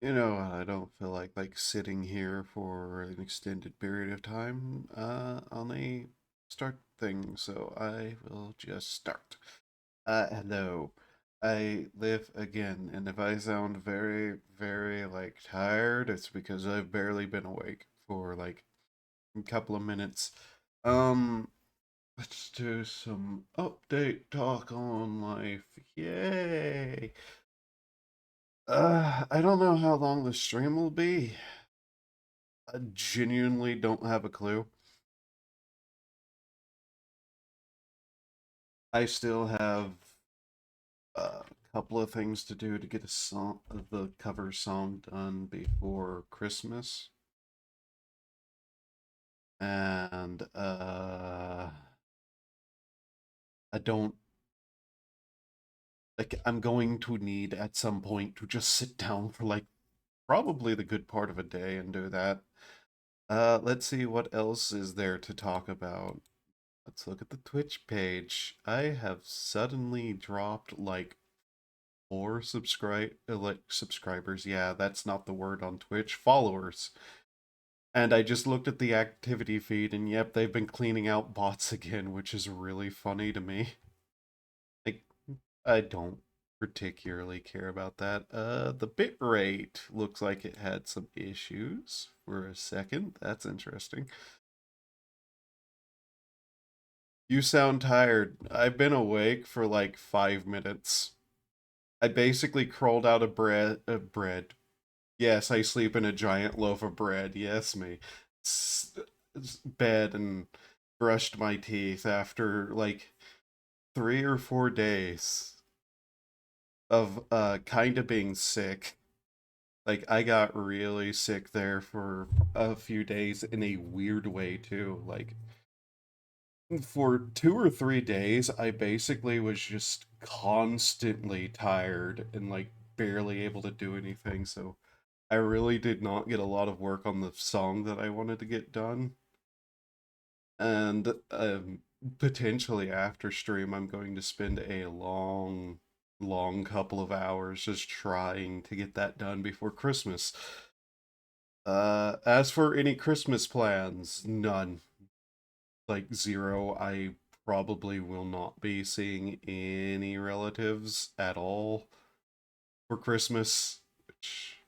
I don't feel like sitting here for an extended period of time on a start thing, so I will just start. Hello. I live again, and if I sound very, very tired, it's because I've barely been awake for a couple of minutes. Um, let's do some update talk on life. Yay! I don't know how long the stream will be. I genuinely don't have a clue. I still have a couple of things to do to get the cover song done before Christmas. And I don't I'm going to need at some point to just sit down for probably the good part of a day and do that. Let's see what else is there to talk about. Let's look at the Twitch page. I have suddenly dropped four subscribers. Yeah, that's not the word on Twitch. Followers. And I just looked at the activity feed, and yep, they've been cleaning out bots again, which is really funny to me. Like, I don't particularly care about that. The bitrate looks like it had some issues for a second. That's interesting. You sound tired. I've been awake for like 5 minutes. I basically crawled out of bread. Yes, I sleep in a giant loaf of bread. Yes, me. Bed and brushed my teeth after 3 or 4 days of kind of being sick. Like I got really sick there for a few days in a weird way too. Like for 2 or 3 days, I basically was just constantly tired and barely able to do anything. So I really did not get a lot of work on the song that I wanted to get done. And potentially after stream, I'm going to spend a long couple of hours just trying to get that done before Christmas. As for any Christmas plans, none. Like zero. I probably will not be seeing any relatives at all for Christmas, which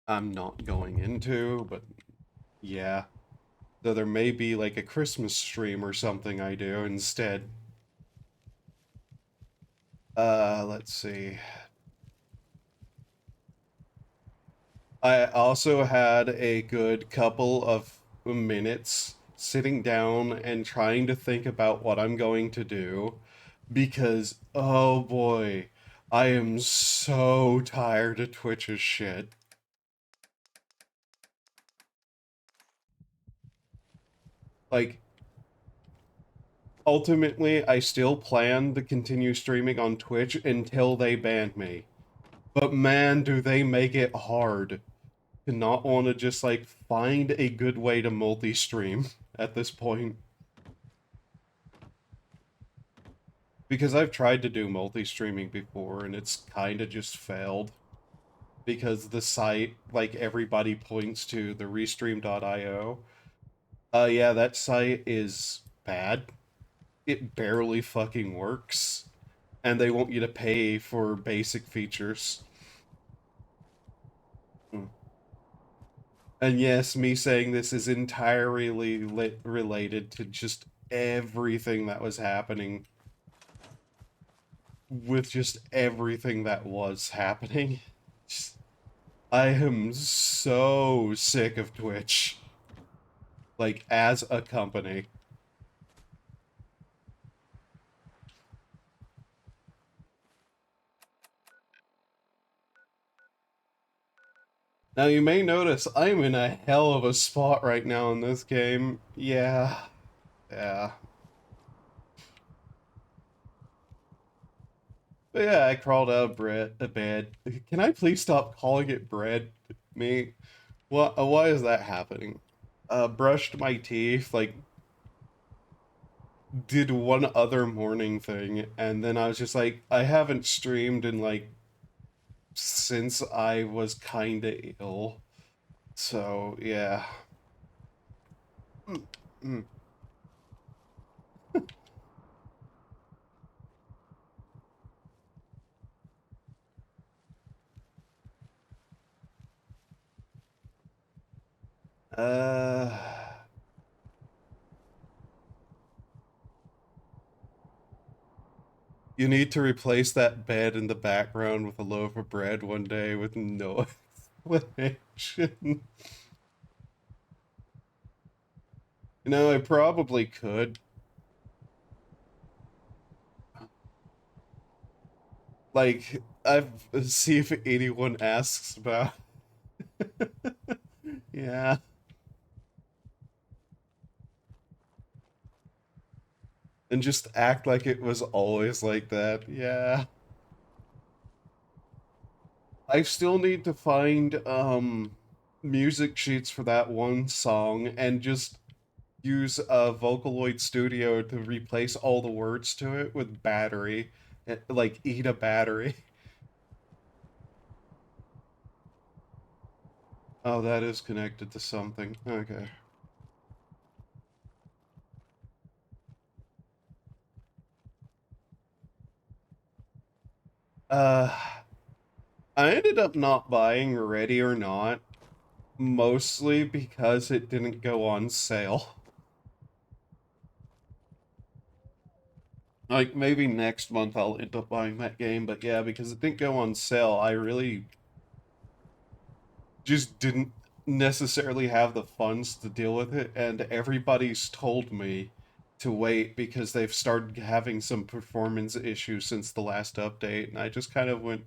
I'm not going into, but yeah. Though there may be like a Christmas stream or something I do instead. Let's see. I also had a good couple of minutes sitting down and trying to think about what I'm going to do because, oh boy, I am so tired of Twitch's shit. Like, ultimately, I still plan to continue streaming on Twitch until they ban me. But man, do they make it hard to not want to just find a good way to multi-stream at this point. Because I've tried to do multi-streaming before and it's kind of just failed. Because the site, everybody points to the restream.io. Yeah, that site is bad. It barely fucking works. And they want you to pay for basic features. Hmm. And yes, me saying this is entirely related to just everything that was happening with just everything that was happening. Just, I am so sick of Twitch. Like, as a company. Now, you may notice I'm in a hell of a spot right now in this game. Yeah. Yeah. But yeah, I crawled out of bed. Can I please stop calling it bread? Me? What? Why is that happening? Brushed my teeth, did one other morning thing, and then I was just like, I haven't streamed in since I was kinda ill. So, yeah. Mm, mm. Uh, you need to replace that bed in the background with a loaf of bread one day with no explanation. You know, I probably could. Like, I've see if anyone asks about. Yeah. And just act like it was always like that. Yeah. I still need to find music sheets for that one song and just use Vocaloid Studio to replace all the words to it with battery, like eat a battery. Oh, that is connected to something. Okay. Uh, I ended up not buying Ready or Not, mostly because it didn't go on sale. Like maybe next month I'll end up buying that game, but yeah, because it didn't go on sale, I really just didn't necessarily have the funds to deal with it, and everybody's told me to wait because they've started having some performance issues since the last update, and I just kind of went,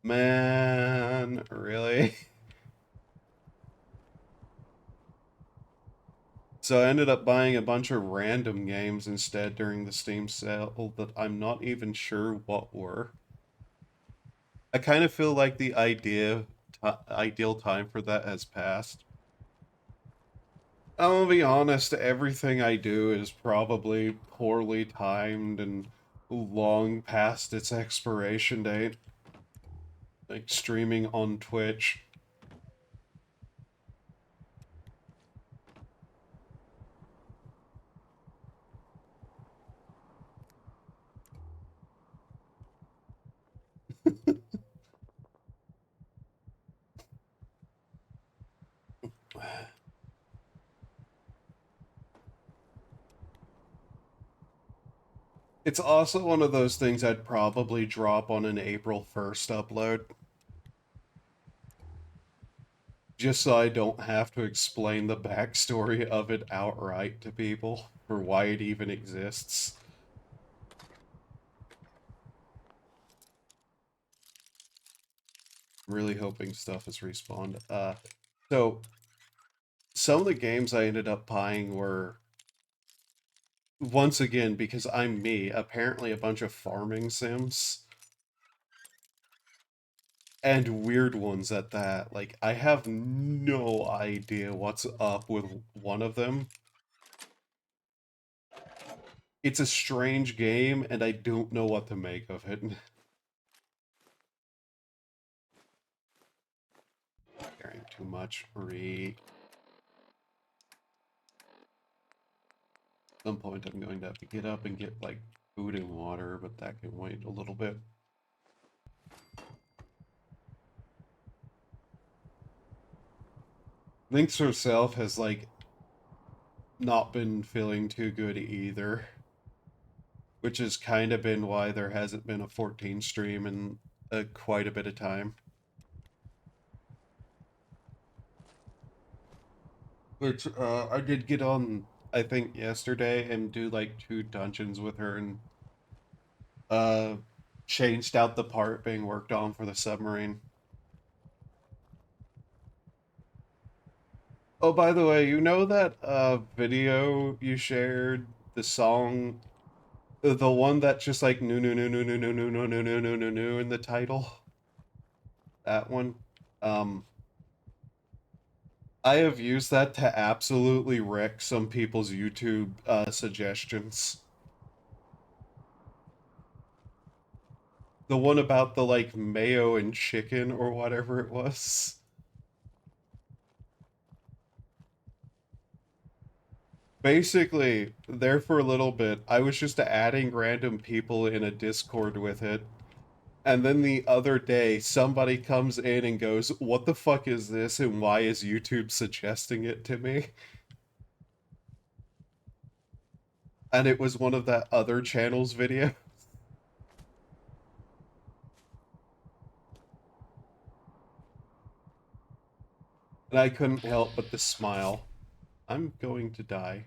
man, really? So I ended up buying a bunch of random games instead during the Steam sale that I'm not even sure what were. I kind of feel like the ideal time for that has passed. I'm gonna be honest, everything I do is probably poorly timed and long past its expiration date. Like streaming on Twitch. It's also one of those things I'd probably drop on an April 1st upload. Just so I don't have to explain the backstory of it outright to people for why it even exists. I'm really hoping stuff is respawned. So some of the games I ended up buying were, once again, because I'm me, apparently a bunch of farming sims. And weird ones at that. Like, I have no idea what's up with one of them. It's a strange game, and I don't know what to make of it. Caring too much. Marie. At some point, I'm going to have to get up and get, like, food and water, but that can wait a little bit. Lynx herself has, like, not been feeling too good either, which has kind of been why there hasn't been a 14 stream in quite a bit of time. Which I did get on, I think, yesterday and do like 2 dungeons with her and uh changed out the part being worked on for the submarine. Oh, by the way, you know that video you shared, the song, the one that's just like no no no no no no no no no no no no no in the title? That one. Um I have used that to absolutely wreck some people's YouTube suggestions. The one about the like mayo and chicken or whatever it was. Basically, there for a little bit, I was just adding random people in a Discord with it. And then the other day, somebody comes in and goes, "What the fuck is this? And why is YouTube suggesting it to me?" And it was one of that other channel's video. And I couldn't help but to smile. I'm going to die.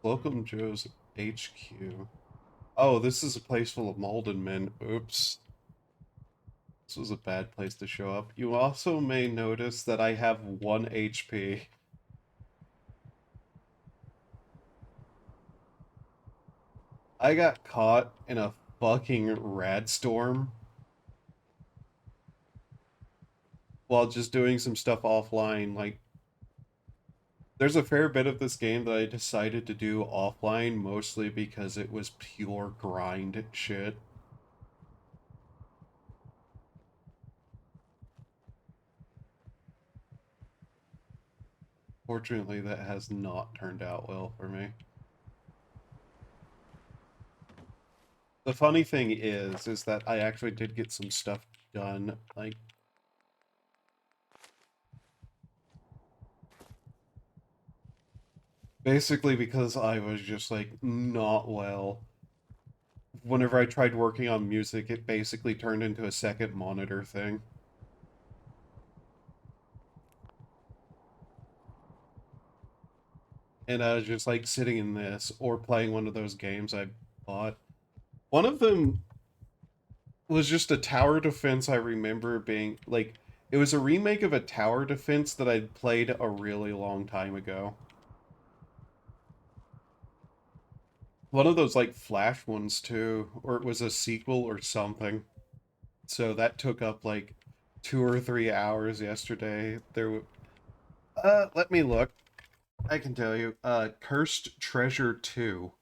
Welcome Joe's HQ. Oh, this is a place full of Malden men. Oops. This was a bad place to show up. You also may notice that I have 1 HP. I got caught in a fucking rad storm while just doing some stuff offline. Like, there's a fair bit of this game that I decided to do offline mostly because it was pure grind shit. Fortunately, that has not turned out well for me. The funny thing is that I actually did get some stuff done. Like, basically because I was just like not well. Whenever I tried working on music, it basically turned into a second monitor thing. And I was just like sitting in this or playing one of those games I bought. One of them was just a tower defense I remember being like it was a remake of a tower defense that I'd played a really long time ago. One of those like Flash ones too, or it was a sequel or something. So that took up like 2 or 3 hours yesterday. Let me look. I can tell you. Cursed Treasure 2.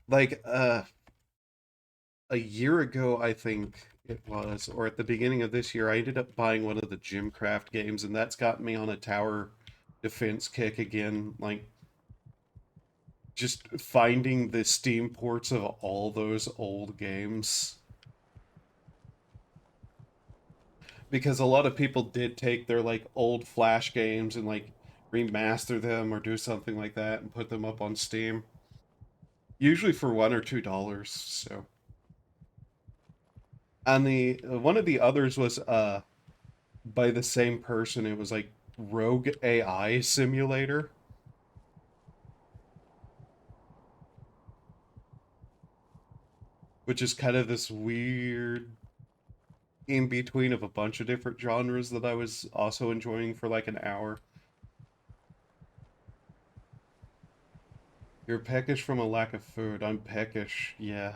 Like a year ago, I think it was, or at the beginning of this year, I ended up buying one of the Gymcraft games, and that's got me on a tower defense kick again. Like, just finding the Steam ports of all those old games. Because a lot of people did take their, like, old Flash games and, like, remaster them or do something like that and put them up on Steam. Usually for $1 or $2, so. And the one of the others was by the same person. It was like Rogue AI Simulator, which is kind of this weird in between of a bunch of different genres that I was also enjoying for like an hour. You're peckish from a lack of food. I'm peckish, yeah.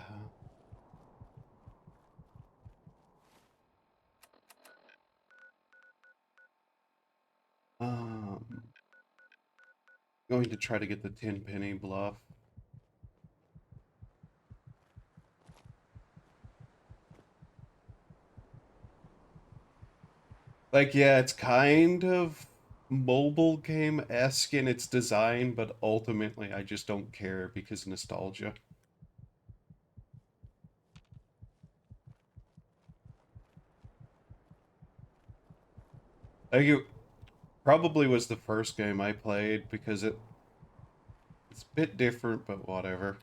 Um, Going to try to get the 10 penny bluff. Like, yeah, it's kind of mobile game-esque in its design, but ultimately I just don't care because nostalgia. I think it probably was the first game I played because it's a bit different, but whatever.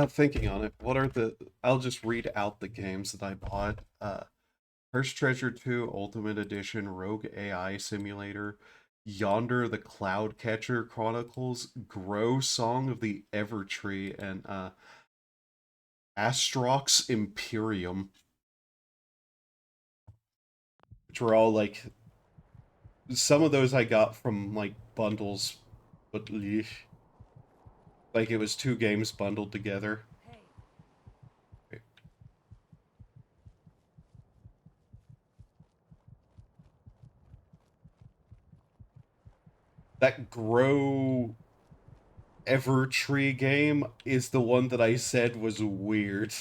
Thinking on it, what are the... I'll just read out the games that I bought. Cursed Treasure 2 Ultimate Edition, Rogue AI Simulator, Yonder the Cloud Catcher Chronicles, Grow Song of the Evertree, and Astrox Imperium, which were all like... Some of those I got from like bundles, but like it was two games bundled together. Hey, that Grow Evertree game is the one that I said was weird.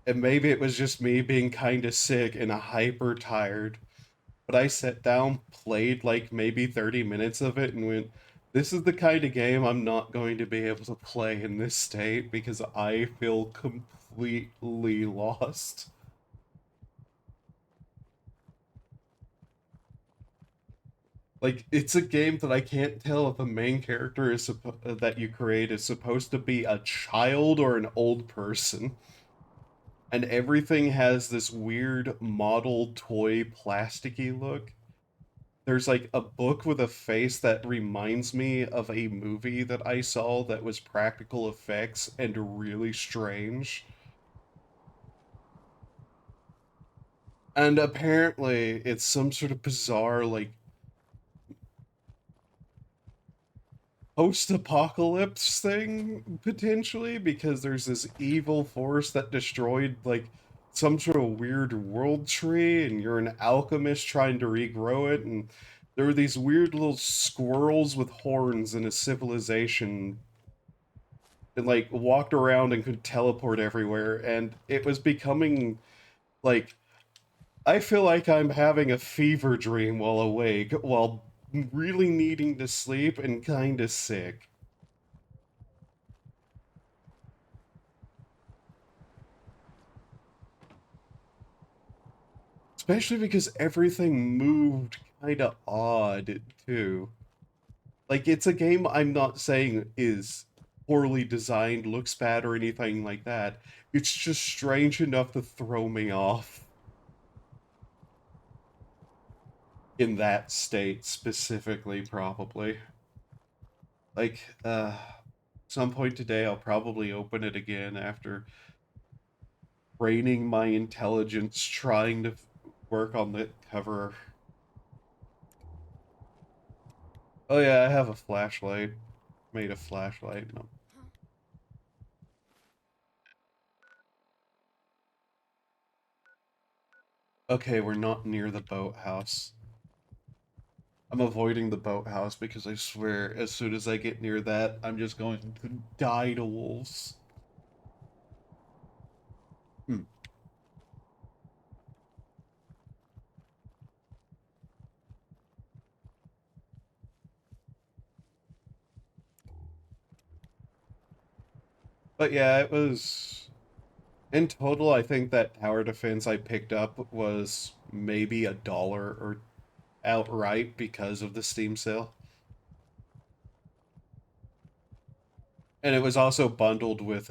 And maybe it was just me being kind of sick and hyper tired. But I sat down, played like maybe 30 minutes of it, and went, this is the kind of game I'm not going to be able to play in this state because I feel completely lost. Like, it's a game that I can't tell if the main character is that you create is supposed to be a child or an old person. And everything has this weird model toy plasticky look. There's like a book with a face that reminds me of a movie that I saw that was practical effects and really strange. And apparently it's some sort of bizarre, like, post-apocalypse thing, potentially, because there's this evil force that destroyed, like, some sort of weird world tree, and you're an alchemist trying to regrow it, and there were these weird little squirrels with horns in a civilization and like walked around and could teleport everywhere, and it was becoming like I feel like I'm having a fever dream while awake while really needing to sleep and kind of sick. Especially because everything moved kind of odd too. Like, it's a game I'm not saying is poorly designed, looks bad, or anything like that. It's just strange enough to throw me off in that state specifically, probably. Like, some point today, I'll probably open it again after draining my intelligence trying to work on the cover. Oh yeah, I have a flashlight. Made a flashlight. No. Okay, we're not near the boathouse. I'm avoiding the boathouse because I swear, as soon as I get near that, I'm just going to die to wolves. Hmm. But yeah, it was in total. I think that tower defense I picked up was maybe $1 or outright because of the Steam sale. And it was also bundled with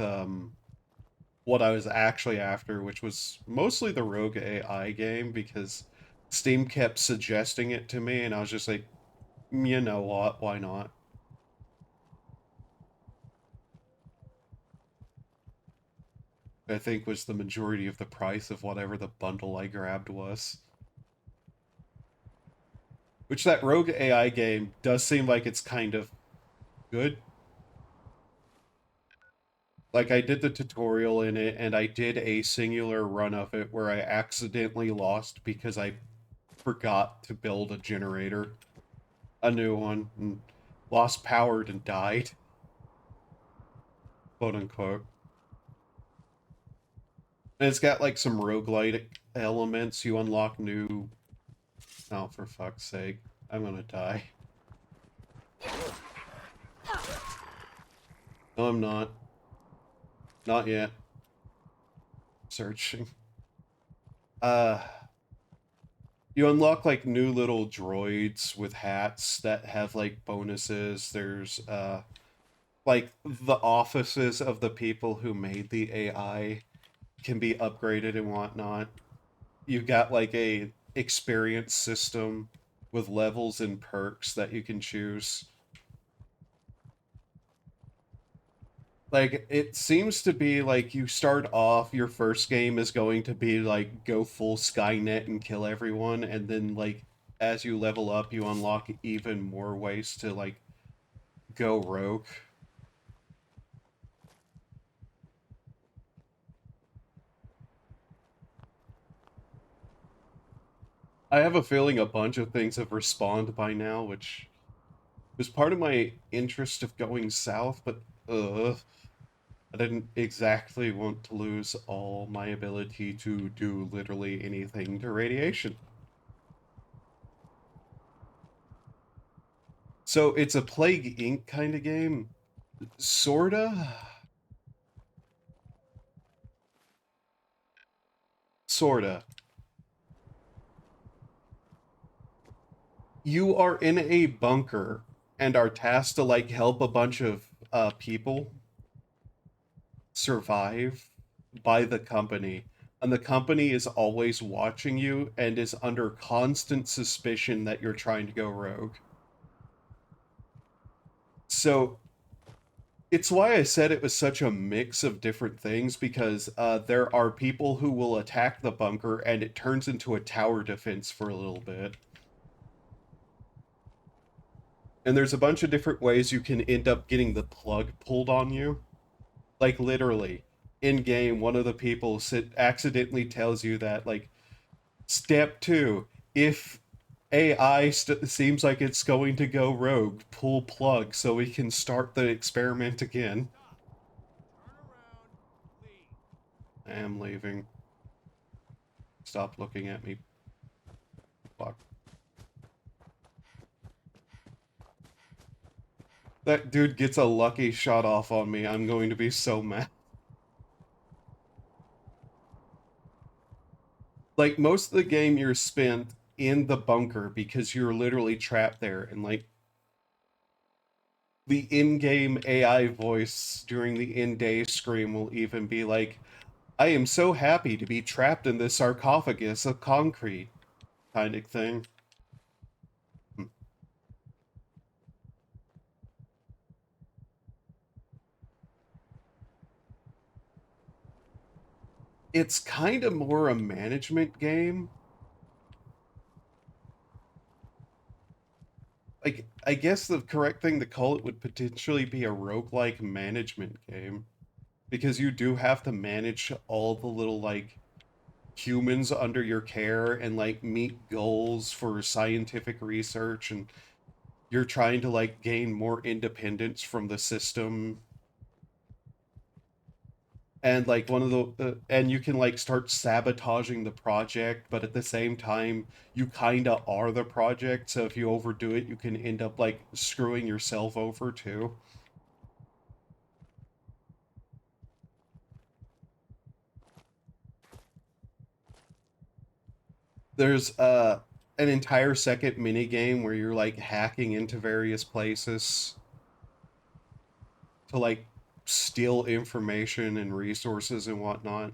what I was actually after, which was mostly the Rogue AI game because Steam kept suggesting it to me and I was just like, you know what, why not? I think was the majority of the price of whatever the bundle I grabbed was. Which that Rogue AI game does seem like it's kind of good. Like, I did the tutorial in it and I did a singular run of it where I accidentally lost because I forgot to build a generator, a new one, and lost power and died, quote unquote. And it's got like some roguelite elements. You unlock new. Oh, for fuck's sake. I'm gonna die. No, I'm not. Not yet. Searching. Uh, you unlock like new little droids with hats that have like bonuses. There's like the offices of the people who made the AI can be upgraded and whatnot. You've got like a experience system with levels and perks that you can choose. Like, it seems to be like you start off, your first game is going to be like go full Skynet and kill everyone, and then like as you level up, you unlock even more ways to like go rogue. I have a feeling a bunch of things have respawned by now, which was part of my interest of going south, but I didn't exactly want to lose all my ability to do literally anything to radiation. So it's a Plague Inc. kind of game. Sorta? Sorta. You are in a bunker and are tasked to like help a bunch of people survive by the company. And the company is always watching you and is under constant suspicion that you're trying to go rogue. So it's why I said it was such a mix of different things because there are people who will attack the bunker and it turns into a tower defense for a little bit. And there's a bunch of different ways you can end up getting the plug pulled on you. Like literally, in game, one of the people accidentally tells you that like step two, if AI seems like it's going to go rogue, pull plug so we can start the experiment again. I am leaving. Stop looking at me. Fuck. That dude gets a lucky shot off on me. I'm going to be so mad. Like, most of the game you're spent in the bunker because you're literally trapped there, and like, the in-game AI voice during the in-day scream will even be like, I am so happy to be trapped in this sarcophagus of concrete, kind of thing. Hmm. It's kind of more a management game. Like, I guess the correct thing to call it would potentially be a roguelike management game. Because you do have to manage all the little, like, humans under your care and, like, meet goals for scientific research, and you're trying to, like, gain more independence from the system. And like one of and you can like start sabotaging the project, but at the same time you kind of are the project, so if you overdo it you can end up like screwing yourself over too. There's an entire second mini game where you're like hacking into various places to like steal information and resources and whatnot.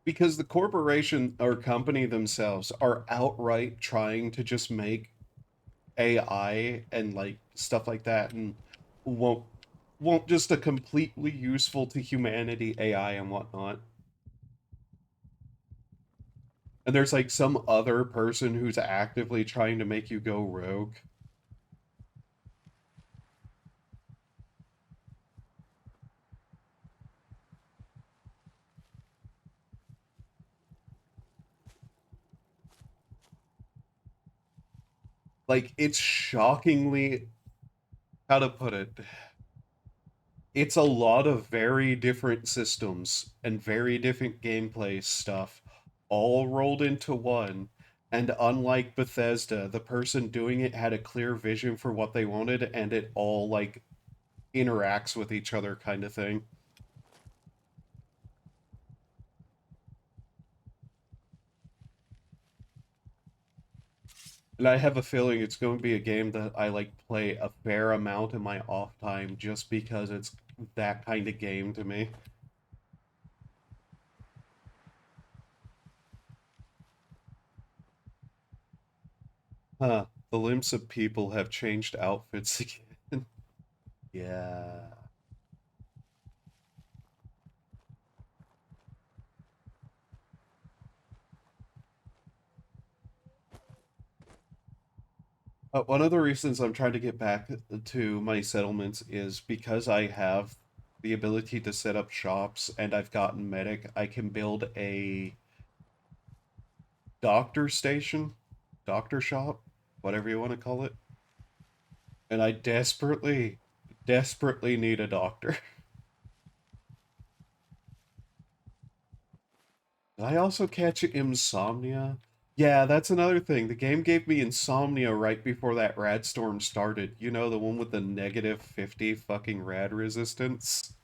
Because the corporation or company themselves are outright trying to just make AI and like stuff like that, and won't won't just a completely useful to humanity AI and whatnot. And there's like some other person who's actively trying to make you go rogue. Like it's shockingly, how to put it, it's a lot of very different systems and very different gameplay stuff all rolled into one. And unlike Bethesda, the person doing it had a clear vision for what they wanted, and it all like interacts with each other kind of thing. And I have a feeling it's going to be a game that I like play a fair amount in my off time just because it's that kind of game to me. Huh. The limbs of people have changed outfits again. Yeah. One of the reasons I'm trying to get back to my settlements is because I have the ability to set up shops and I've gotten medic. I can build a doctor station, doctor shop, whatever you want to call it. And I desperately, desperately need a doctor. Did I also catch insomnia? Yeah, that's another thing. The game gave me insomnia right before that rad storm started. You know, the one with the negative 50 fucking rad resistance.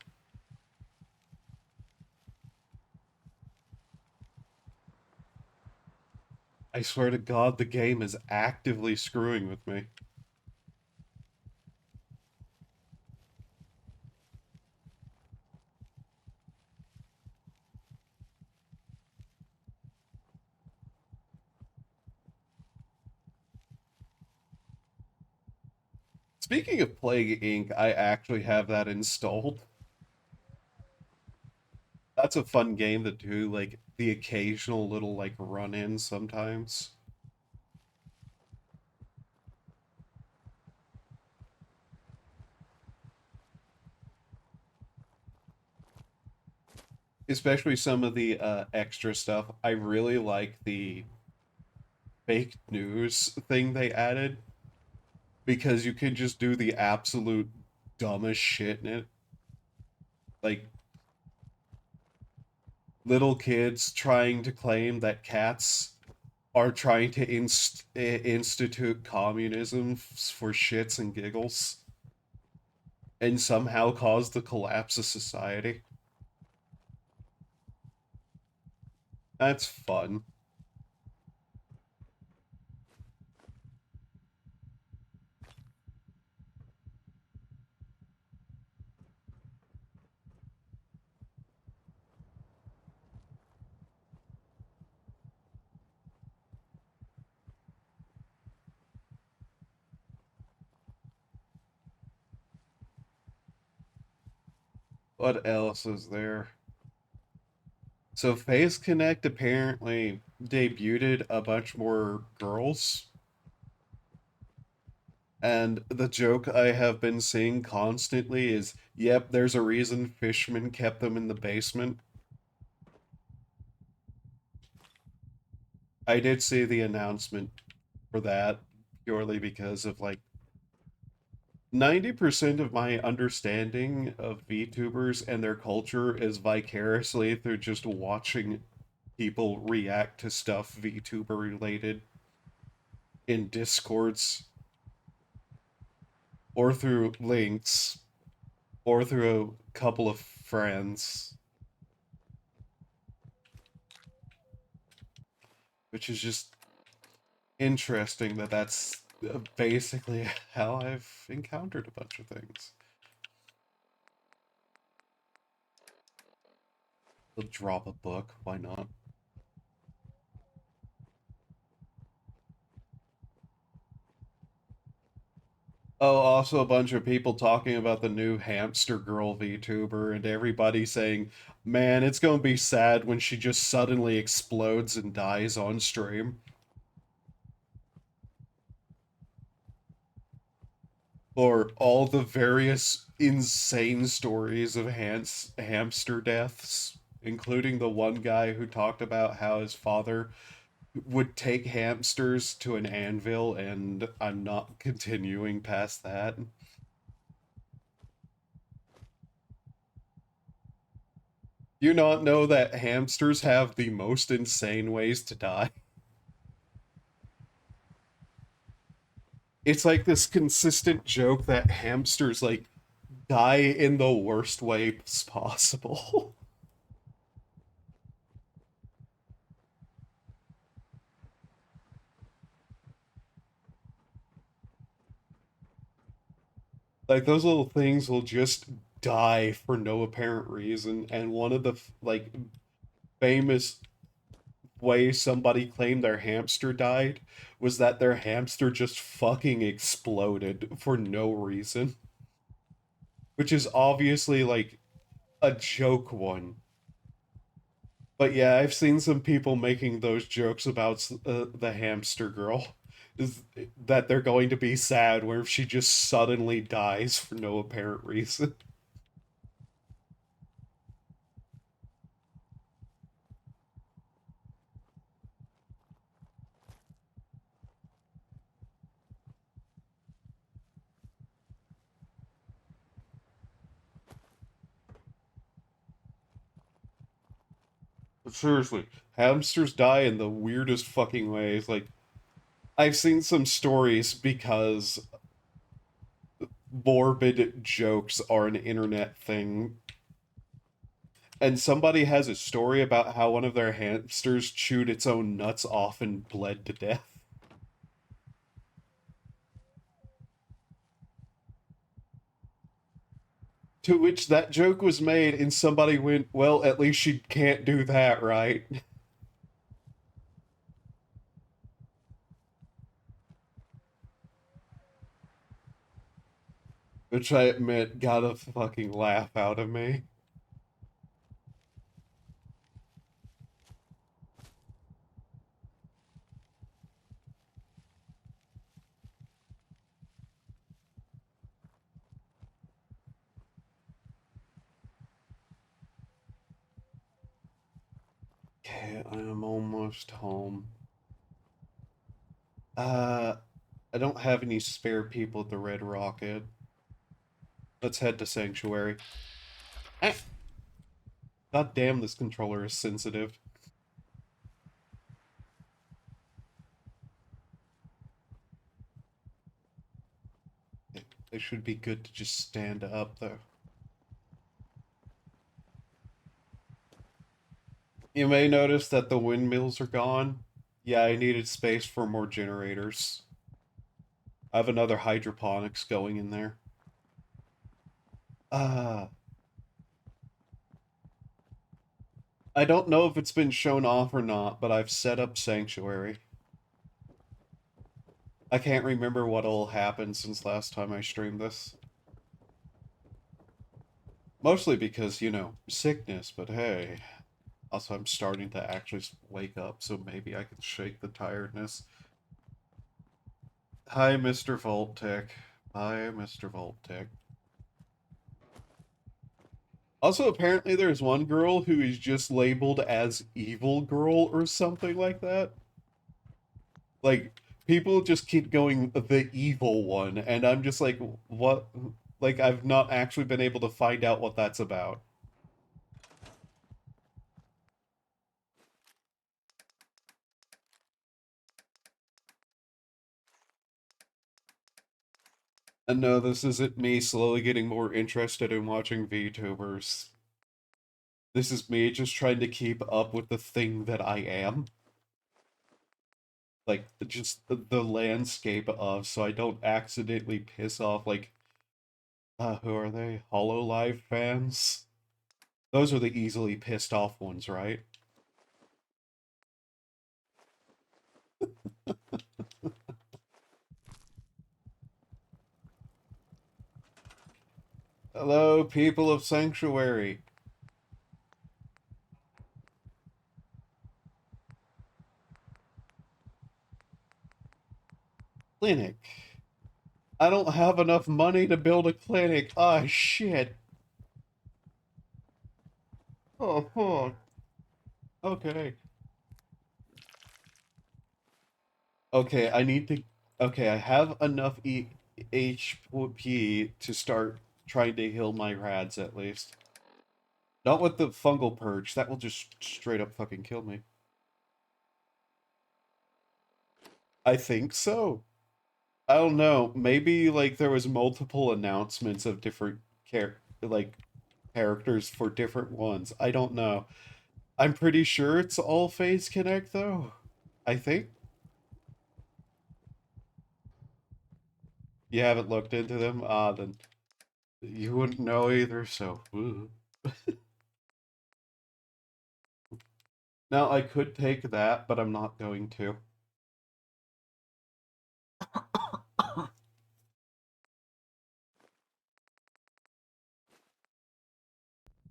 I swear to God, the game is actively screwing with me. Speaking of Plague Inc., I actually have that installed. That's a fun game to do, like the occasional little like run in sometimes. Especially some of the extra stuff. I really like the fake news thing they added because you can just do the absolute dumbest shit in it. Like little kids trying to claim that cats are trying to institute communism for shits and giggles and somehow cause the collapse of society. That's fun. What else is there? So Phase Connect apparently debuted a bunch more girls, and the joke I have been seeing constantly is, yep, there's a reason Fishman kept them in the basement. I did see the announcement for that purely because of like 90% of my understanding of VTubers and their culture is vicariously through just watching people react to stuff VTuber related in Discords or through links or through a couple of friends, which is just interesting that that's basically how I've encountered a bunch of things. They'll drop a book, why not? Oh, also a bunch of people talking about the new hamster girl VTuber and everybody saying, man, it's gonna be sad when she just suddenly explodes and dies on stream. Or all the various insane stories of hamster deaths, including the one guy who talked about how his father would take hamsters to an anvil, and I'm not continuing past that. You not know that hamsters have the most insane ways to die? It's like this consistent joke that hamsters like die in the worst ways possible. Like those little things will just die for no apparent reason, and one of the like famous ways somebody claimed their hamster died was that their hamster just fucking exploded for no reason, which is obviously like a joke one. But yeah, I've seen some people making those jokes about the hamster girl. is that they're going to be sad where if she just suddenly dies for no apparent reason. Seriously, hamsters die in the weirdest fucking ways. Like, I've seen some stories because morbid jokes are an internet thing. And somebody has a story about how one of their hamsters chewed its own nuts off and bled to death. To which that joke was made, and somebody went, well, at least she can't do that, right? Which I admit got a fucking laugh out of me. Okay, I am almost home. Uh, I don't have any spare people at the Red Rocket. Let's head to Sanctuary. Ah, God damn, this controller is sensitive. It should be good to just stand up, though. You may notice that the windmills are gone. Yeah, I needed space for more generators. I have another hydroponics going in there. Uh, I don't know if it's been shown off or not, but I've set up Sanctuary. I can't remember what all happened since last time I streamed this. Mostly because, sickness, but hey. Also, I'm starting to actually wake up, so maybe I can shake the tiredness. Hi, Mr. Voltec. Hi, Mr. Voltec. Also, apparently there's one girl who is just labeled as Evil Girl or something like that. Like, people just keep going the evil one, and I'm just like, what? Like, I've not actually been able to find out what that's about. And no, this isn't me slowly getting more interested in watching VTubers. This is me just trying to keep up with the thing that I am. Like, just the landscape of, so I don't accidentally piss off, like, who are they? Hololive fans? Those are the easily pissed off ones, right? Hello, people of Sanctuary. Clinic. I don't have enough money to build a clinic. Ah, shit. Oh, fuck. Okay. Okay, I need to. Okay, I have enough HP to start trying to heal my rads at least. Not with the fungal purge. That will just straight up fucking kill me. I think so. I don't know. Maybe like there was multiple announcements of different characters for different ones. I don't know. I'm pretty sure it's all Phase Connect though. I think you haven't looked into them. Ah, then you wouldn't know either. So now I could take that, but I'm not going to.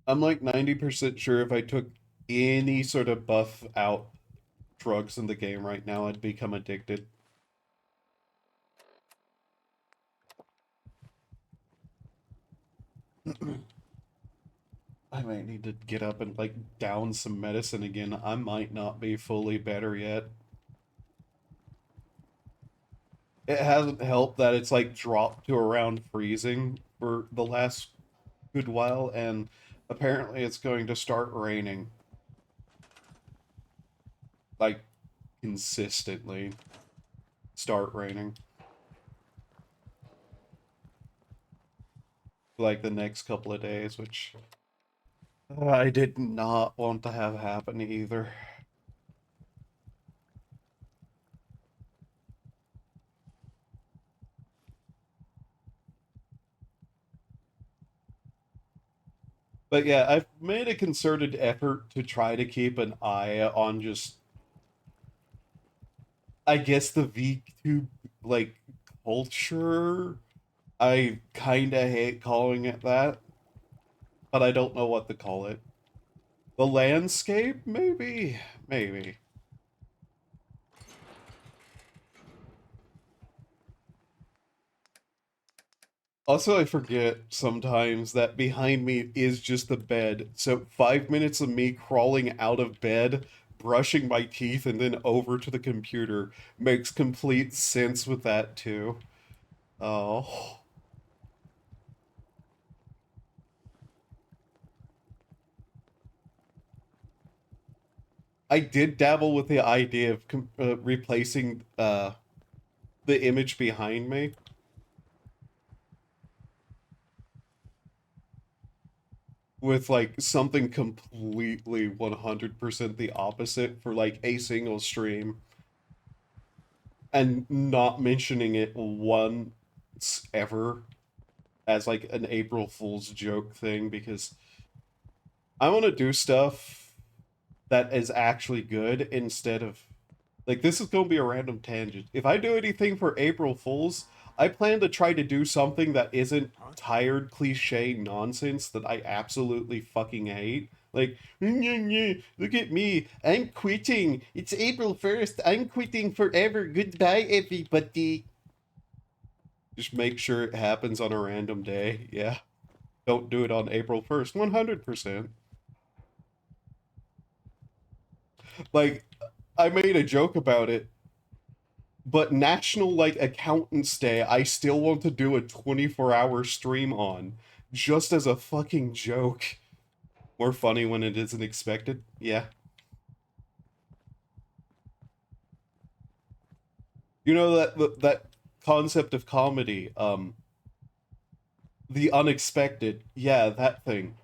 I'm like 90% sure if I took any sort of buff out drugs in the game right now, I'd become addicted. I might need to get up and like down some medicine again. I might not be fully better yet. It hasn't helped that it's like dropped to around freezing for the last good while, and apparently it's going to start raining like consistently. Start raining like the next couple of days, which I did not want to have happen either. But yeah, I've made a concerted effort to try to keep an eye on just, I guess, the VTube like culture. I kind of hate calling it that, but I don't know what to call it. The landscape, maybe, maybe. Also, I forget sometimes that behind me is just the bed. So 5 minutes of me crawling out of bed, brushing my teeth, and then over to the computer makes complete sense with that too. Oh. I did dabble with the idea of replacing the image behind me with like something completely 100% the opposite for like a single stream, and not mentioning it once ever as like an April Fool's joke thing, because I want to do stuff that is actually good instead of like, this is going to be a random tangent. If I do anything for April Fools, I plan to try to do something that isn't tired cliche nonsense that I absolutely fucking hate. Like, "Nyeh, nyeh, look at me, I'm quitting. It's April 1st. I'm quitting forever. Goodbye, everybody." Just make sure it happens on a random day. Yeah. Don't do it on April 1st. 100%. Like, I made a joke about it, but National like Accountants Day, I still want to do a 24-hour stream on, just as a fucking joke. More funny when it isn't expected. Yeah. You know that concept of comedy, the unexpected. Yeah, that thing.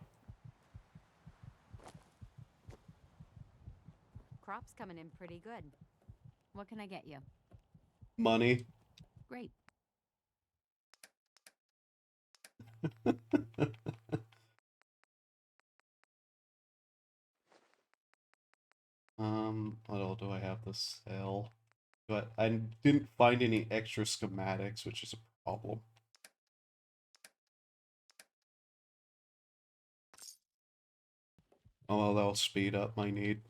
Crop's coming in pretty good. What can I get you? Money. Great. What all do I have to sell? But I didn't find any extra schematics, which is a problem. Oh, well, that'll speed up my need.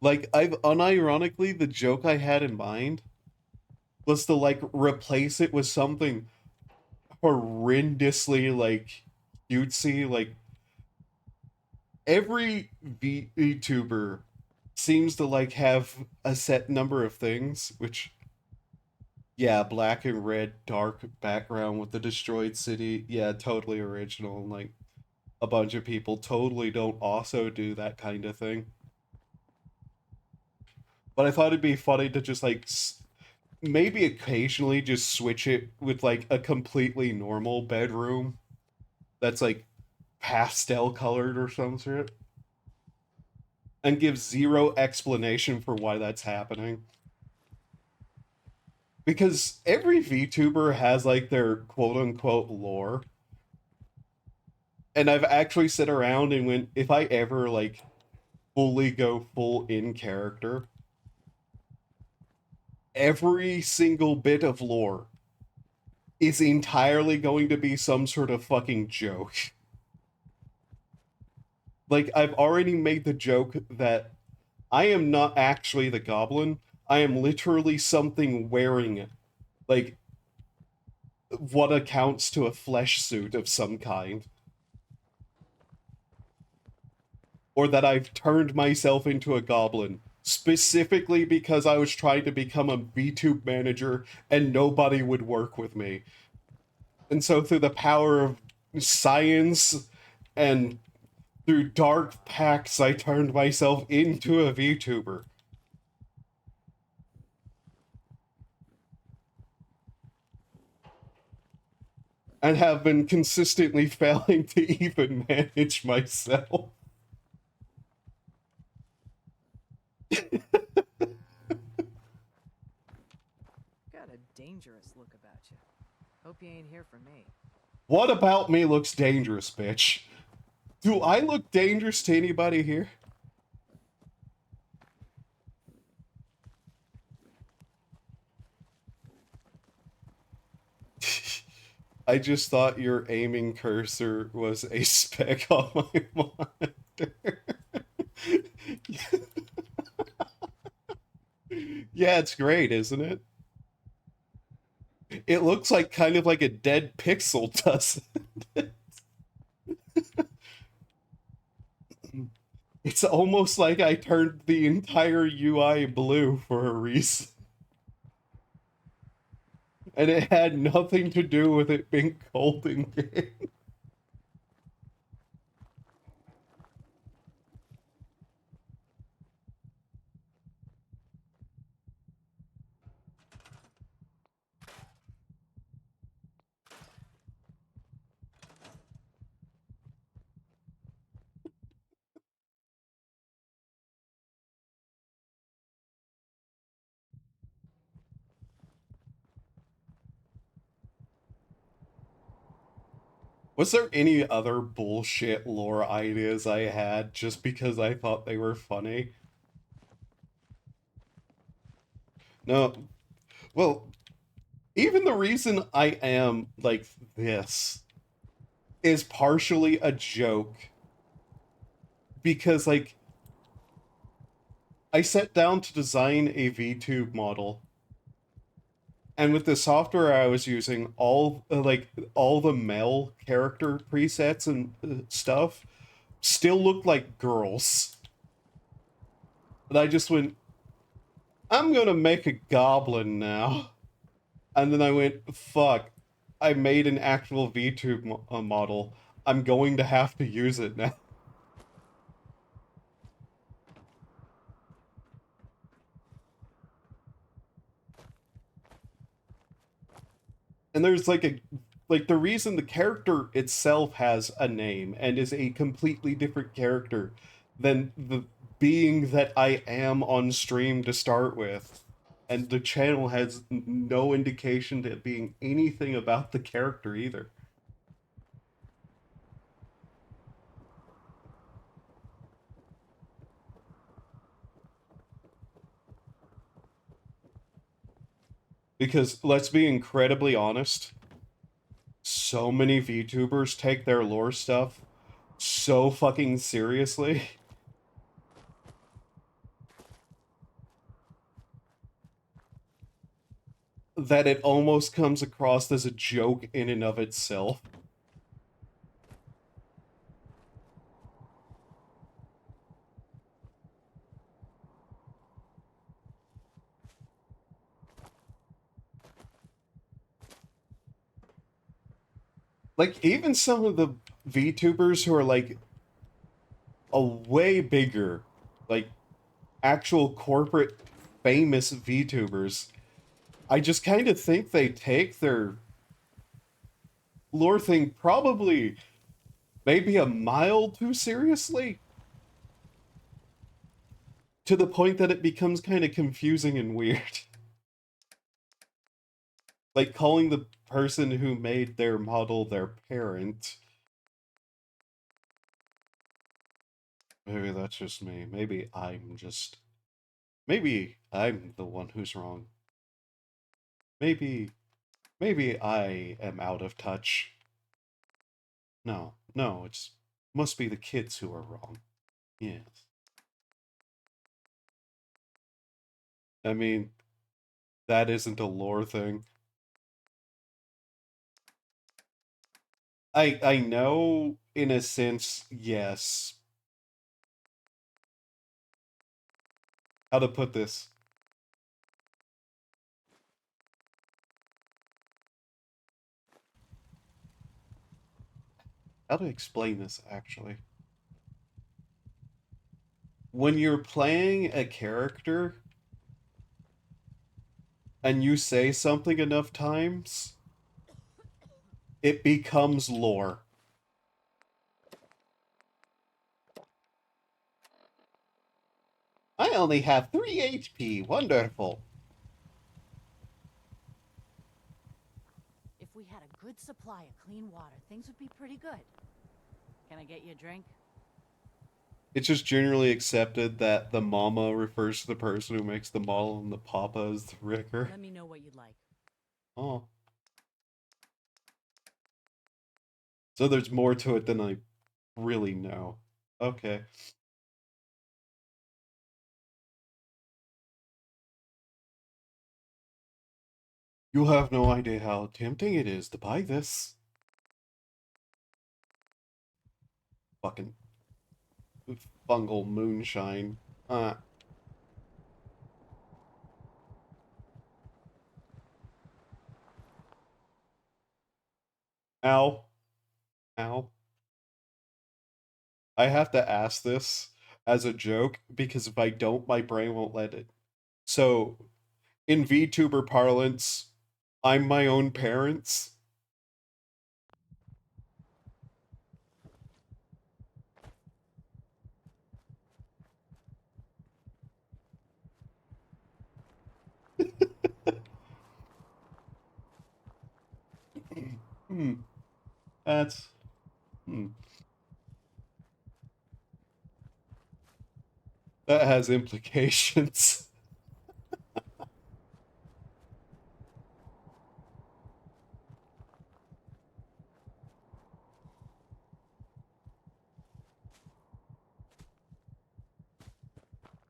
Like, I've unironically, the joke I had in mind was to like replace it with something horrendously like cutesy. Like, every VTuber seems to like have a set number of things, which, yeah, black and red dark background with the destroyed city. Yeah, totally original. Like, a bunch of people totally don't also do that kind of thing. But I thought it'd be funny to just like maybe occasionally just switch it with like a completely normal bedroom that's like pastel colored or some sort, and give zero explanation for why that's happening. Because every VTuber has like their quote unquote lore. And I've actually sat around and went, if I ever like fully go full in character, every single bit of lore is entirely going to be some sort of fucking joke. Like, I've already made the joke that I am not actually the goblin. I am literally something wearing, like, what accounts to a flesh suit of some kind. Or that I've turned myself into a goblin specifically because I was trying to become a VTube manager and nobody would work with me. And so through the power of science and through dark pacts, I turned myself into a VTuber. And have been consistently failing to even manage myself. Got a dangerous look about you. Hope you ain't here for me. What about me looks dangerous, bitch? Do I look dangerous to anybody here? I just thought your aiming cursor was a speck on my monitor. Yeah, it's great, isn't it? It looks like kind of like a dead pixel, doesn't it? It's almost like I turned the entire UI blue for a reason. And it had nothing to do with it being cold in game. Was there any other bullshit lore ideas I had just because I thought they were funny? No. Well, even the reason I am like this is partially a joke because like I sat down to design a VTube model, and with the software I was using, all the male character presets and stuff still looked like girls. And I just went, I'm gonna make a goblin now. And then I went, fuck, I made an actual VTube model. I'm going to have to use it now. And there's like the reason the character itself has a name and is a completely different character than the being that I am on stream to start with. And the channel has no indication to it being anything about the character either. Because let's be incredibly honest, so many VTubers take their lore stuff so fucking seriously that it almost comes across as a joke in and of itself. Like, even some of the VTubers who are like a way bigger, like actual corporate famous VTubers, I just kind of think they take their lore thing probably maybe a mile too seriously, to the point that it becomes kind of confusing and weird. Like calling the person who made their model their parent. Maybe that's just me. Maybe I'm the one who's wrong. Maybe I am out of touch. No, it's must be the kids who are wrong. Yes. I mean, that isn't a lore thing. I know in a sense, yes. How to put this? How to explain this actually? When you're playing a character and you say something enough times, it becomes lore. I only have 3 HP. Wonderful. If we had a good supply of clean water, things would be pretty good. Can I get you a drink? It's just generally accepted that the mama refers to the person who makes the model and the papa is the rigger. Let me know what you'd like. Oh. So there's more to it than I really know. Okay. You have no idea how tempting it is to buy this. Fucking fungal moonshine. Ow. Ow. I have to ask this as a joke because if I don't, my brain won't let it. So, in VTuber parlance, I'm my own parents. Hmm. That's. Hmm. That has implications.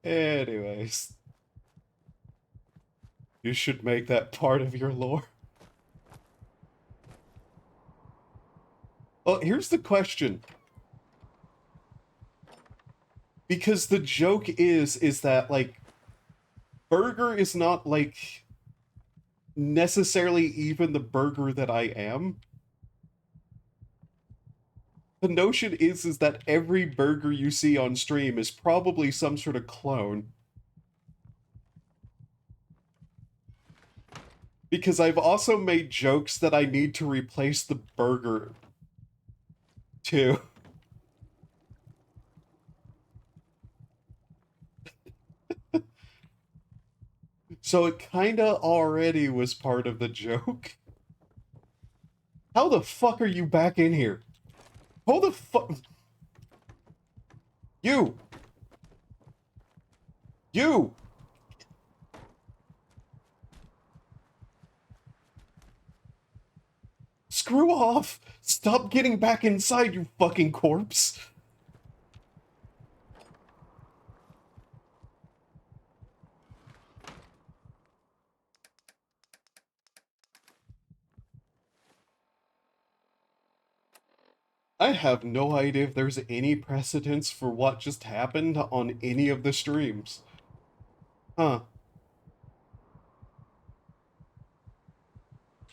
Anyways, you should make that part of your lore. Well, here's the question. Because the joke is that, like, burger is not, like, necessarily even the burger that I am. The notion is that every burger you see on stream is probably some sort of clone. Because I've also made jokes that I need to replace the burger too. So it kinda already was part of the joke. How the fuck are you back in here? How the fuck? You! You! Screw off! Stop getting back inside, you fucking corpse! I have no idea if there's any precedence for what just happened on any of the streams. Huh.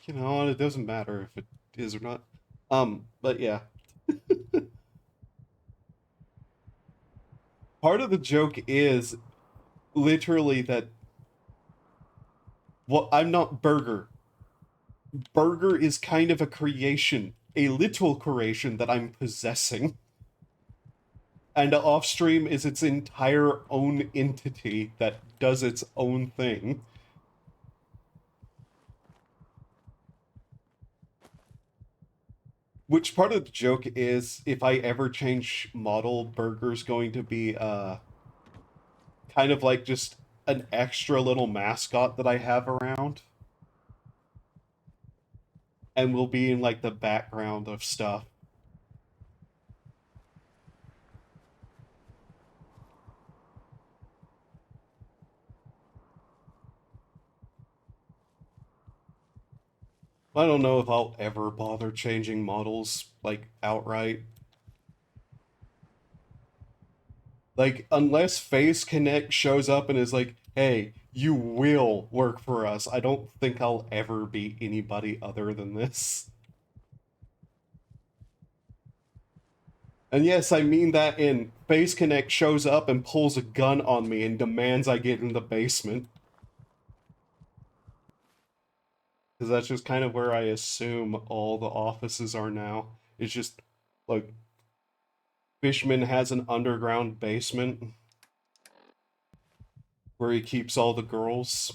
You know, it doesn't matter if it is or not. But yeah. Part of the joke is literally that, well, I'm not Burger. Burger is kind of a creation, a literal creation that I'm possessing. And Offstream is its entire own entity that does its own thing. Which part of the joke is if I ever change model, Burger's going to be kind of like just an extra little mascot that I have around. And will be in like the background of stuff. I don't know if I'll ever bother changing models, like, outright. Like, unless Face Connect shows up and is like, hey, you will work for us, I don't think I'll ever be anybody other than this. And yes, I mean that in Face Connect shows up and pulls a gun on me and demands I get in the basement. Because that's just kind of where I assume all the offices are now. It's just, like, Fishman has an underground basement where he keeps all the girls.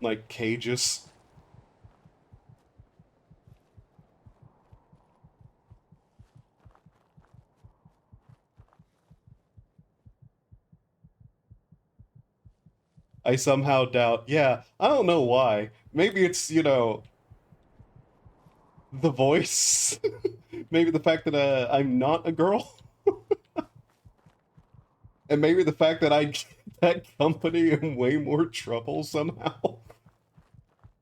Like, cages. I somehow doubt, yeah, I don't know why. Maybe it's, the voice. Maybe the fact that I'm not a girl. And maybe the fact that I get that company in way more trouble somehow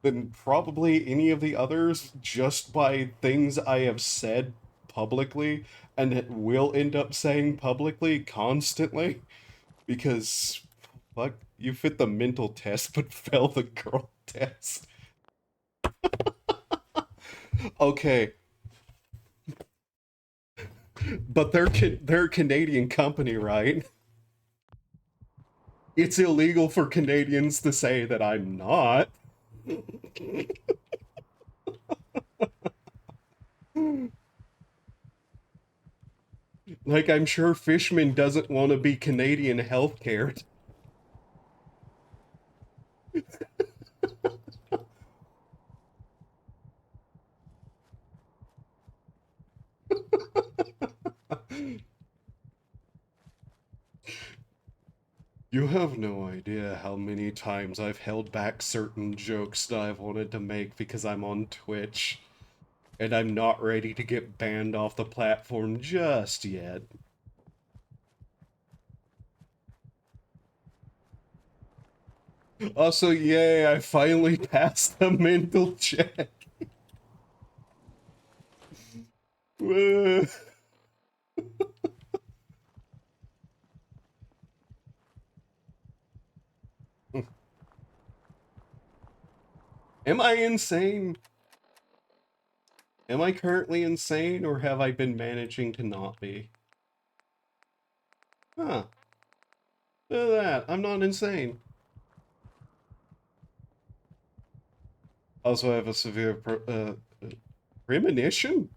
than probably any of the others just by things I have said publicly and it will end up saying publicly constantly because fuck, you fit the mental test but fail the girl test. Okay, but they're a Canadian company, right? It's illegal for Canadians to say that I'm not. Like, I'm sure Fishman doesn't want to be Canadian healthcare. You have no idea how many times I've held back certain jokes that I've wanted to make because I'm on Twitch. And I'm not ready to get banned off the platform just yet. Also, yay, I finally passed the mental check. Am I insane? Am I currently insane, or have I been managing to not be? Huh. Look at that. I'm not insane. Also, I have a severe premonition?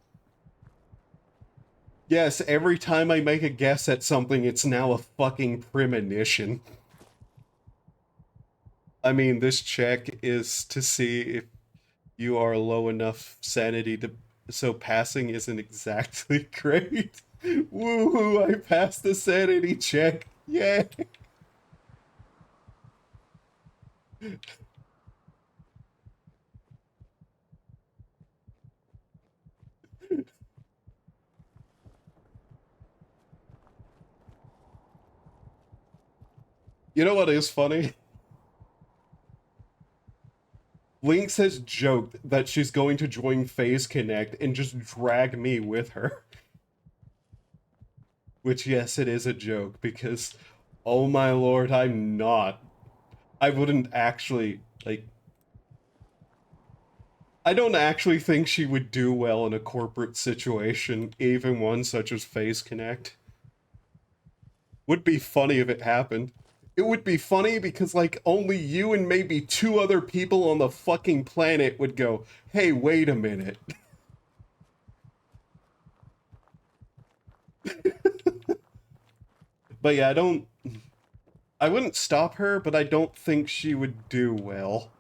Yes, every time I make a guess at something, it's now a fucking premonition. I mean, this check is to see if you are low enough sanity to... So passing isn't exactly great. Woohoo, I passed the sanity check. Yay! You know what is funny? Lynx has joked that she's going to join Phase Connect and just drag me with her. Which, yes, it is a joke, because, oh my lord, I'm not. I wouldn't actually, like... I don't actually think she would do well in a corporate situation, even one such as Phase Connect. Would be funny if it happened. It would be funny because, like, only you and maybe 2 other people on the fucking planet would go, hey, wait a minute. But yeah, I wouldn't stop her, but I don't think she would do well.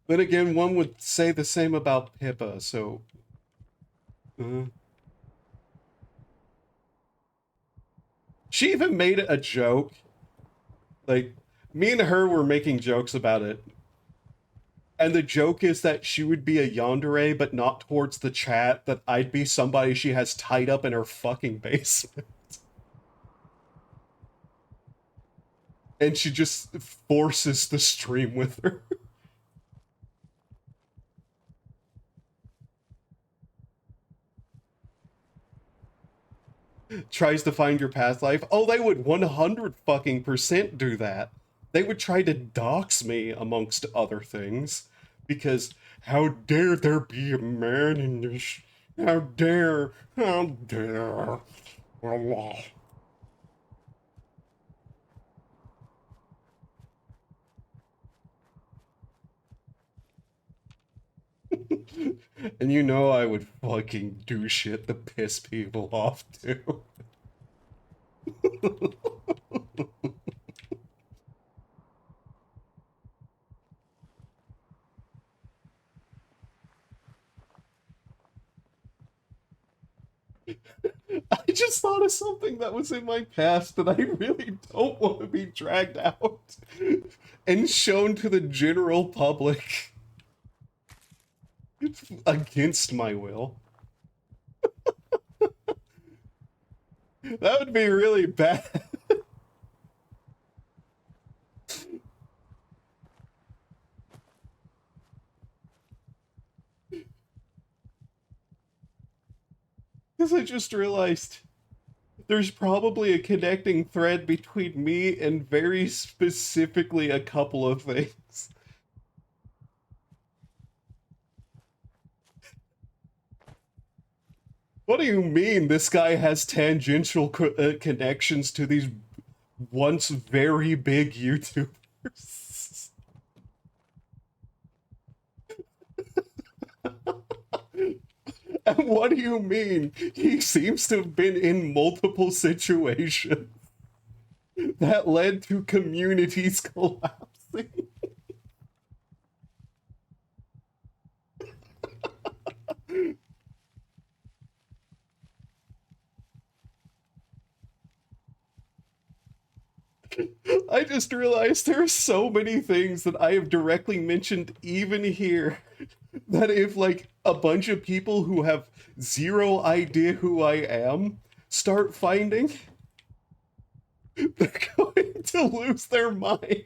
Then again, one would say the same about Pippa, so... She even made it a joke. Like, me and her were making jokes about it. And the joke is that she would be a yandere, but not towards the chat, that I'd be somebody she has tied up in her fucking basement. and she just forces the stream with her. Tries to find your past life. Oh, they would 100 fucking percent do that. They would try to dox me, amongst other things, because how dare there be a man in this? How dare? How dare? Allah. And you know I would fucking do shit to piss people off too. I just thought of something that was in my past that I really don't want to be dragged out and shown to the general public against my will. That would be really bad. Because I just realized there's probably a connecting thread between me and very specifically a couple of things. What do you mean this guy has tangential connections to these once very big YouTubers? And what do you mean he seems to have been in multiple situations that led to communities collapsing? I just realized there are so many things that I have directly mentioned even here that if like a bunch of people who have zero idea who I am start finding, they're going to lose their minds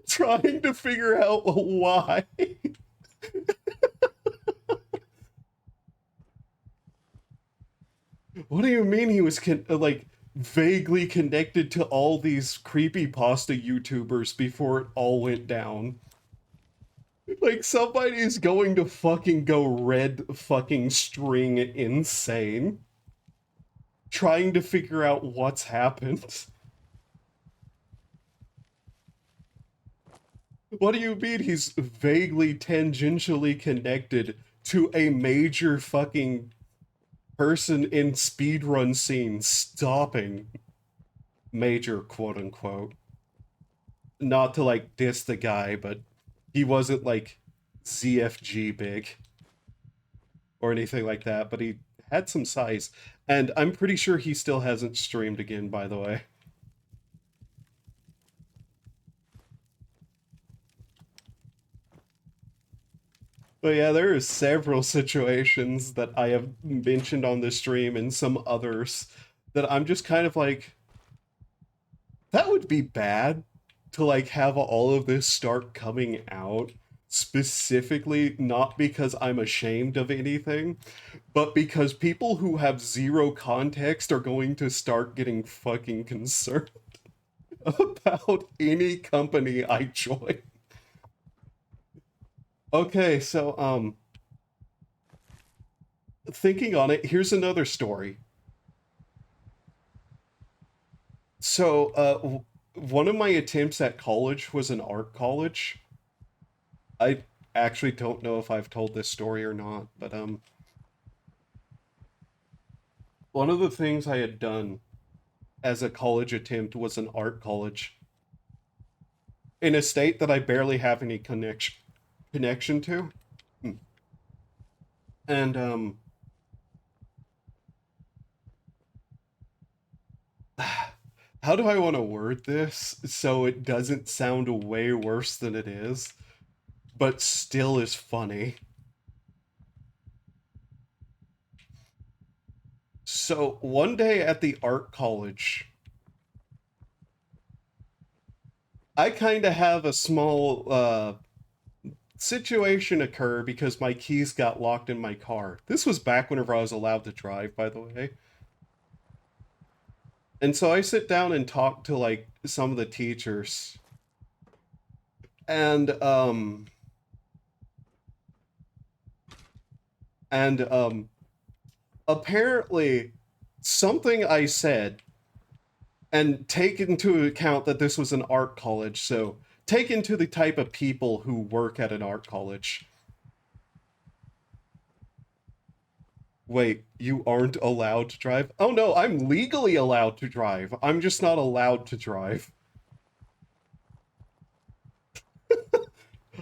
trying to figure out why. What do you mean he was like vaguely connected to all these creepypasta YouTubers before it all went down? Like somebody's going to fucking go red fucking string insane trying to figure out what's happened. What do you mean he's vaguely tangentially connected to a major fucking person in speedrun scene stopping major quote unquote? Not to like diss the guy, but he wasn't like ZFG big or anything like that, but he had some size. And I'm pretty sure he still hasn't streamed again, by the way. But yeah, there are several situations that I have mentioned on this stream and some others that I'm just kind of like, that would be bad to like have all of this start coming out specifically not because I'm ashamed of anything, but because people who have zero context are going to start getting fucking concerned about any company I join. Okay, so thinking on it, here's another story. So one of my attempts at college was an art college. I actually don't know if I've told this story or not, but one of the things I had done as a college attempt was an art college in a state that I barely have any connection to. And how do I want to word this so it doesn't sound way worse than it is, but still is funny? So one day at the art college, I kind of have a small situation occur because my keys got locked in my car. This was back whenever I was allowed to drive, by the way. And so I sit down and talk to like some of the teachers. And apparently something I said, and take into account that this was an art college, so take into the type of people who work at an art college. Wait, you aren't allowed to drive? Oh no, I'm legally allowed to drive. I'm just not allowed to drive.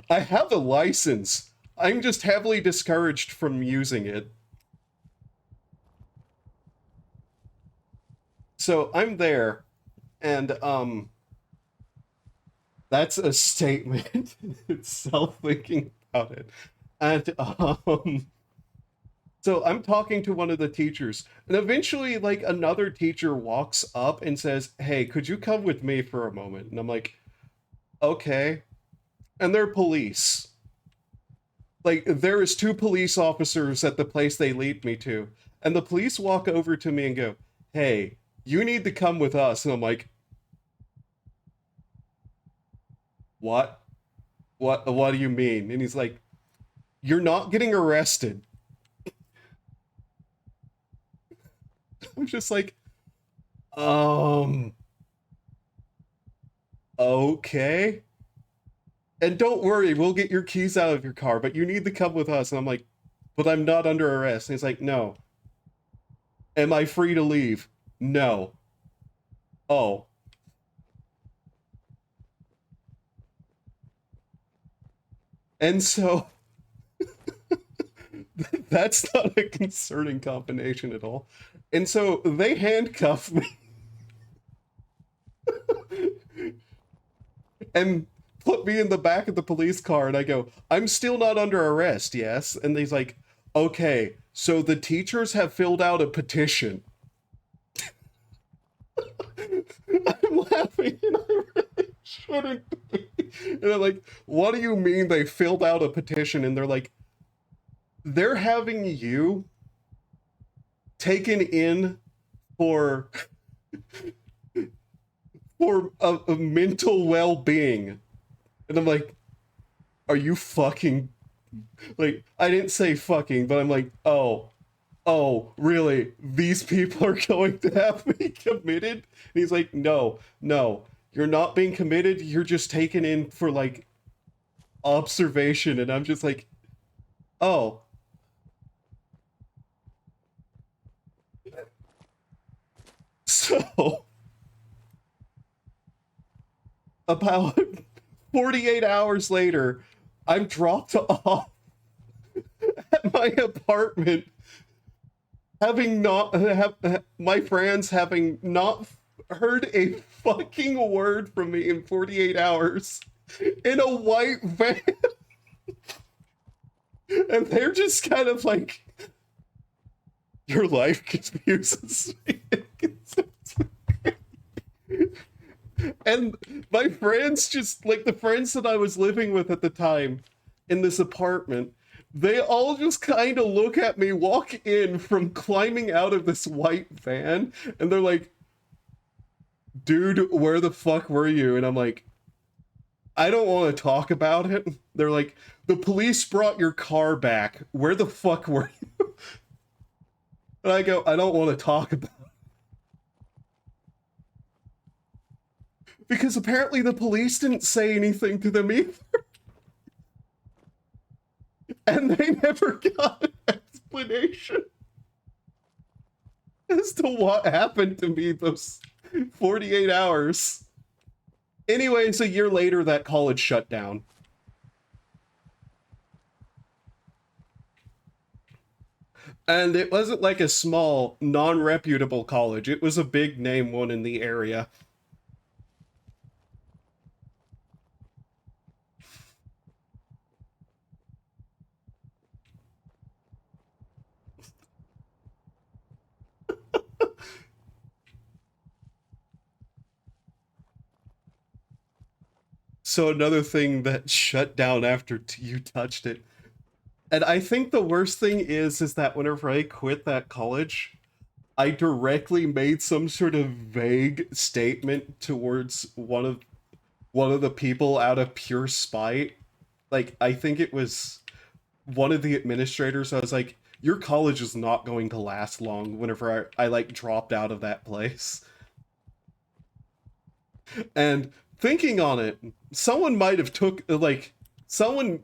I have a license. I'm just heavily discouraged from using it. So I'm there, and that's a statement itself thinking about it. And so I'm talking to one of the teachers, and eventually like another teacher walks up and says, "Hey, could you come with me for a moment?" And I'm like, "Okay." And they're police. Like there is two police officers at the place they lead me to. And the police walk over to me and go, "Hey, you need to come with us." And I'm like, "What? What do you mean?" And he's like, "You're not getting arrested." I'm just like, um, okay. And don't worry, we'll get your keys out of your car, but you need to come with us. And I'm like, "But I'm not under arrest." And he's like, "No." "Am I free to leave?" "No." "Oh." And so that's not a concerning combination at all. And so they handcuff me and put me in the back of the police car. And I go, "I'm still not under arrest, yes?" And he's like, "Okay, so the teachers have filled out a petition." I'm laughing and I really shouldn't be. And I'm like, "What do you mean they filled out a petition?" And they're like, "They're having you taken in for a mental well-being." And I'm like, "Are you fucking," like, I didn't say fucking, but I'm like, oh, really? These people are going to have me committed?" And he's like, "No, you're not being committed. You're just taken in for like observation." And I'm just like, "Oh." So about 48 hours later, I'm dropped off at my apartment, having not have my friends having not heard a fucking word from me in 48 hours, in a white van. And they're just kind of like, "Your life confuses me." And my friends, just like the friends that I was living with at the time in this apartment, they all just kind of look at me walk in from climbing out of this white van, and they're like, "Dude, where the fuck were you?" And I'm like, "I don't want to talk about it." They're like, "The police brought your car back. Where the fuck were you?" And I go, "I don't want to talk about it." Because apparently the police didn't say anything to them either. And they never got an explanation as to what happened to me those 48 hours. Anyways, a year later, that college shut down. And it wasn't like a small, non-reputable college. It was a big name one in the area. So another thing that shut down after you touched it. And I think the worst thing is that whenever I quit that college, I directly made some sort of vague statement towards one of the people out of pure spite. Like, I think it was one of the administrators. I was like, your college is not going to last long whenever I like dropped out of that place. And thinking on it, someone might have took like someone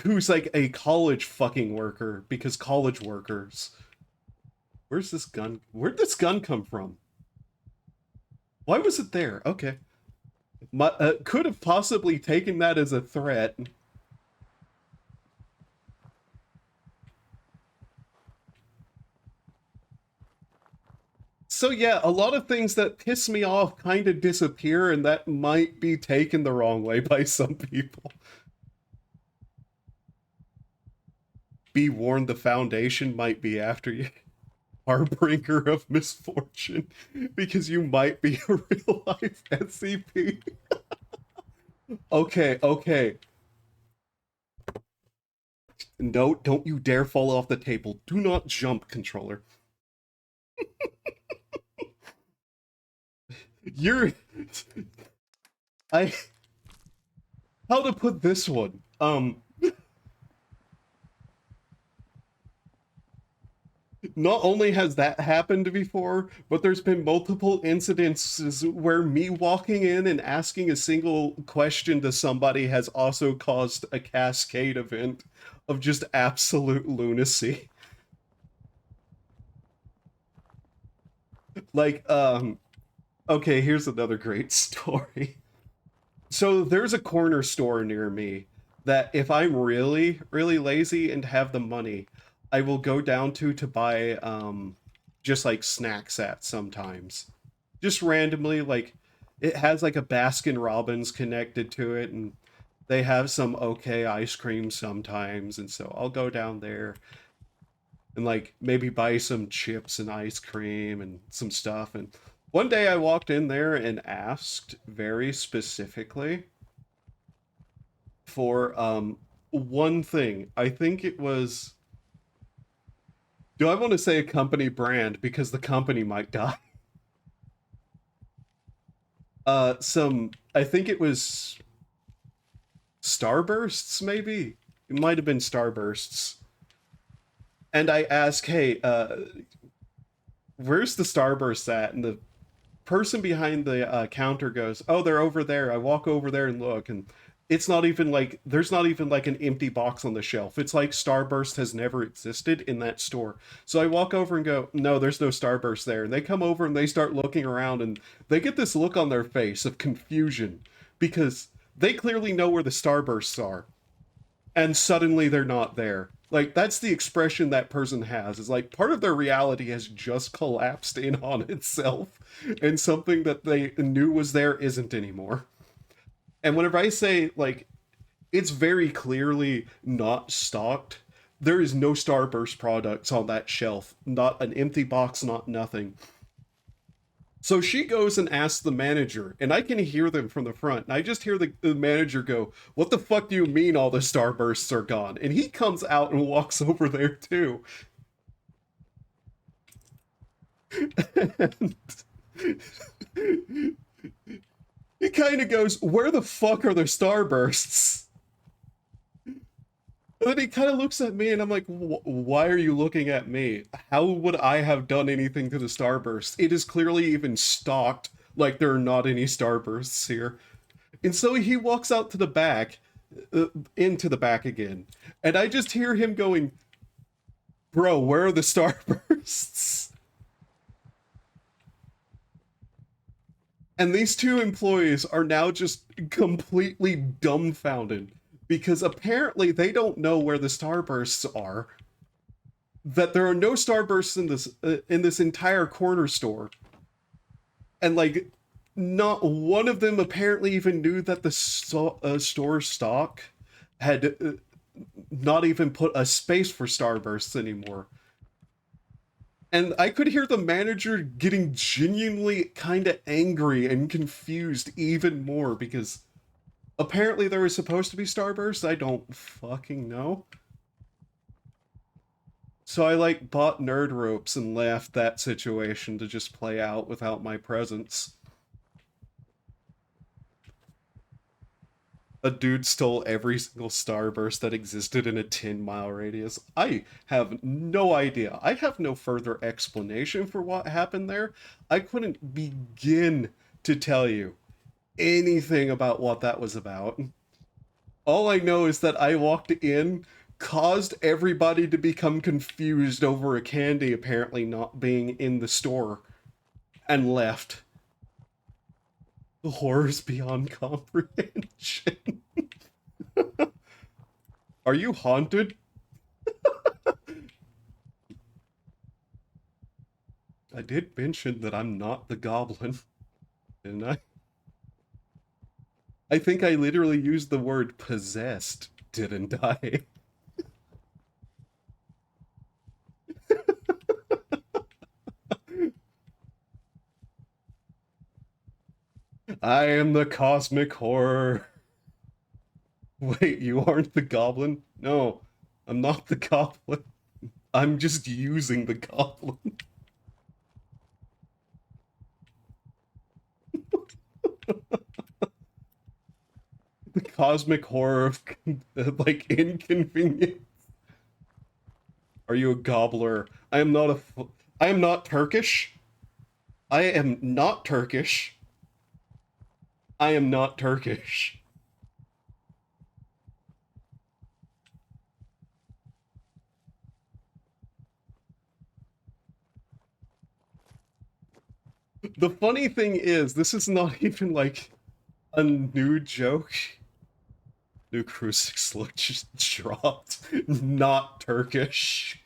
who's like a college fucking worker, because college workers. Where's this gun? Where'd this gun come from? Why was it there? Okay. Could have possibly taken that as a threat. So yeah, a lot of things that piss me off kind of disappear, and that might be taken the wrong way by some people. Be warned, the Foundation might be after you. Harbinger of misfortune, because you might be a real life SCP. Okay. No, don't you dare fall off the table. Do not jump, controller. You're... How to put this one? Not only has that happened before, but there's been multiple incidences where me walking in and asking a single question to somebody has also caused a cascade event of just absolute lunacy. Like, okay, here's another great story. So there's a corner store near me that if I'm really, really lazy and have the money, I will go down to buy just like snacks at sometimes. Just randomly, like it has like a Baskin Robbins connected to it, and they have some okay ice cream sometimes, and so I'll go down there and like maybe buy some chips and ice cream and some stuff. And one day I walked in there and asked very specifically for one thing. I think it was, do I want to say a company brand because the company might die? I think it was Starbursts, maybe? It might have been Starbursts. And I ask, hey, where's the Starburst at? And the person behind the counter goes, oh, they're over there. I walk over there and look, and it's not even like, there's not even like an empty box on the shelf. It's like Starburst has never existed in that store. So I walk over and go, no, there's no Starburst there. And they come over and they start looking around, and they get this look on their face of confusion because they clearly know where the Starbursts are. And suddenly they're not there. Like, that's the expression that person has, is like part of their reality has just collapsed in on itself, and something that they knew was there isn't anymore. And whenever I say, like, it's very clearly not stocked, there is no Starburst products on that shelf. Not an empty box, not nothing. So she goes and asks the manager, and I can hear them from the front. And I just hear the manager go, what the fuck do you mean all the Starbursts are gone? And he comes out and walks over there too. And he kind of goes, where the fuck are the Starbursts? And then he kind of looks at me, and I'm like, why are you looking at me? How would I have done anything to the Starburst? It is clearly even stocked like there are not any Starbursts here. And so he walks out to the back, into the back again. And I just hear him going, bro, where are the Starbursts? And these two employees are now just completely dumbfounded, because apparently they don't know where the Starbursts are. That there are no Starbursts in this entire corner store. And like, not one of them apparently even knew that the store stock had not even put a space for Starbursts anymore. And I could hear the manager getting genuinely kind of angry and confused even more, because Apparently there was supposed to be Starburst. I don't fucking know. So I like bought nerd ropes and left that situation to just play out without my presence. A dude stole every single starburst that existed in a 10-mile radius. I have no idea. I have no further explanation for what happened there. I couldn't begin to tell you anything about what that was about. All I know is that I walked in, caused everybody to become confused over a candy apparently not being in the store, and left. The horrors beyond comprehension. Are you haunted? I did mention that I'm not the goblin, didn't I? I think I literally used the word possessed, didn't I? I am the cosmic horror. Wait, you aren't the goblin? No, I'm not the goblin. I'm just using the goblin. The cosmic horror of like inconvenience. Are you a gobbler? I am not I am not Turkish. I am not Turkish. I am not Turkish. The funny thing is, this is not even like a new joke. New crucifix look just dropped. Not Turkish.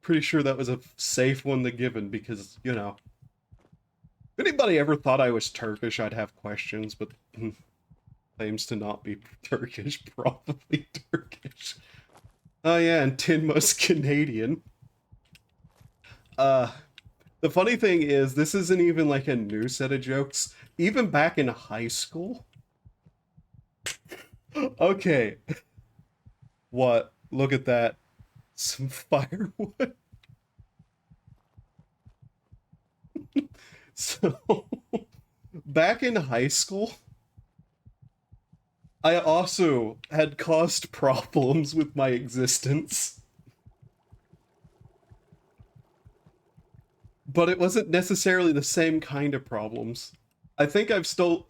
Pretty sure that was a safe one to given because, you know. If anybody ever thought I was Turkish, I'd have questions, but claims to not be Turkish, probably Turkish. Oh yeah, and Tinma's Canadian. The funny thing is, this isn't even like a new set of jokes. Even back in high school. Okay. What? Look at that. Some firewood. So, back in high school, I also had caused problems with my existence. But it wasn't necessarily the same kind of problems. I think I've stole?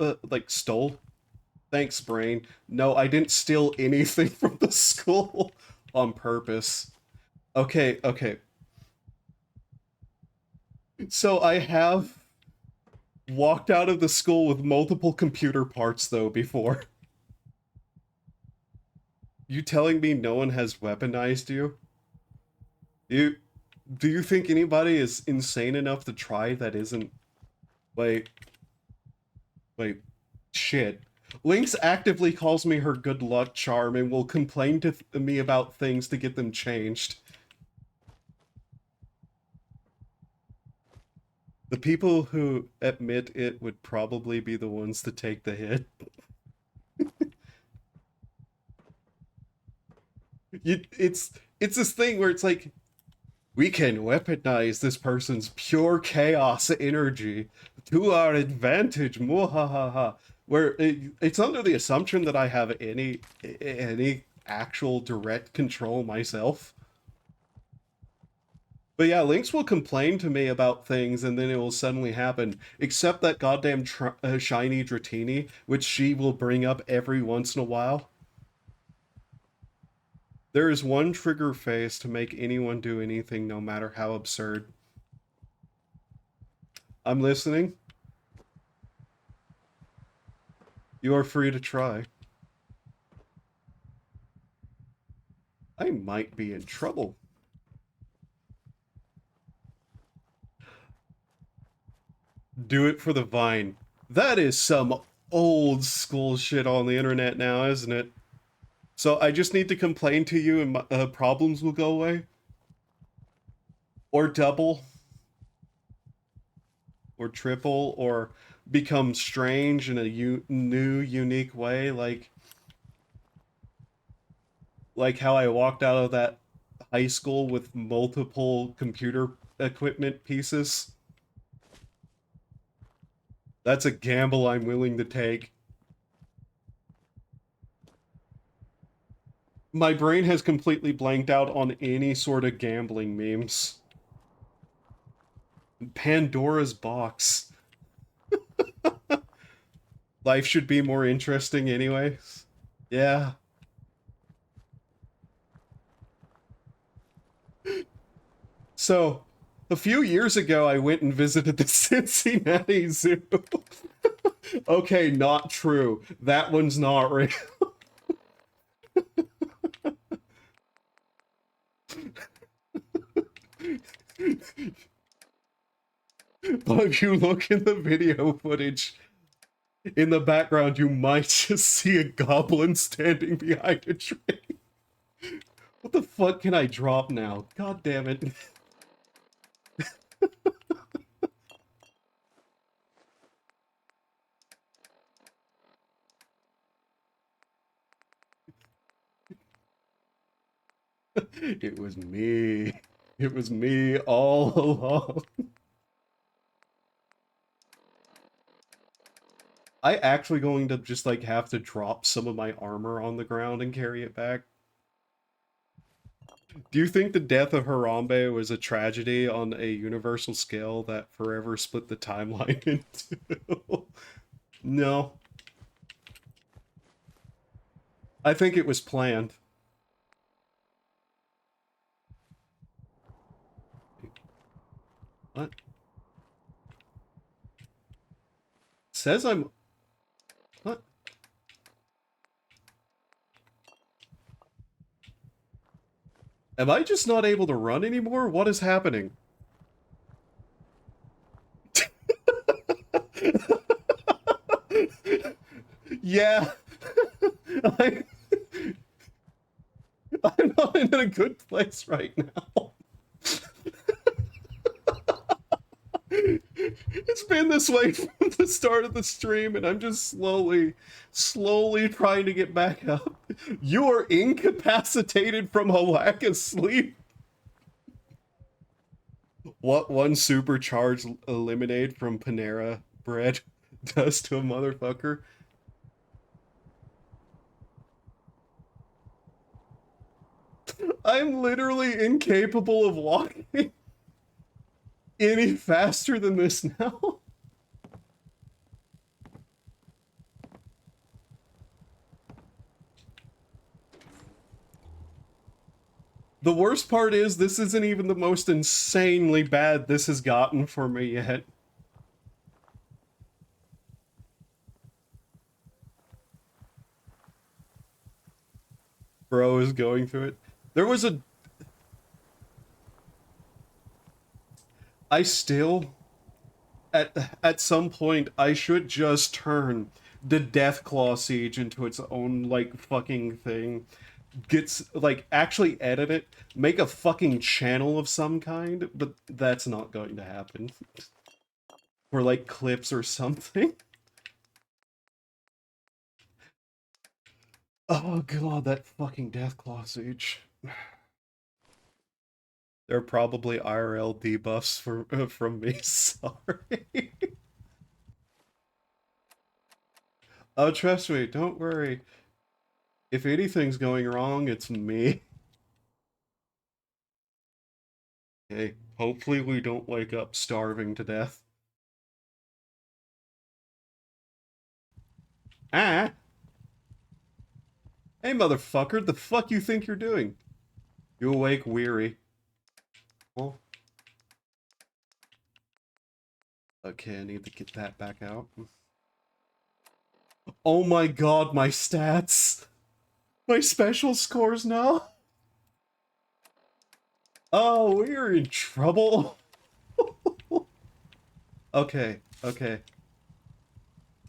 Thanks, brain. No, I didn't steal anything from the school on purpose. Okay, okay. So I have walked out of the school with multiple computer parts, though, before. You telling me no one has weaponized you? You do you think anybody is insane enough to try that isn't wait wait shit. Lynx actively calls me her good luck charm and will complain to me about things to get them changed. The people who admit it would probably be the ones to take the hit. It's this thing where it's like we can weaponize this person's pure chaos energy to our advantage. Muhahaha. Where it's under the assumption that I have any actual direct control myself. But yeah, Lynx will complain to me about things and then it will suddenly happen. Except that goddamn shiny Dratini, which she will bring up every once in a while. There is one trigger face to make anyone do anything, no matter how absurd. I'm listening. You are free to try. I might be in trouble. Do it for the Vine. That is some old school shit on the internet now, isn't it? So I just need to complain to you and my problems will go away? Or double? or triple or become strange in a new, unique way, like how I walked out of that high school with multiple computer equipment pieces. That's a gamble I'm willing to take. My brain has completely blanked out on any sort of gambling memes. Pandora's box. Life should be more interesting anyways. Yeah. So, a few years ago, I went and visited the Cincinnati Zoo. Okay, not true. That one's not real. But if you look in the video footage, in the background, you might just see a goblin standing behind a tree. What the fuck can I drop now? God damn it. It was me. It was me all along. I actually going to just like have to drop some of my armor on the ground and carry it back. Do you think the death of Harambe was a tragedy on a universal scale that forever split the timeline in two? No. I think it was planned. What? It says I'm... What? Am I just not able to run anymore? What is happening? Yeah. I, I'm not in a good place right now. It's been this way from the start of the stream, and I'm just slowly trying to get back up. You are incapacitated from a lack of sleep. What one supercharged lemonade from Panera Bread does to a motherfucker. I'm literally incapable of walking any faster than this now. The worst part is this isn't even the most insanely bad this has gotten for me yet. Bro is going through it. There was a... I still... At some point, I should just turn the Deathclaw Siege into its own, like, fucking thing. Gets, like, actually edit it, make a fucking channel of some kind, but that's not going to happen. Or, like, clips or something. Oh god, that fucking Deathclaw Siege. They're probably IRL debuffs from me, sorry. Oh, trust me, don't worry. If anything's going wrong, it's me. Okay, hopefully we don't wake up starving to death. Ah! Hey, motherfucker, the fuck you think you're doing? You awake weary. Well... Okay, I need to get that back out. Oh my god, my stats! My special scores now? Oh, we're in trouble. Okay.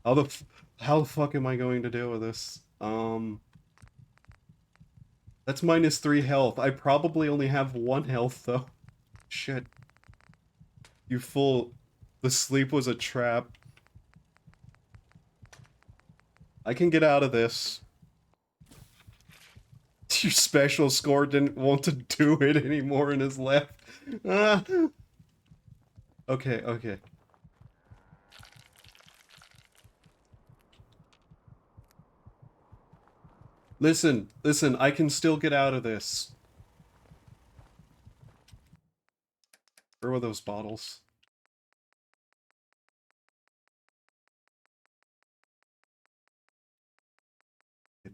How the fuck am I going to deal with this? That's -3 health. I probably only have 1 health, though. Shit. You fool. The sleep was a trap. I can get out of this. Your special score didn't want to do it anymore and has left. Ah. Okay, okay. Listen, listen, I can still get out of this. Where were those bottles?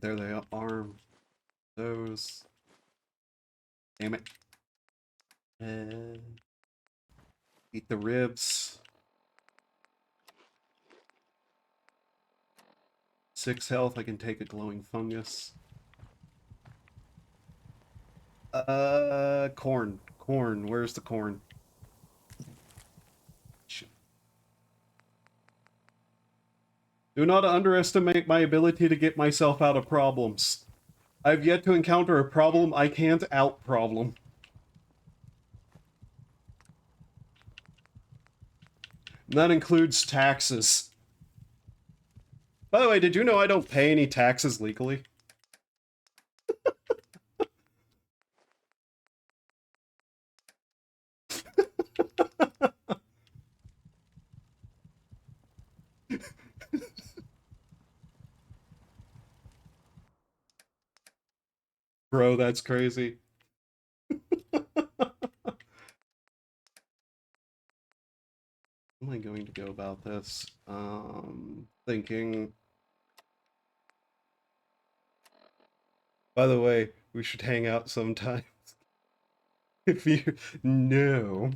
There they are. Those. Damn it. Eat the ribs. 6 health, I can take a glowing fungus. Corn. Corn. Where's the corn? Shit. Do not underestimate my ability to get myself out of problems. I've yet to encounter a problem I can't out-problem. And that includes taxes. By the way, did you know I don't pay any taxes legally? Bro, that's crazy. How am I going to go about this? Thinking. By the way, we should hang out sometimes. If you no.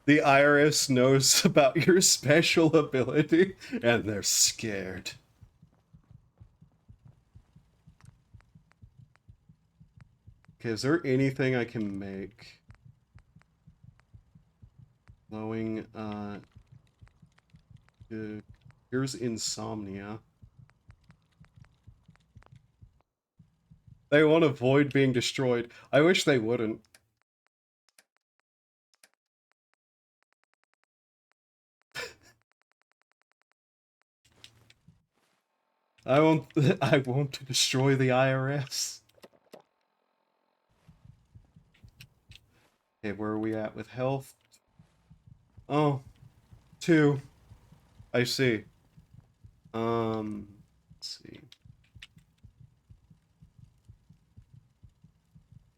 The IRS knows about your special ability and they're scared. Okay, is there anything I can make? Glowing, here's insomnia. They want to avoid being destroyed. I wish they wouldn't. I want to destroy the IRS. Okay, where are we at with health? Oh, 2. I see. Let's see.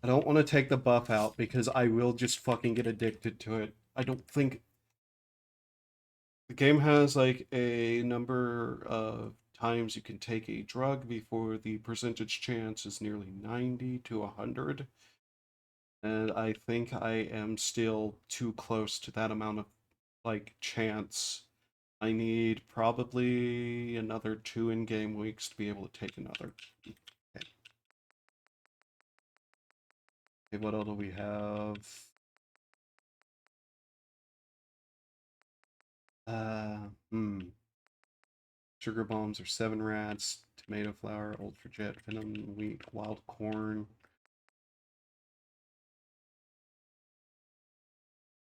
I don't want to take the buff out because I will just fucking get addicted to it. I don't think the game has like a number of times you can take a drug before the percentage chance is nearly 90 to 100. And I think I am still too close to that amount of like chance. I need probably another 2 in-game weeks to be able to take another. Okay. Okay, what else do we have? Sugar bombs are 7 rats, tomato flour, ultra jet, venom, wheat, wild corn.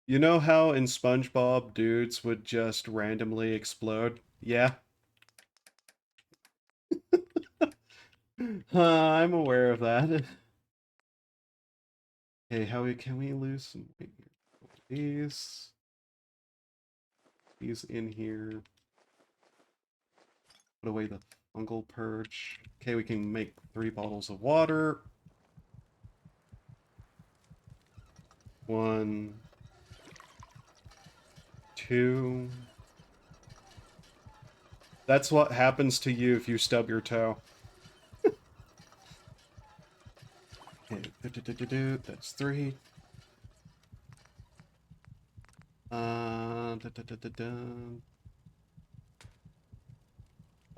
You know how in SpongeBob dudes would just randomly explode? Yeah. I'm aware of that. Okay, can we lose some weight here? These in here. Put away the fungal purge. Okay, we can make 3 bottles of water. 1, 2. That's what happens to you if you stub your toe. Okay, that's 3.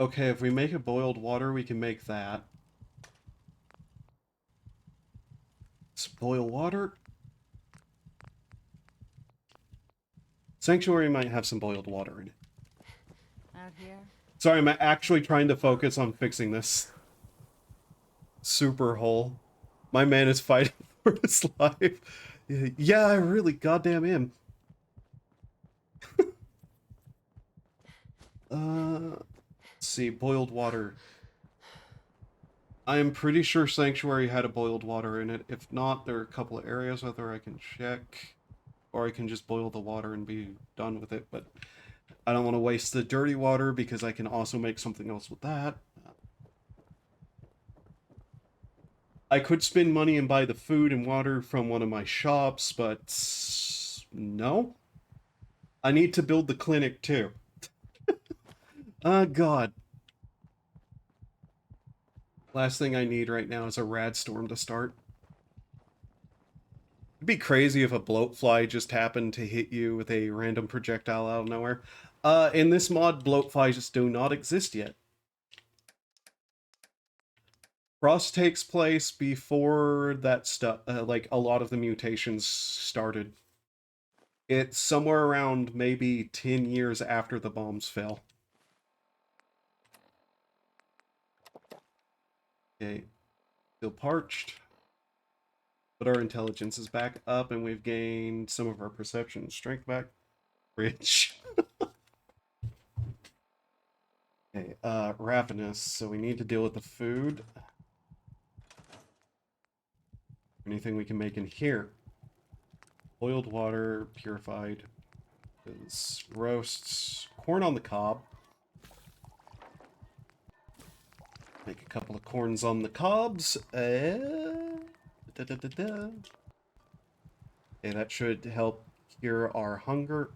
Okay, if we make a boiled water, we can make that. Let's boil water. Sanctuary might have some boiled water in it. Out here? Sorry, I'm actually trying to focus on fixing this super hole. My man is fighting for his life. Yeah, I really goddamn am. Let's see, boiled water. I am pretty sure Sanctuary had a boiled water in it. If not, there are a couple of areas whether I can check, or I can just boil the water and be done with it, but I don't want to waste the dirty water because I can also make something else with that. I could spend money and buy the food and water from one of my shops, but no. I need to build the clinic too. God. Last thing I need right now is a rad storm to start. It'd be crazy if a bloatfly just happened to hit you with a random projectile out of nowhere. In this mod, bloatflies do not exist yet. Frost takes place before that stuff, like a lot of the mutations started. It's somewhere around maybe 10 years after the bombs fell. Okay, still parched. But our intelligence is back up and we've gained some of our perception and strength back. Rich. Okay, ravenous, so we need to deal with the food. Anything we can make in here? Boiled water, purified. Is roasts, corn on the cob. Make a couple of corns on the cobs. Okay, that should help cure our hunger.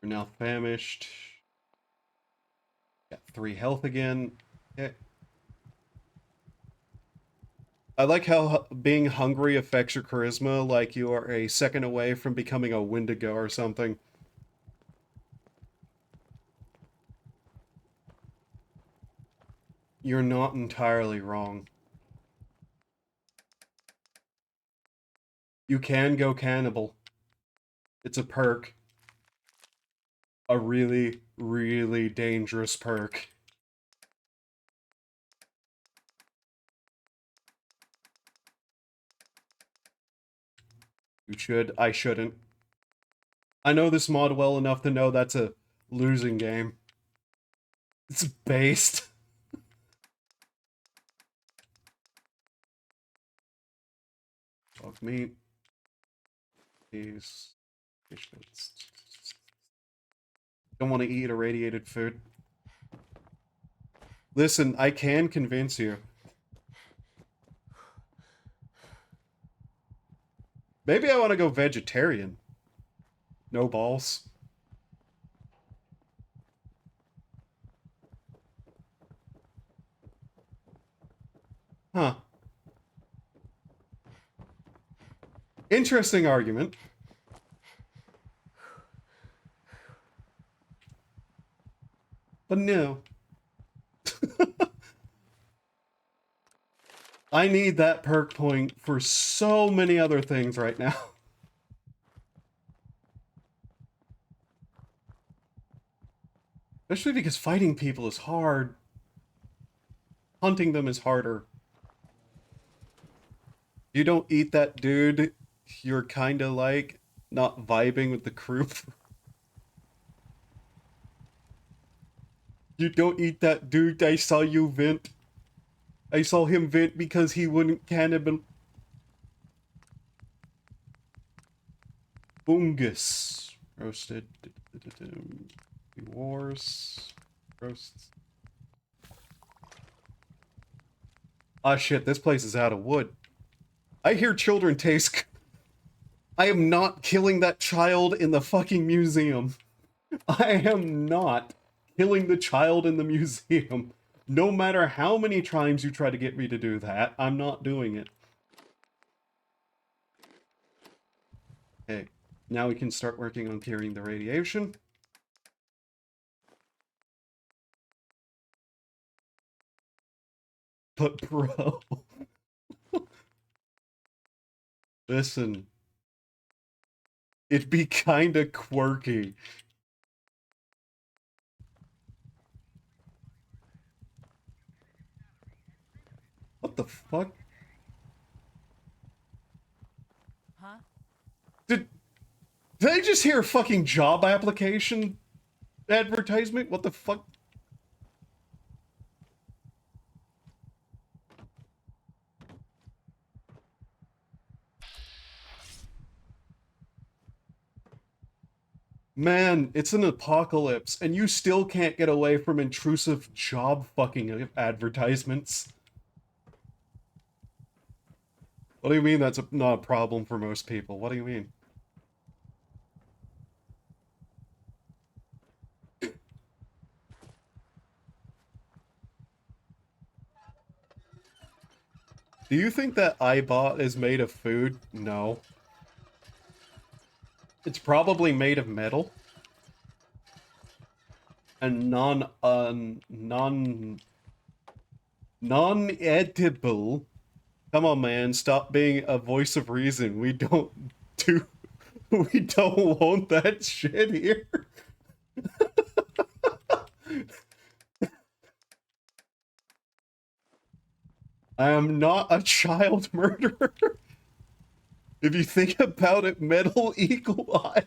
We're now famished. Got 3 health again. Okay. I like how being hungry affects your charisma, like you are a second away from becoming a Wendigo or something. You're not entirely wrong. You can go cannibal. It's a perk. A really, really dangerous perk. You should. I shouldn't. I know this mod well enough to know that's a losing game. It's based. Dog meat. These. Don't want to eat irradiated food. Listen, I can convince you. Maybe I want to go vegetarian. No balls. Huh. Interesting argument. But no. I need that perk point for so many other things right now. Especially because fighting people is hard. Hunting them is harder. You don't eat that dude, you're kinda like not vibing with the group. You don't eat that dude, I saw you vent. I saw him vent because he wouldn't cannibal. Bungus. Roasted. Wars. Roasts. Ah shit, this place is out of wood. I hear children taste... I am not killing that child in the fucking museum. I am not killing the child in the museum. No matter how many times you try to get me to do that, I'm not doing it. Okay, now we can start working on curing the radiation. But bro... Listen. It'd be kinda quirky. What the fuck? Huh? Did I just hear a fucking job application advertisement? What the fuck? Man, it's an apocalypse, and you still can't get away from intrusive job fucking advertisements. What do you mean that's not a problem for most people? What do you mean? Do you think that iBot is made of food? No. It's probably made of metal. And non-edible. Come on, man, stop being a voice of reason. We don't want that shit here. I am not a child murderer. If you think about it, metal equal iron.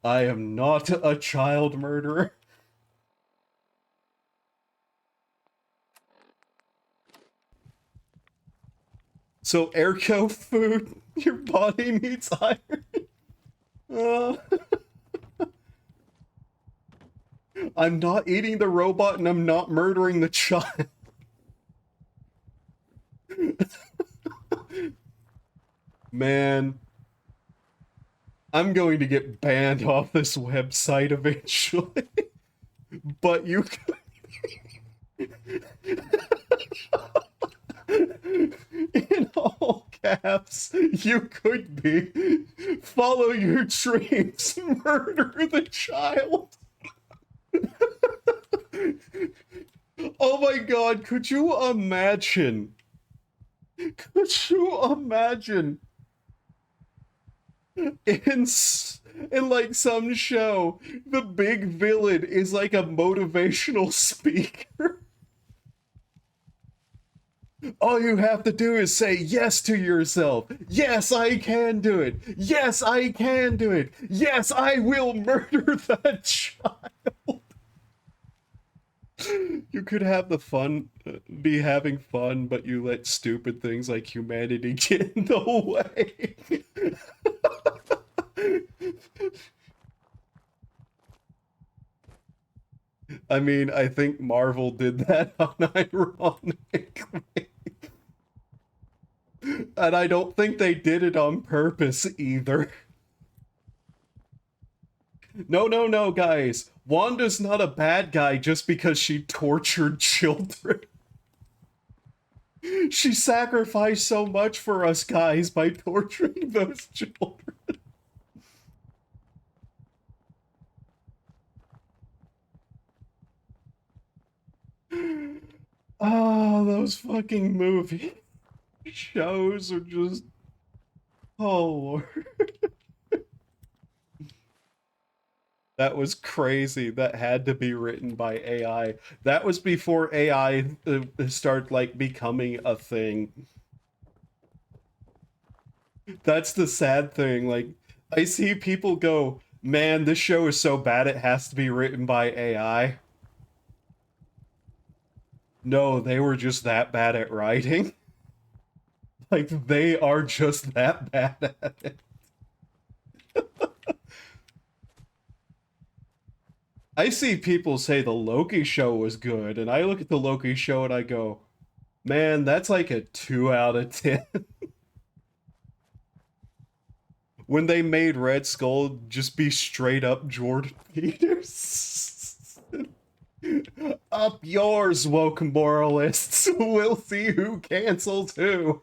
I am not a child murderer. So, ergo food, your body needs iron. I'm not eating the robot and I'm not murdering the child. Man, I'm going to get banned off this website eventually. But you in all caps, you could be. Follow your dreams, murder the child. Oh my god, could you imagine? Could you imagine? In like some show, the big villain is like a motivational speaker. All you have to do is say yes to yourself. Yes, I can do it. Yes, I can do it. Yes, I will murder that child. You could have the fun, be having fun, but you let stupid things like humanity get in the way. I mean, I think Marvel did that unironically. And I don't think they did it on purpose either. No, guys. Wanda's not a bad guy just because she tortured children. She sacrificed so much for us guys by torturing those children. Oh, those fucking movie shows are just... Oh, Lord. That was crazy. That had to be written by AI. That was before AI started, like, becoming a thing. That's the sad thing. Like, I see people go, man, this show is so bad it has to be written by AI. No, they were just that bad at writing. Like, they are just that bad at it. I see people say the Loki show was good, and I look at the Loki show and I go, man, that's like a 2 out of 10. When they made Red Skull just be straight up Jordan Peters. Up yours, woke moralists. We'll see who cancels who.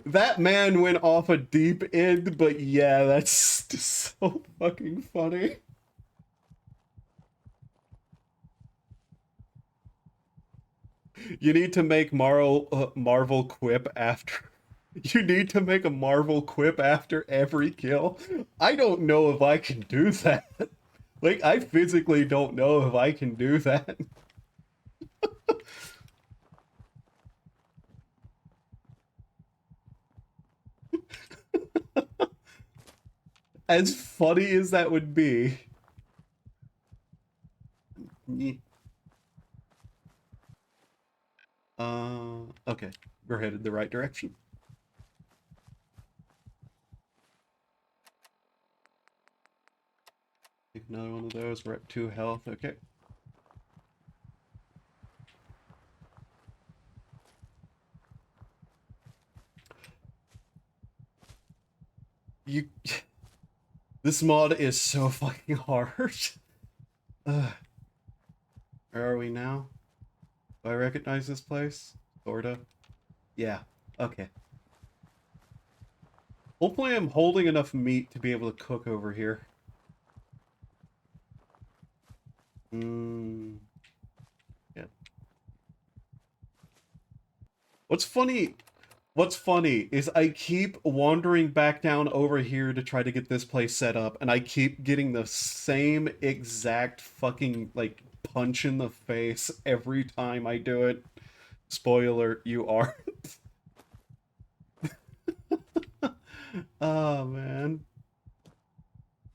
That man went off a deep end, but yeah, that's just so fucking funny. You need to make Marvel quip after. You need to make a Marvel quip after every kill. I don't know if I can do that. Like, I physically don't know if I can do that. As funny as that would be. Nyeh. Okay. We're headed the right direction. Take another one of those. We're at 2 health. Okay. You... This mod is so fucking hard. Ugh. Where are we now? Do I recognize this place? Sorta. Yeah. Okay. Hopefully I'm holding enough meat to be able to cook over here. Yeah. What's funny is I keep wandering back down over here to try to get this place set up, and I keep getting the same exact fucking, like, punch in the face every time I do it. Spoiler, you are. Oh, man.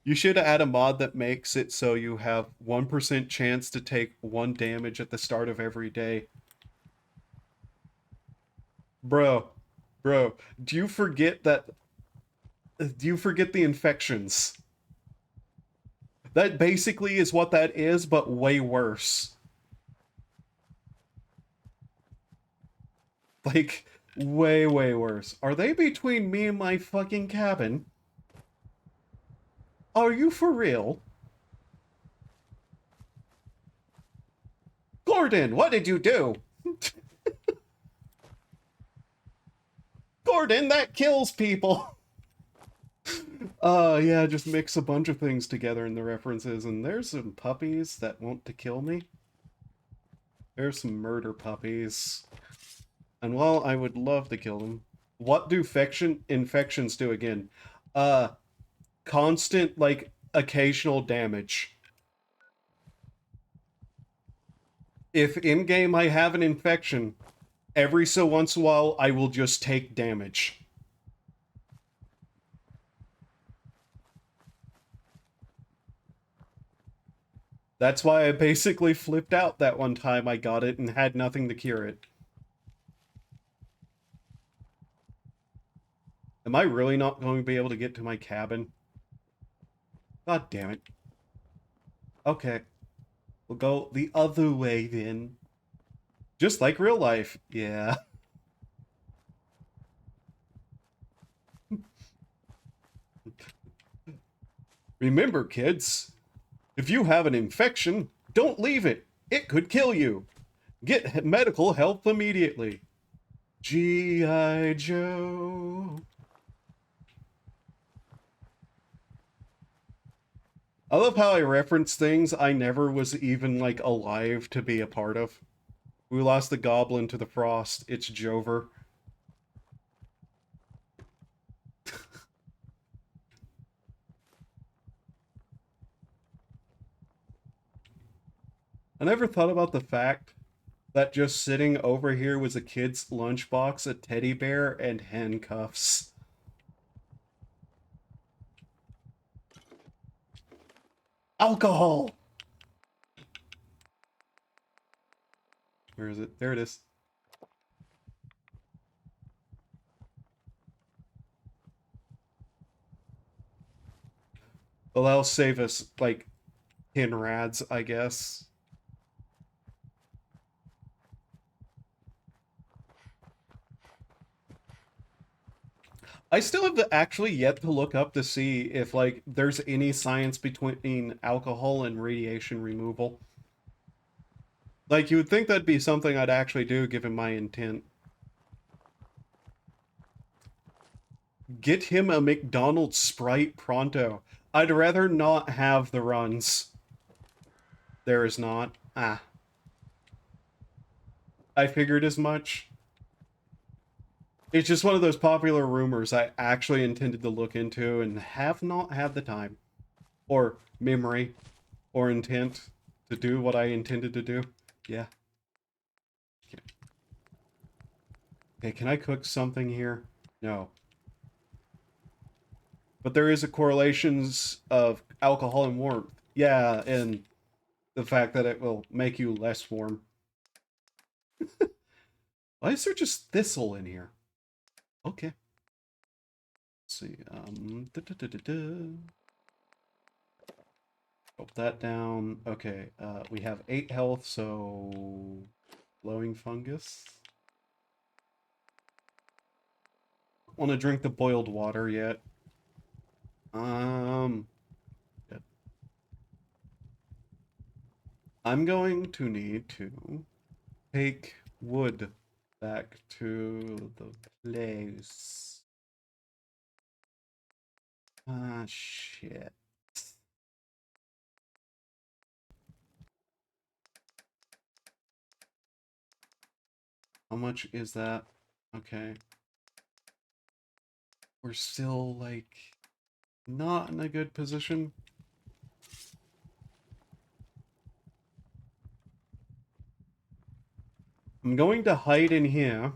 You should add a mod that makes it so you have 1% chance to take 1 damage at the start of every day. Bro, do you forget that... Do you forget the infections? That basically is what that is, but way worse. Like, way, way worse. Are they between me and my fucking cabin? Are you for real? Gordon, what did you do? Gordon, that kills people! Yeah, just mix a bunch of things together in the references, and there's some puppies that want to kill me. There's some murder puppies. And while I would love to kill them, what do infections do again? Constant, like, occasional damage. If in-game I have an infection, every so once in a while I will just take damage. That's why I basically flipped out that one time I got it and had nothing to cure it. Am I really not going to be able to get to my cabin? God damn it. Okay. We'll go the other way then. Just like real life. Yeah. Remember, kids, if you have an infection, don't leave it. It could kill you. Get medical help immediately. G.I. Joe. I love how I reference things I never was even, like, alive to be a part of. We lost the goblin to the frost. It's Jover. I never thought about the fact that just sitting over here was a kid's lunchbox, a teddy bear, and handcuffs. Alcohol! Where is it? There it is. Well, that'll save us, like, 10 rads, I guess. I still have actually yet to look up to see if, like, there's any science between alcohol and radiation removal. Like, you would think that'd be something I'd actually do, given my intent. Get him a McDonald's Sprite pronto. I'd rather not have the runs. There is not. Ah. I figured as much. It's just one of those popular rumors I actually intended to look into and have not had the time. Or memory. Or intent to do what I intended to do. Yeah. Okay, can I cook something here? No. But there is a correlations of alcohol and warmth. Yeah, and the fact that it will make you less warm. Why is there just thistle in here? Okay. Let's see. Drop that down. Okay. We have 8 health, so glowing fungus. Want to drink the boiled water yet? Good. I'm going to need to take wood back to the place. Ah, shit. How much is that? Okay. We're still, like, not in a good position. I'm going to hide in here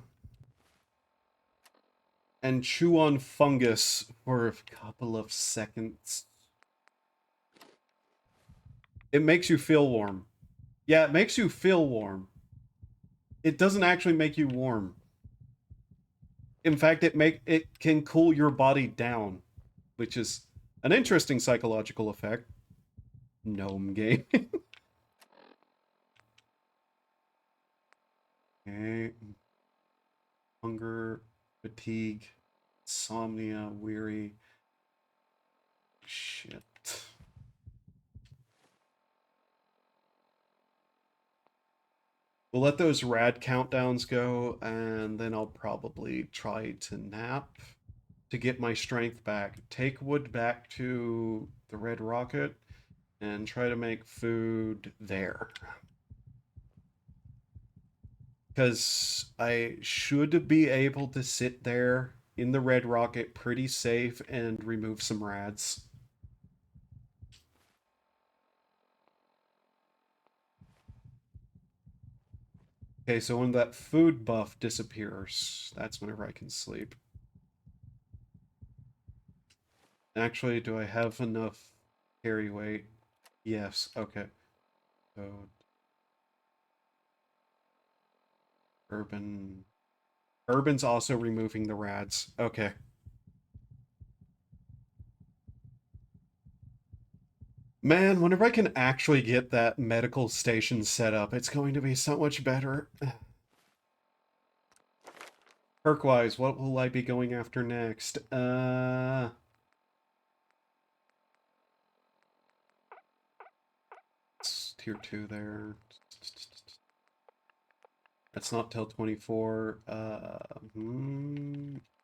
and chew on fungus for a couple of seconds. It makes you feel warm. Yeah, it makes you feel warm. It doesn't actually make you warm. In fact, it can cool your body down, which is an interesting psychological effect. Gnome game. Okay. Hunger, fatigue, insomnia, weary. Shit. We'll let those rad countdowns go, and then I'll probably try to nap to get my strength back. Take wood back to the Red Rocket, and try to make food there. Because I should be able to sit there in the Red Rocket pretty safe and remove some rads. Okay, so when that food buff disappears, that's whenever I can sleep. Actually, do I have enough carry weight? Yes, okay. So, Urban... Urban's also removing the rads. Okay. Man, whenever I can actually get that medical station set up, it's going to be so much better. Perk-wise, what will I be going after next? It's tier 2 there. That's not till 24.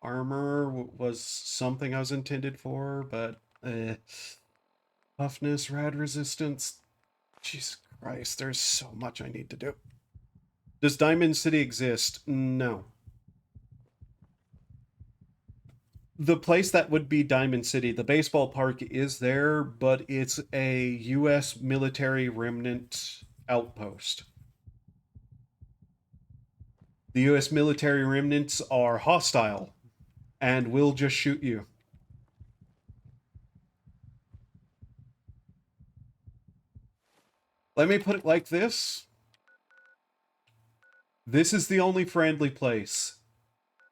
Armor was something I was intended for, but toughness, rad resistance. Jesus Christ, there's so much I need to do. Does Diamond City exist? No. The place that would be Diamond City, the baseball park is there, but it's a U.S. military remnant outpost. The U.S. military remnants are hostile and will just shoot you. Let me put it like this. This is the only friendly place.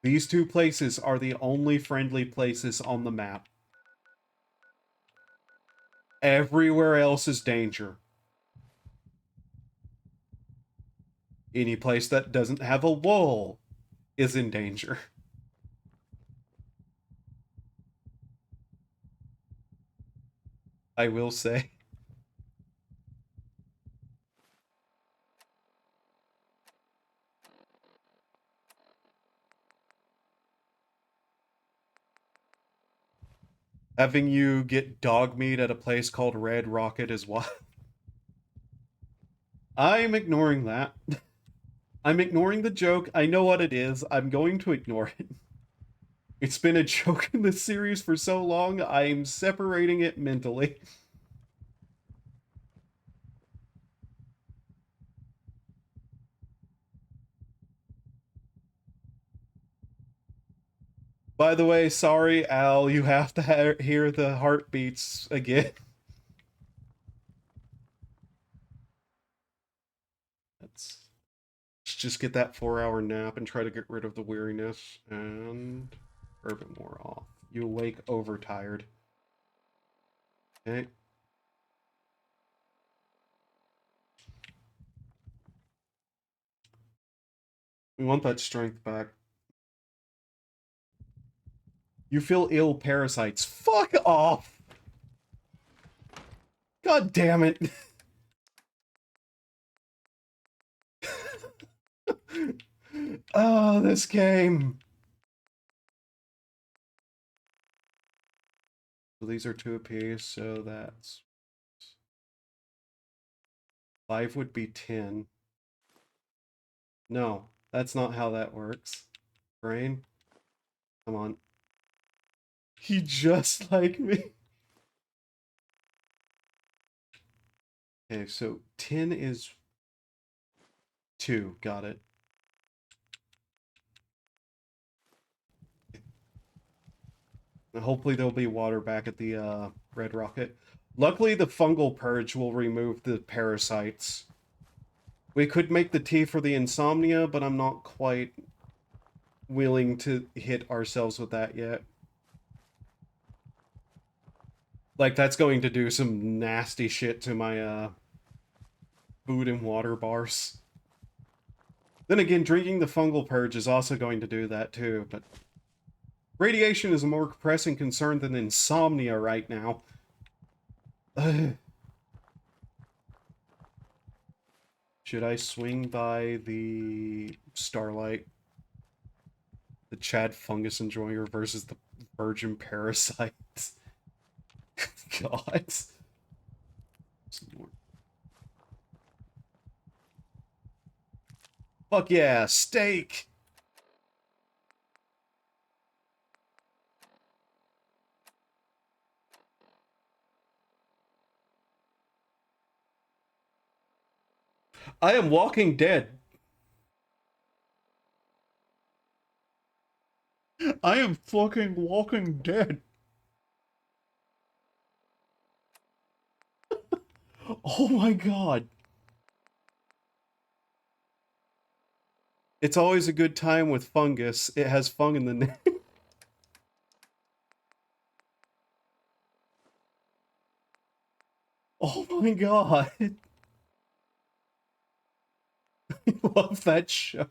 These 2 places are the only friendly places on the map. Everywhere else is danger. Any place that doesn't have a wall is in danger. I will say. Having you get dog meat at a place called Red Rocket is what? I'm ignoring that. I'm ignoring the joke. I know what it is. I'm going to ignore it. It's been a joke in this series for so long, I'm separating it mentally. By the way, sorry, Al, you have to hear the heartbeats again. Let's just get that 4-hour nap and try to get rid of the weariness. And Urban more off. You awake overtired. Okay. We want that strength back. You feel ill, parasites. Fuck off! God damn it. Oh, this game. So these are 2 apiece, so that's 5 would be 10. No, that's not how that works. Brain, come on. He just like me. Okay, so 10 is 2. Got it. And hopefully there'll be water back at the Red Rocket. Luckily, the fungal purge will remove the parasites. We could make the tea for the insomnia, but I'm not quite willing to hit ourselves with that yet. Like, that's going to do some nasty shit to my food and water bars. Then again, drinking the fungal purge is also going to do that too, but radiation is a more pressing concern than insomnia right now. Ugh. Should I swing by the Starlight? The Chad Fungus Enjoyer versus the Virgin Parasites. God. Some more. Fuck yeah, steak! I am Walking Dead. I am fucking Walking Dead. Oh my god. It's always a good time with fungus. It has fung in the name. Oh my god. I love that show.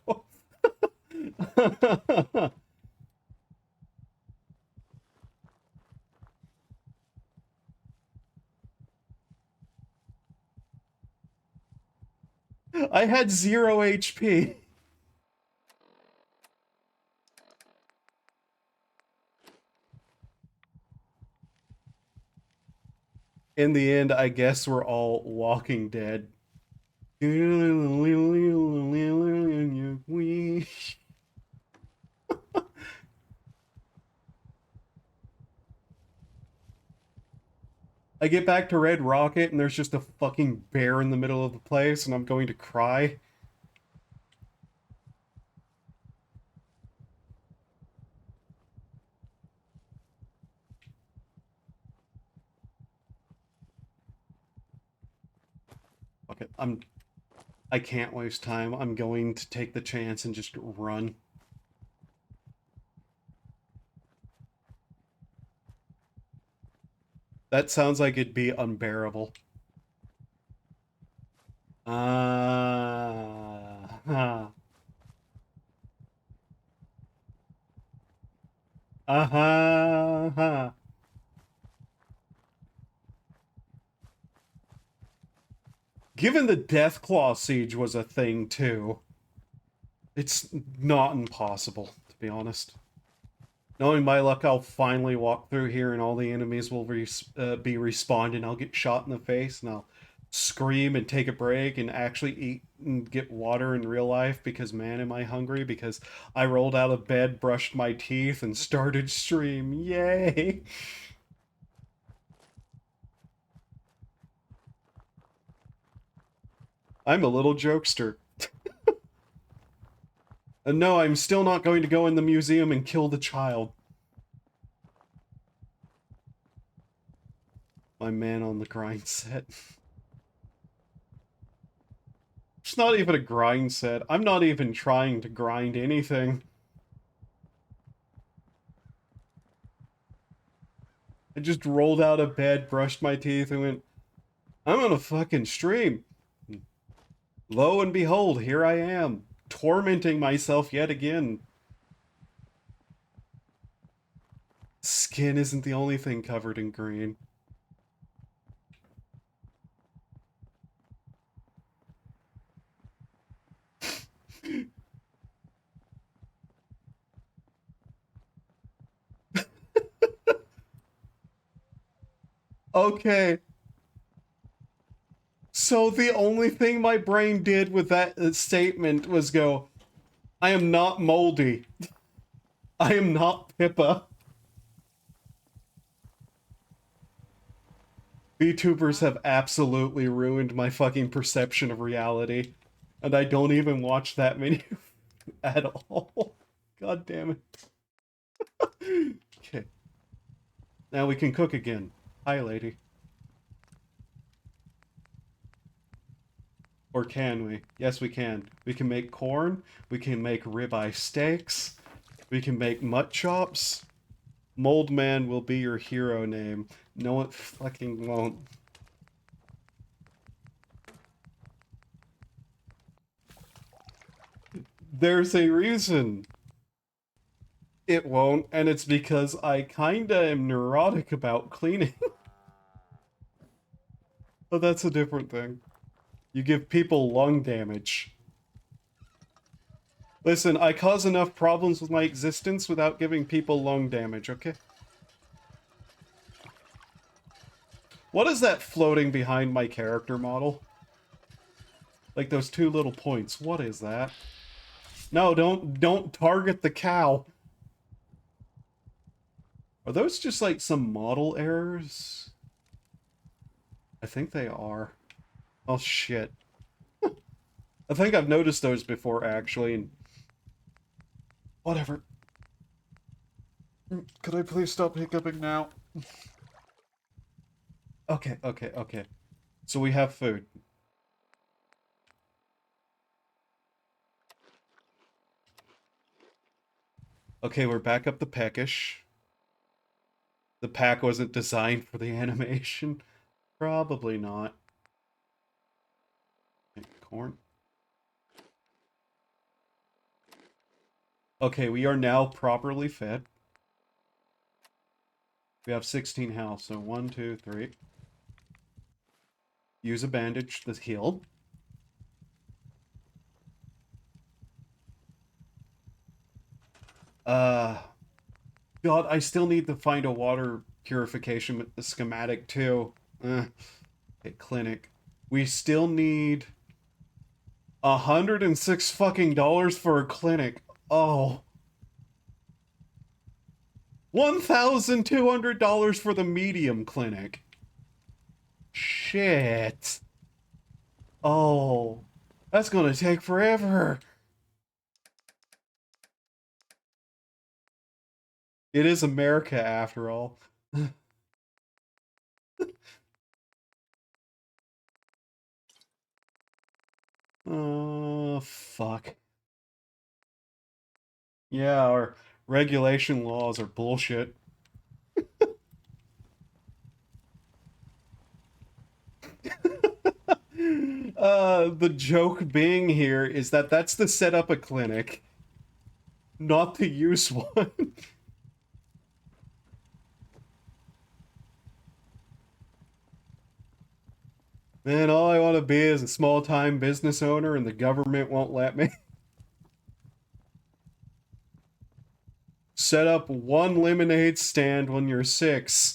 I had 0 HP. In the end, I guess we're all Walking Dead. I get back to Red Rocket and there's just a fucking bear in the middle of the place and I'm going to cry. Fuck it, I can't waste time. I'm going to take the chance and just run. That sounds like it'd be unbearable. Uh-huh. Uh-huh. Given the Deathclaw siege was a thing too, it's not impossible, to be honest. Knowing my luck, I'll finally walk through here and all the enemies will be respawned and I'll get shot in the face and I'll scream and take a break and actually eat and get water in real life because man am I hungry because I rolled out of bed, brushed my teeth, and started stream. Yay! I'm a little jokester. And no, I'm still not going to go in the museum and kill the child. My man on the grind set. It's not even a grind set. I'm not even trying to grind anything. I just rolled out of bed, brushed my teeth, and went, I'm on a fucking stream. Lo and behold, here I am, tormenting myself yet again. Skin isn't the only thing covered in green. Okay. So the only thing my brain did with that statement was go, I am not moldy. I am not Pippa. VTubers have absolutely ruined my fucking perception of reality. And I don't even watch that many at all. God damn it. Okay. Now we can cook again. Hi, lady. Or can we? Yes, we can. We can make corn. We can make ribeye steaks. We can make mutt chops. Mold Man will be your hero name. No, it fucking won't. There's a reason it won't, and it's because I kinda am neurotic about cleaning. But that's a different thing. You give people lung damage. Listen, I cause enough problems with my existence without giving people lung damage, okay? What is that floating behind my character model? Like those two little points. What is that? No, don't target the cow. Are those just like some model errors? I think they are. Oh shit. I think I've noticed those before actually, and whatever. Could I please stop hiccuping now? Okay. So we have food. Okay, we're back up the peckish. The pack wasn't designed for the animation. Probably not. Okay, corn. Okay, we are now properly fed. We have 16 health, so 1, 2, 3. Use a bandage that's healed. God, I still need to find a water purification schematic too. Okay, clinic. We still need $106 fucking dollars for a clinic. Oh. $1,200 for the medium clinic. Shit. Oh. That's gonna take forever. It is America after all. Oh, fuck. Yeah, our regulation laws are bullshit. The joke being here is that that's to set up a clinic, not to use one. Man, all I want to be is a small-time business owner and the government won't let me. Set up one lemonade stand when you're 6.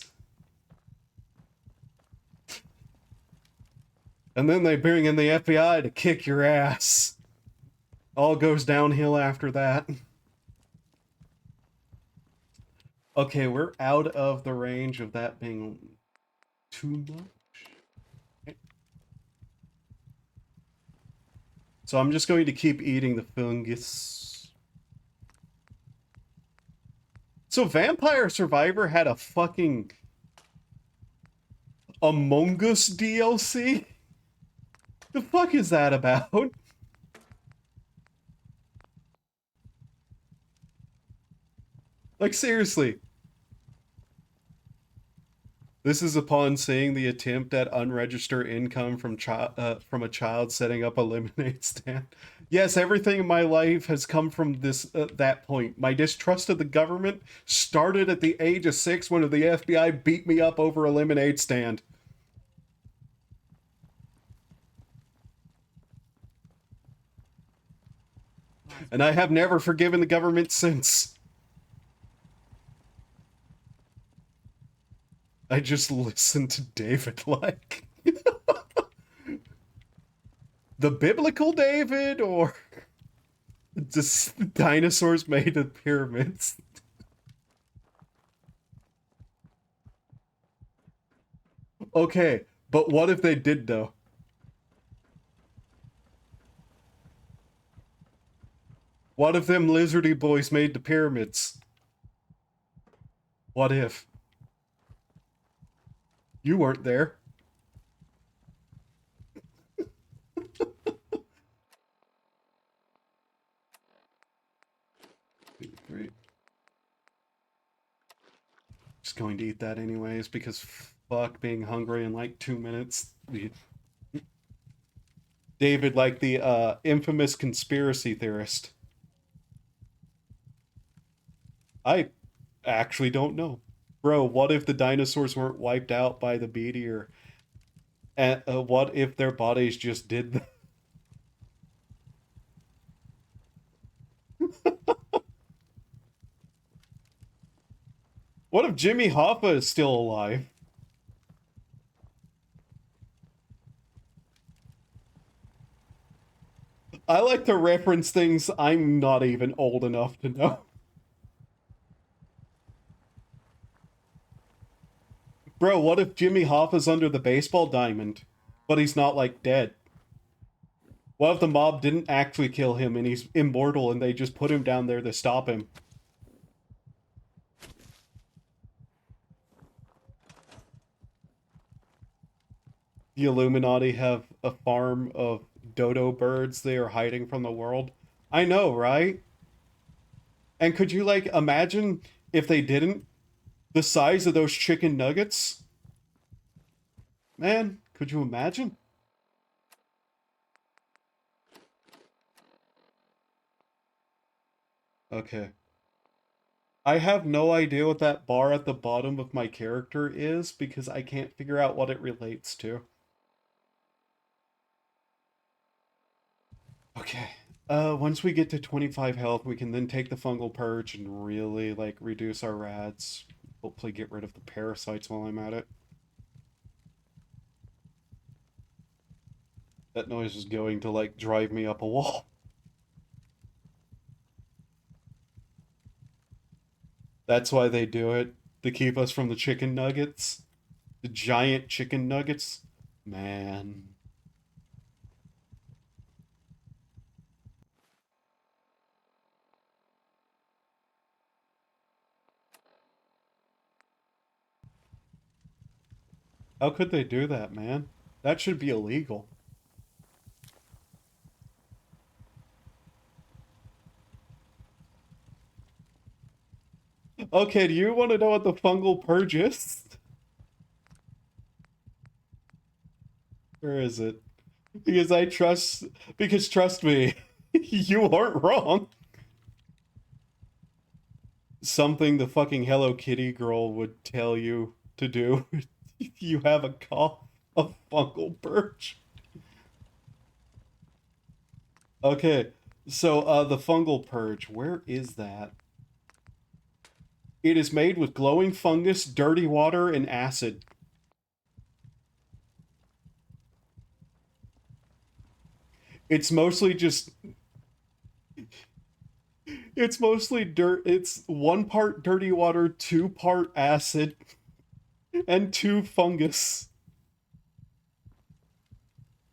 And then they bring in the FBI to kick your ass. All goes downhill after that. Okay, we're out of the range of that being too much. Okay. So I'm just going to keep eating the fungus. So Vampire Survivor had a fucking Among Us DLC? The fuck is that about? Like, seriously. This is upon seeing the attempt at unregistered income from a child setting up a lemonade stand. Yes, everything in my life has come from that point. My distrust of the government started at the age of 6 when the FBI beat me up over a lemonade stand. And I have never forgiven the government since. I just listen to David like the biblical David, or just dinosaurs made of pyramids. Okay, but what if they did though? What if them lizardy boys made the pyramids? What if? You weren't there. Great. Just going to eat that anyways, because fuck being hungry in like 2 minutes. David, like the infamous conspiracy theorist. I actually don't know. Bro, what if the dinosaurs weren't wiped out by the meteor? And what if their bodies just did that? What if Jimmy Hoffa is still alive? I like to reference things I'm not even old enough to know. Bro, what if Jimmy Hoffa's under the baseball diamond, but he's not, like, dead? What if the mob didn't actually kill him and he's immortal and they just put him down there to stop him? The Illuminati have a farm of dodo birds they are hiding from the world. I know, right? And could you, like, imagine if they didn't? The size of those chicken nuggets? Man, could you imagine? Okay. I have no idea what that bar at the bottom of my character is because I can't figure out what it relates to. Okay. Once we get to 25 health, we can then take the fungal purge and really, like, reduce our rads. Hopefully get rid of the parasites while I'm at it. That noise is going to, like, drive me up a wall. That's why they do it, to keep us from the chicken nuggets. The giant chicken nuggets. Man. How could they do that, man? That should be illegal. Okay, do you want to know what the fungal purge is? Where is it? Because trust me, you aren't wrong. Something the fucking Hello Kitty girl would tell you to do if you have a cough of fungal purge. Okay, so the fungal purge, where is that? It is made with glowing fungus, dirty water, and acid. It's mostly just... It's mostly dirt. It's 1 part dirty water, 2 part acid, and 2 fungus.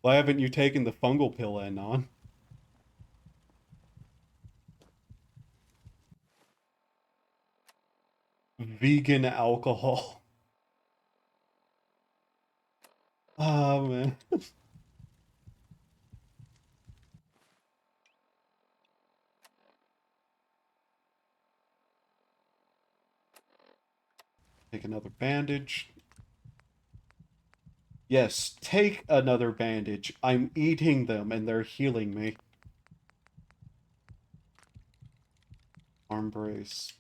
Why haven't you taken the fungal pill, Anon? Vegan alcohol. Oh man. Take another bandage. Yes, take another bandage. I'm eating them and they're healing me. Arm brace.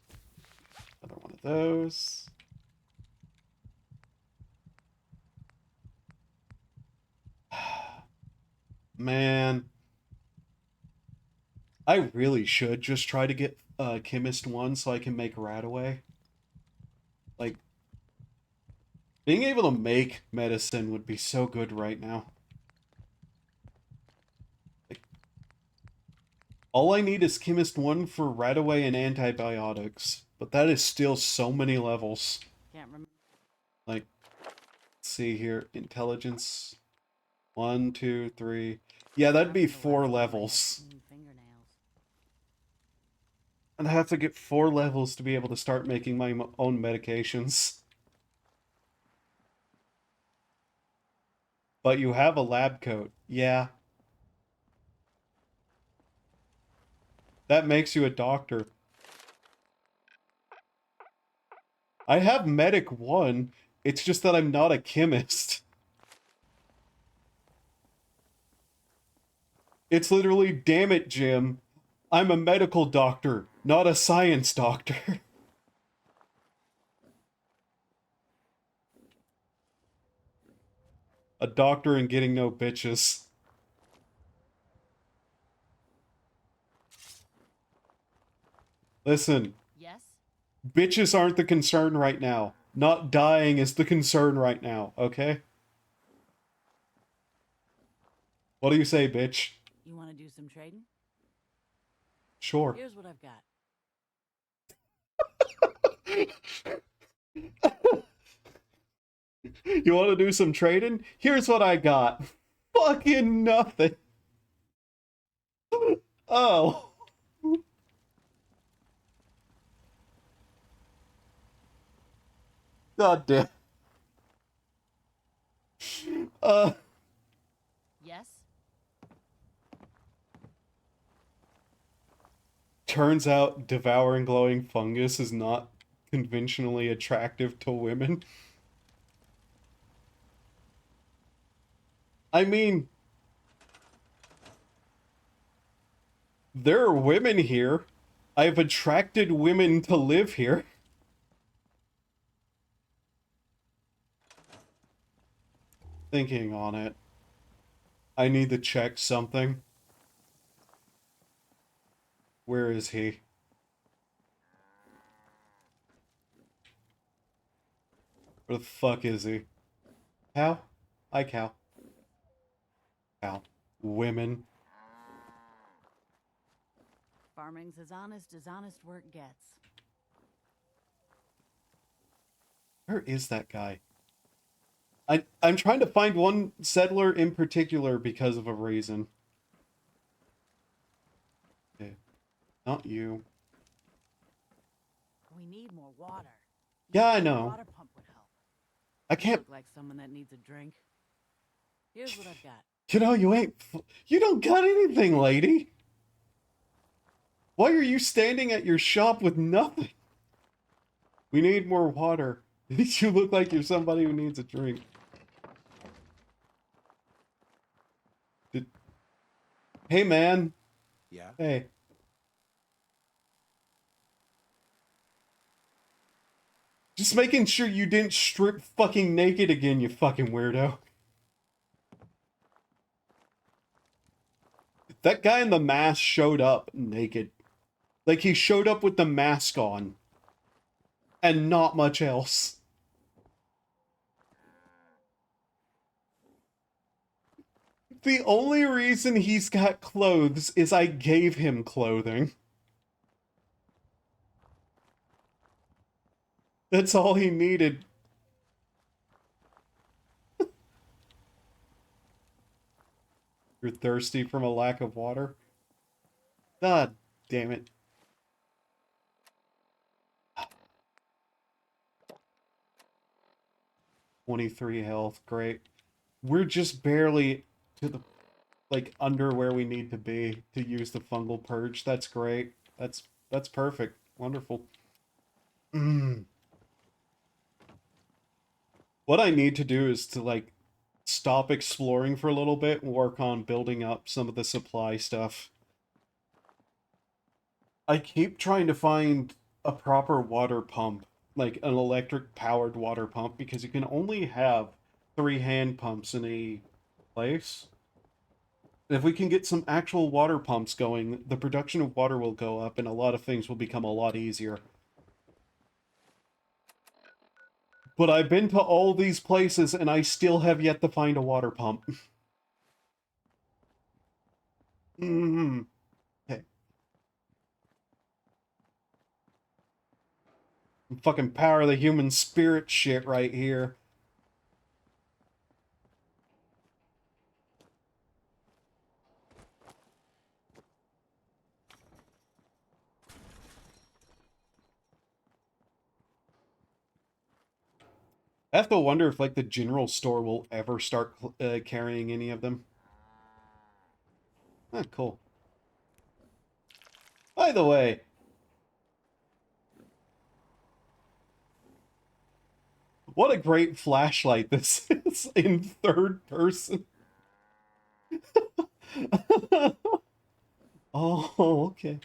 Another one of those. Man, I really should just try to get Chemist 1 so I can make Radaway. Like, being able to make medicine would be so good right now. Like, all I need is Chemist 1 for Radaway and antibiotics, but that is still so many levels. Can't remember. Like, let's see here. Intelligence. 1, 2, 3. Yeah, that'd be 4 levels. And I have to get 4 levels to be able to start making my own medications. But you have a lab coat. Yeah. That makes you a doctor. I have Medic 1. It's just that I'm not a chemist. It's literally, damn it, Jim. I'm a medical doctor, not a science doctor. A doctor and getting no bitches. Listen, Yes? bitches aren't the concern right now. Not dying is the concern right now, okay? What do you say, bitch? You want to do some trading? Sure. Here's what I've got. You want to do some trading? Here's what I got. Fucking nothing. Oh. God damn. Yes? Turns out devouring glowing fungus is not conventionally attractive to women. I mean, there are women here. I've attracted women to live here. Thinking on it. I need to check something. Where is he? Where the fuck is he? Cow? Hi, cow. Cow. Women. Farming's as honest work gets. Where is that guy? I'm trying to find one settler in particular because of a reason. Okay. Not you. We need more water. Yeah, I Maybe a know. water pump would help. I You can't... look like someone that needs a drink. Here's what I've got. You know, you ain't... You don't got anything, lady! Why are you standing at your shop with nothing? We need more water. You look like you're somebody who needs a drink. Hey, man. Yeah? Hey. Just making sure you didn't strip fucking naked again, you fucking weirdo. That guy in the mask showed up naked. Like, he showed up with the mask on. And not much else. The only reason he's got clothes is I gave him clothing. That's all he needed. You're thirsty from a lack of water? God damn it. "23 health, great. we're just barely to the like under where we need to be to use the fungal purge. That's great. That's perfect. Wonderful. Mm. What I need to do is to like stop exploring for a little bit and work on building up some of the supply stuff. I keep trying to find a proper water pump, like an electric powered water pump, because you can only have 3 hand pumps in a place. And if we can get some actual water pumps going, the production of water will go up and a lot of things will become a lot easier. But I've been to all these places and I still have yet to find a water pump. Mm-hmm. Okay. Fucking power of the human spirit shit right here. I have to wonder if like the general store will ever start carrying any of them. Ah, cool. By the way, what a great flashlight this is in third person. Oh, okay.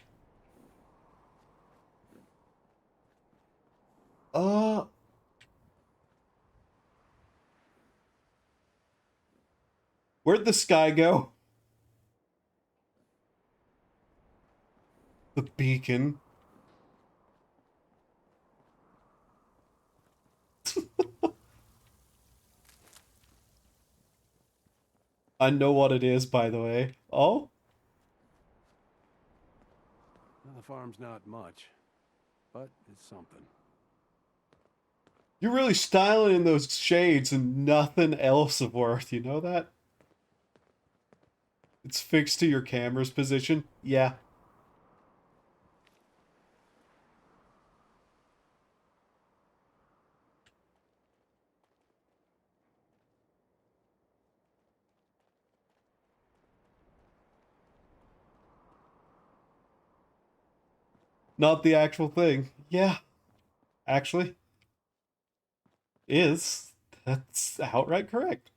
Uh, where'd the sky go? The beacon. I know what it is, by the way. Oh? Well, the farm's not much, but it's something. You're really styling in those shades and nothing else of worth, you know that? It's fixed to your camera's position? Yeah. Not the actual thing. Yeah. Actually, is. That's outright correct.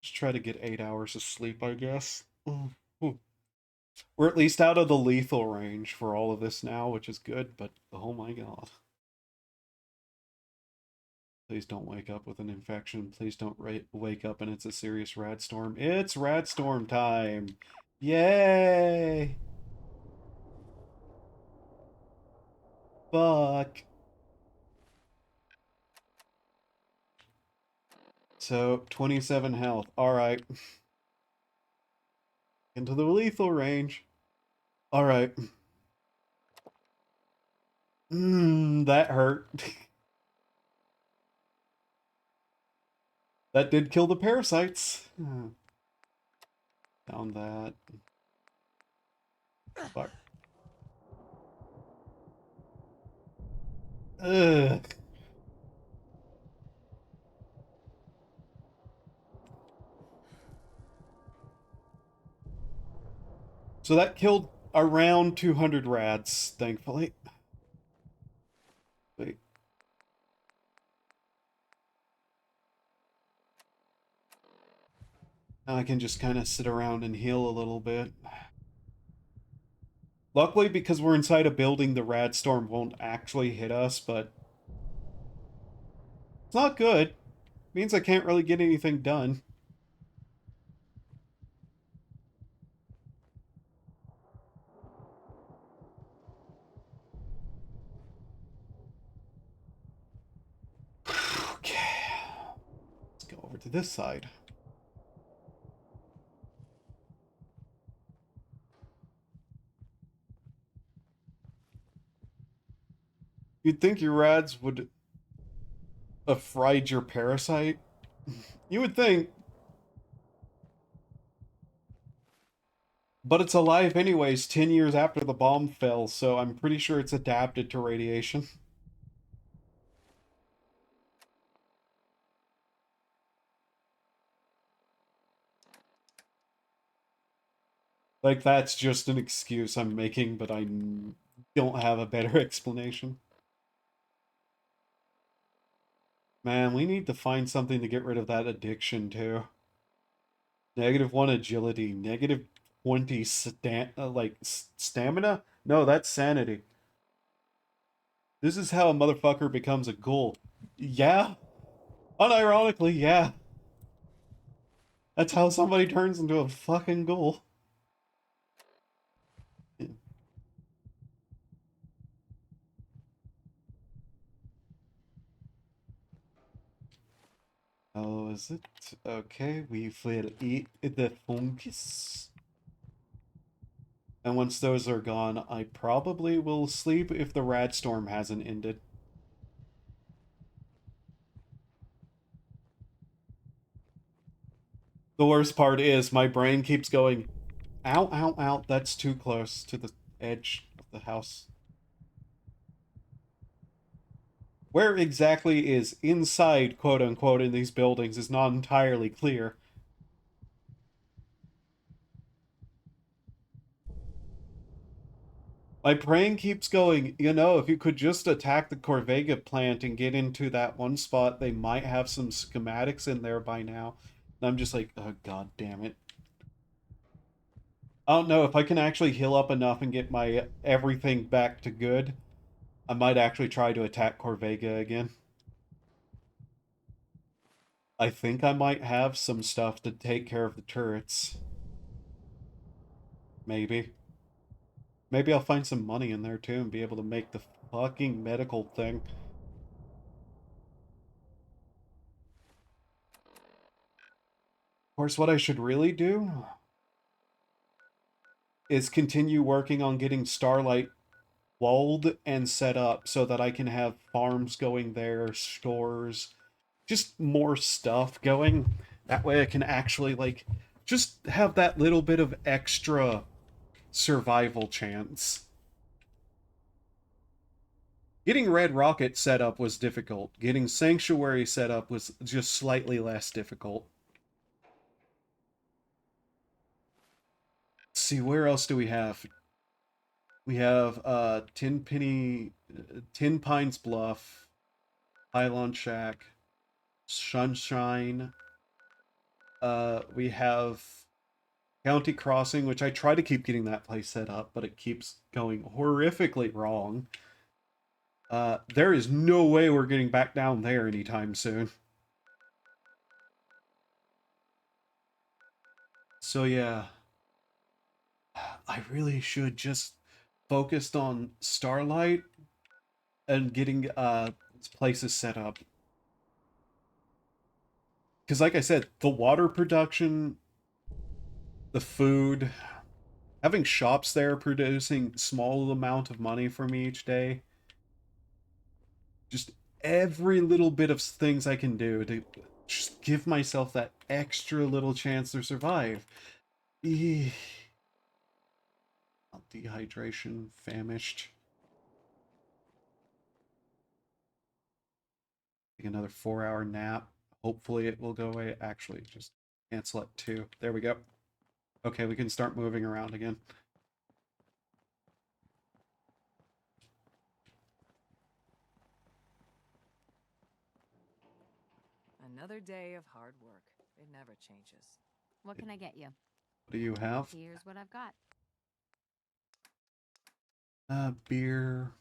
Just try to get 8 hours of sleep, I guess. Ooh. We're at least out of the lethal range for all of this now, which is good, but oh my god. Please don't wake up with an infection. Please don't wake up and it's a serious rad storm. It's rad storm time! Yay! Fuck. So, 27 health. Alright. Into the lethal range. Alright. That hurt. That did kill the parasites. Found that. Fuck. Ugh. So that killed around 200 rads, thankfully. Wait. Now I can just kind of sit around and heal a little bit. Luckily, because we're inside a building, the rad storm won't actually hit us, but it's not good. It means I can't really get anything done. Okay. Let's go over to this side. You'd think your rads would have fried your parasite. You would think. But it's alive anyways, 10 years after the bomb fell, so I'm pretty sure it's adapted to radiation. Like, that's just an excuse I'm making, but don't have a better explanation. Man, we need to find something to get rid of that addiction, too. -1 agility, -20 stamina? No, that's sanity. This is how a motherfucker becomes a ghoul. Yeah. Unironically, yeah. That's how somebody turns into a fucking ghoul. Oh, is it? Okay, we will eat the fungus. And once those are gone, I probably will sleep if the rad storm hasn't ended. The worst part is my brain keeps going, ow, ow, ow, that's too close to the edge of the house. Where exactly is inside, quote unquote, in these buildings is not entirely clear. My brain keeps going, if you could just attack the Corvega plant and get into that one spot, they might have some schematics in there by now. And I'm just like, oh, god damn it. I don't know, if I can actually heal up enough and get my everything back to good, I might actually try to attack Corvega again. I think I might have some stuff to take care of the turrets. Maybe. Maybe I'll find some money in there too and be able to make the fucking medical thing. Of course, what I should really do is continue working on getting Starlight walled and set up so that I can have farms going there, stores, just more stuff going. That way I can actually, like, just have that little bit of extra survival chance. Getting Red Rocket set up was difficult. Getting Sanctuary set up was just slightly less difficult. Let's see, where else do we have? We have Tin Pines Bluff, Pylon Shack, Sunshine. We have County Crossing, which I try to keep getting that place set up, but it keeps going horrifically wrong. There is no way we're getting back down there anytime soon. So yeah, I really should just focus on Starlight and getting places set up. Because like I said, the water production, the food, having shops there producing small amount of money for me each day, just every little bit of things I can do to just give myself that extra little chance to survive. Dehydration, famished. Take another 4-hour nap. Hopefully it will go away. Actually, just cancel it too. There we go. Okay, we can start moving around again. Another day of hard work. It never changes. What can I get you? What do you have? Here's what I've got. Beer,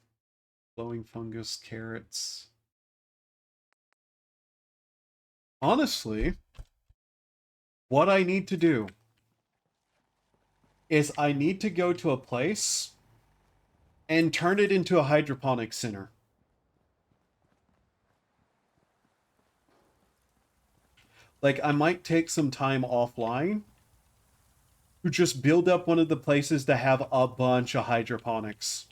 glowing fungus, carrots. Honestly, what I need to do is I need to go to a place and turn it into a hydroponic center. Like, I might take some time offline to just build up one of the places to have a bunch of hydroponics.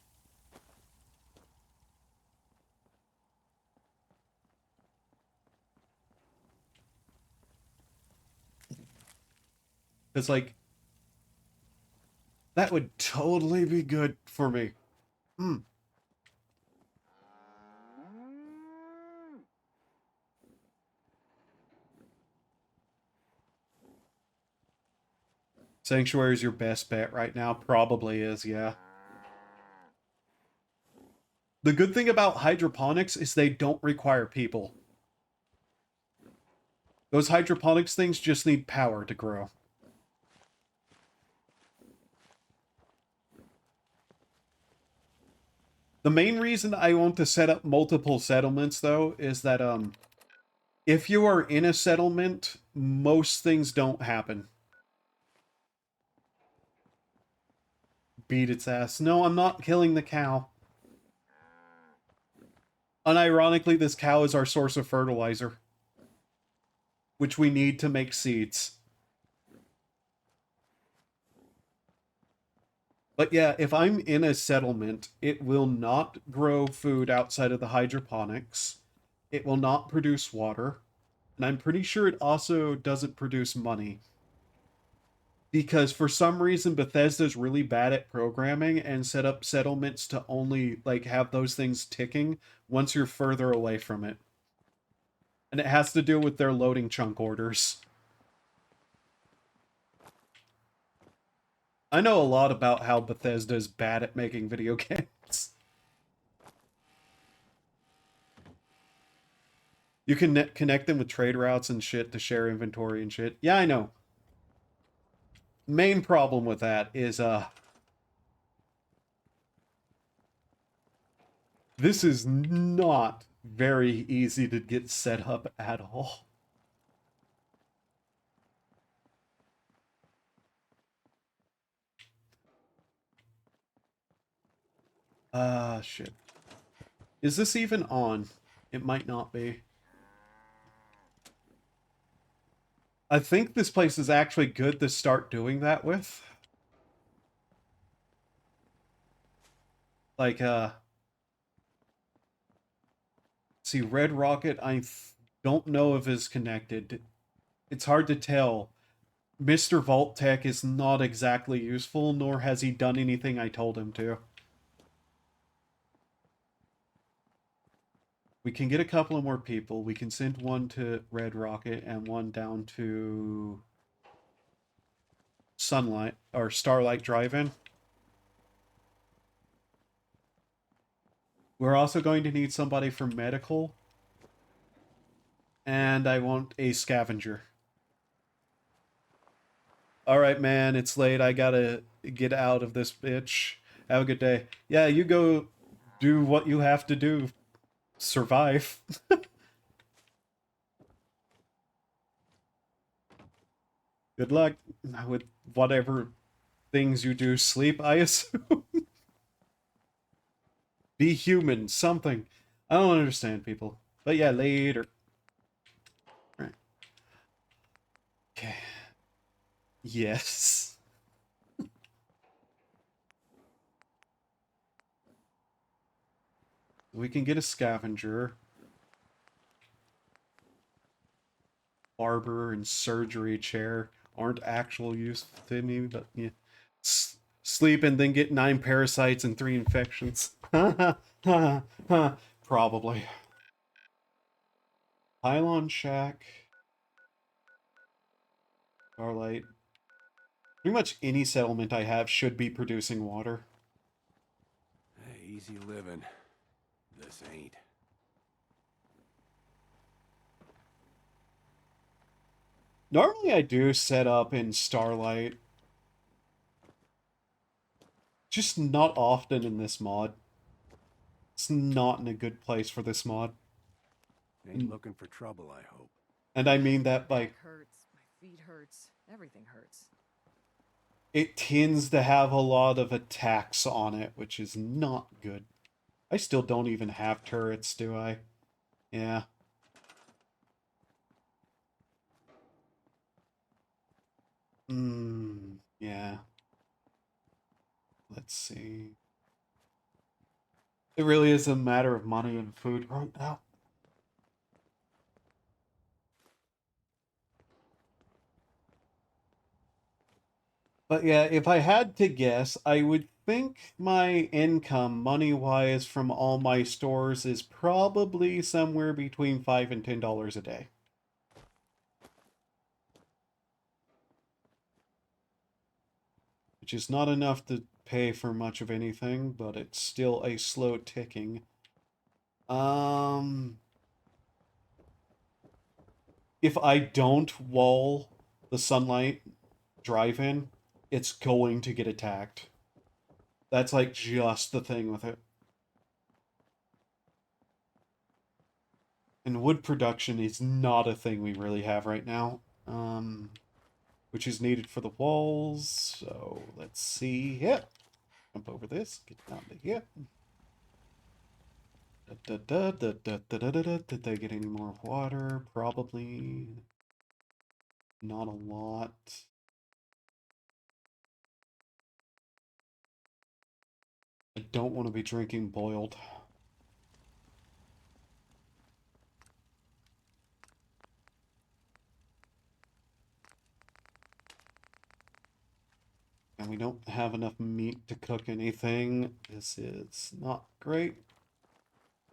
It's like, that would totally be good for me. Sanctuary is your best bet right now. Probably is, yeah. The good thing about hydroponics is they don't require people. Those hydroponics things just need power to grow. The main reason I want to set up multiple settlements, though, is that, if you are in a settlement, most things don't happen. Beat its ass. No, I'm not killing the cow. Unironically, this cow is our source of fertilizer, which we need to make seeds. But yeah, if I'm in a settlement, it will not grow food outside of the hydroponics. It will not produce water. And I'm pretty sure it also doesn't produce money. Because for some reason, Bethesda's really bad at programming and set up settlements to only, like, have those things ticking once you're further away from it. And it has to do with their loading chunk orders. I know a lot about how Bethesda is bad at making video games. You can connect them with trade routes and shit to share inventory and shit. Yeah, I know. Main problem with that is, this is not very easy to get set up at all. Shit. Is this even on? It might not be. I think this place is actually good to start doing that with. Like, see, Red Rocket, don't know if is connected. It's hard to tell. Mr. Vault Tech is not exactly useful, nor has he done anything I told him to. We can get a couple of more people. We can send one to Red Rocket and one down to Sunlight or Starlight Drive-In. We're also going to need somebody for medical. And I want a scavenger. Alright, man, it's late. I gotta get out of this bitch. Have a good day. Yeah, you go do what you have to do. Survive. Good luck with whatever things you do. Sleep, I assume. Be human, something. I don't understand people. But yeah, later. Right. Okay. Yes. We can get a scavenger. Barber and surgery chair aren't actual use to me, but yeah. Sleep and then get 9 parasites and 3 infections. Probably. Pylon Shack. Starlight. Pretty much any settlement I have should be producing water. Hey, easy living. This ain't. Normally I do set up in Starlight. Just not often in this mod. It's not in a good place for this mod. Ain't looking for trouble, I hope. And I mean that by... My back hurts, my feet hurts, everything hurts. It tends to have a lot of attacks on it, which is not good. I still don't even have turrets, do I? Yeah. Yeah. Let's see. It really is a matter of money and food right now. But yeah, if I had to guess, I would think my income, money-wise, from all my stores is probably somewhere between $5 and $10 a day. which is not enough to pay for much of anything, but it's still a slow ticking. If I don't wall the sunlight drive-in, it's going to get attacked. That's like just the thing with it. And wood production is not a thing we really have right now. Which is needed for the walls. So let's see here. Jump over this, get down to here. Did they get any more water? Probably not a lot. I don't want to be drinking boiled. And we don't have enough meat to cook anything. This is not great,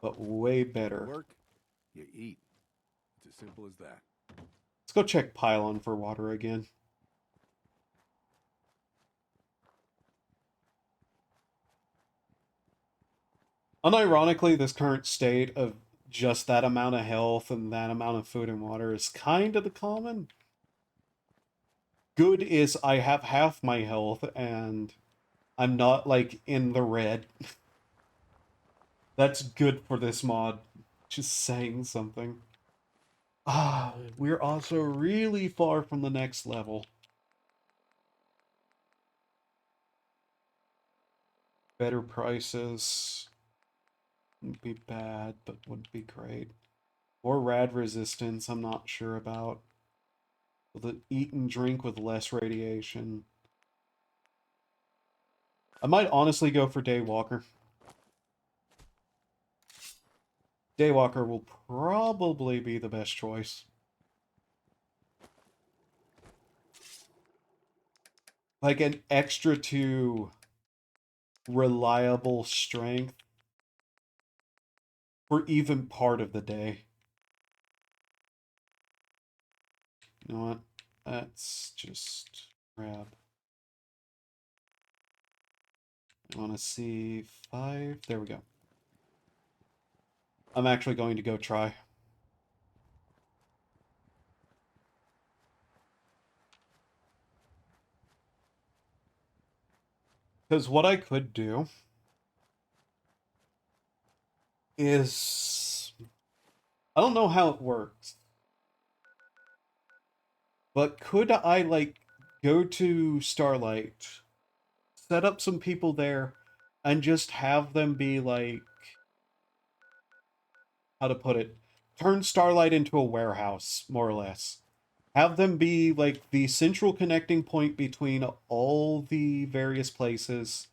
but way better. Work, you eat. It's as simple as that. Let's go check Pylon for water again. Unironically, this current state of just that amount of health and that amount of food and water is kind of the common. Good is I have half my health and I'm not like in the red. That's good for this mod. Just saying something. Ah, we're also really far from the next level. Better prices. Wouldn't be bad, but wouldn't be great. More rad resistance, I'm not sure about. Will it eat and drink with less radiation? I might honestly go for Daywalker. Daywalker will probably be the best choice. Like an extra 2 reliable strength for even part of the day. You know what? Let's just grab. I want to see 5. There we go. I'm actually going to go try. Because what I could do is... I don't know how it works. But could I, like, go to Starlight, set up some people there, and just have them be, like... How to put it? Turn Starlight into a warehouse, more or less. Have them be, like, the central connecting point between all the various places,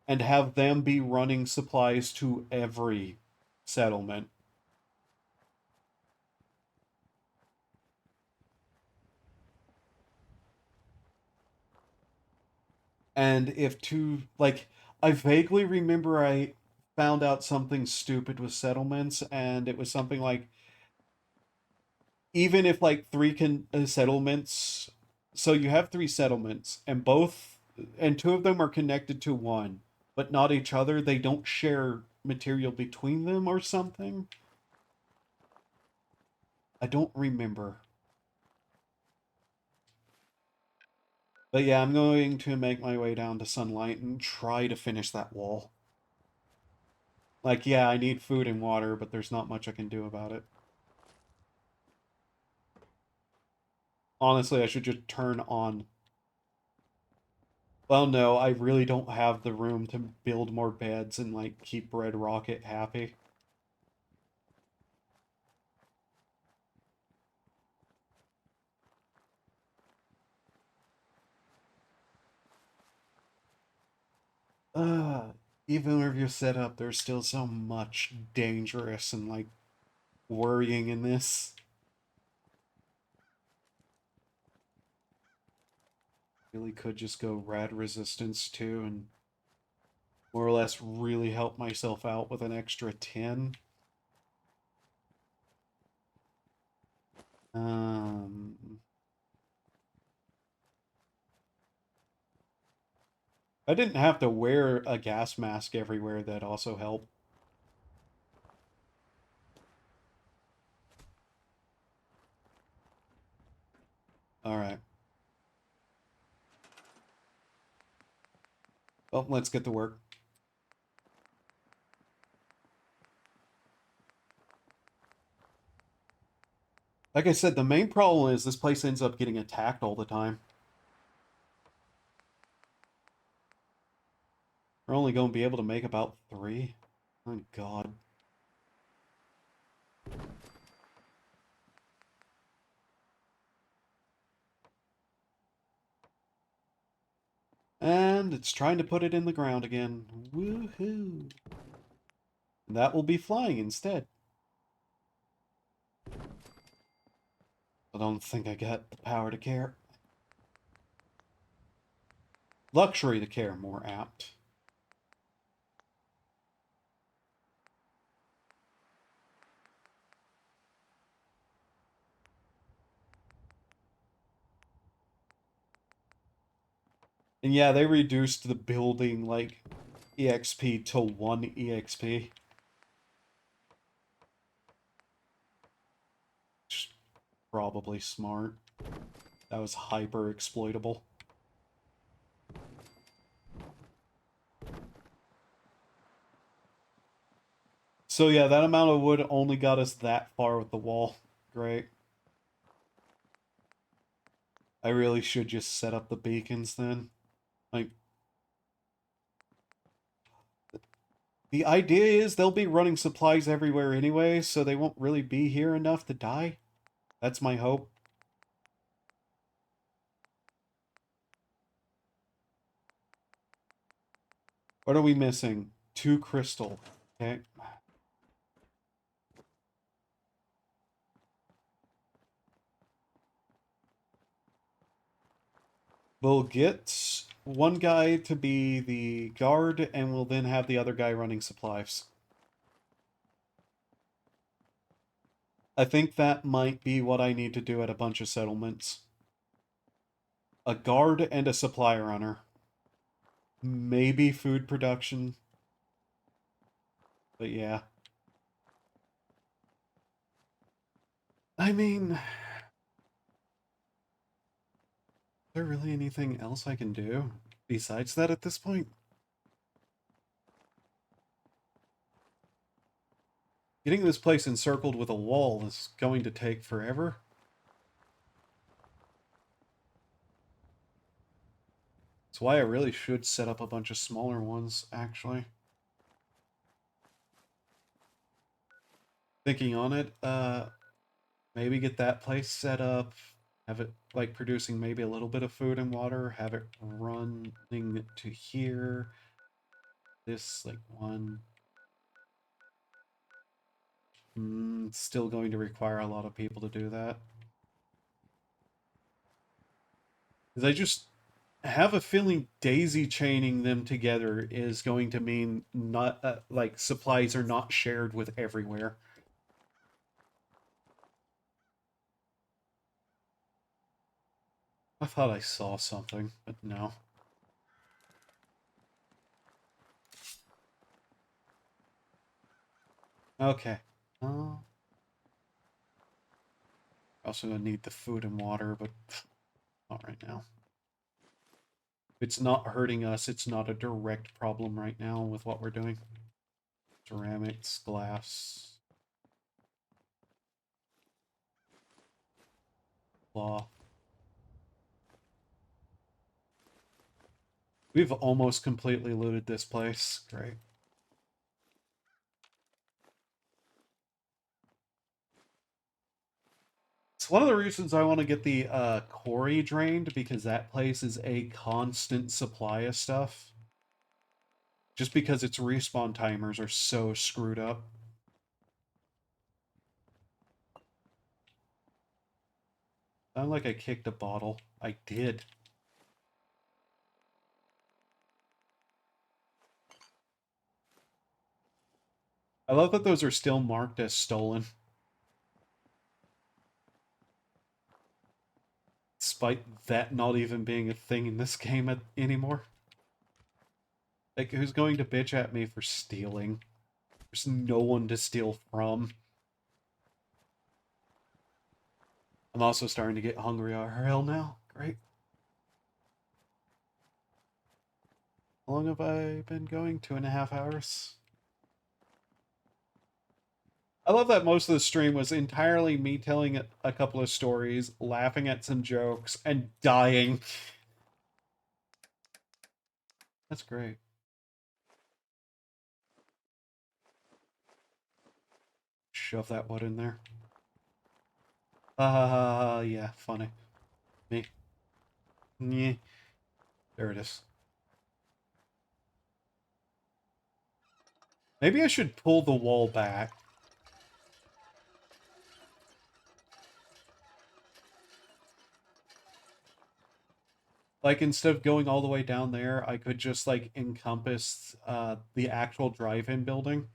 and have them be running supplies to every settlement. And if two, like, I vaguely remember I found out something stupid with settlements, and it was something like, even if, like, 3 settlements, so you have 3 settlements, and 2 of them are connected to one, but not each other, they don't share material between them or something? I don't remember. But yeah, I'm going to make my way down to Sunlight and try to finish that wall. Like, yeah, I need food and water, but there's not much I can do about it. Honestly, I should just turn on... Well, no, I really don't have the room to build more beds and, like, keep Red Rocket happy. Even if you're set up, there's still so much dangerous and, like, worrying in this. Really could just go rad resistance too and more or less really help myself out with an extra 10. Um, I didn't have to wear a gas mask everywhere, that also helped. Alright. Well, let's get to work. Like I said, the main problem is this place ends up getting attacked all the time. We're only going to be able to make about 3. Oh, God. And it's trying to put it in the ground again. Woohoo! That will be flying instead. I don't think I got the power to care. Luxury to care, more apt. And yeah, they reduced the building, like, EXP to 1 EXP. Just probably smart. That was hyper exploitable. So yeah, that amount of wood only got us that far with the wall. Great. I really should just set up the beacons then. Like, the idea is they'll be running supplies everywhere anyway, so they won't really be here enough to die. That's my hope. What are we missing? 2 crystal. Okay. We'll get one guy to be the guard, and we'll then have the other guy running supplies. I think that might be what I need to do at a bunch of settlements. A guard and a supply runner. Maybe food production. But yeah. I mean, is there really anything else I can do besides that at this point? Getting this place encircled with a wall is going to take forever. That's why I really should set up a bunch of smaller ones, actually. Thinking on it, maybe get that place set up, have it, like, producing maybe a little bit of food and water, have it running to here. This, like, one. Still going to require a lot of people to do that. Because I just have a feeling daisy chaining them together is going to mean not, like, supplies are not shared with everywhere. I thought I saw something, but no. Okay. Also gonna need the food and water, but not right now. If it's not hurting us, it's not a direct problem right now with what we're doing. Ceramics, glass, cloth. We've almost completely looted this place. Great. It's one of the reasons I want to get the quarry drained, because that place is a constant supply of stuff. Just because its respawn timers are so screwed up. Sound like I kicked a bottle. I did. I love that those are still marked as stolen. Despite that not even being a thing in this game anymore. Like, who's going to bitch at me for stealing? There's no one to steal from. I'm also starting to get hungry RL now. Great. How long have I been going? 2.5 hours? I love that most of the stream was entirely me telling a couple of stories, laughing at some jokes, and dying. That's great. Shove that wood in there. Yeah, funny. Me. Yeah. There it is. Maybe I should pull the wall back. Like, instead of going all the way down there, I could just, like, encompass the actual drive-in building.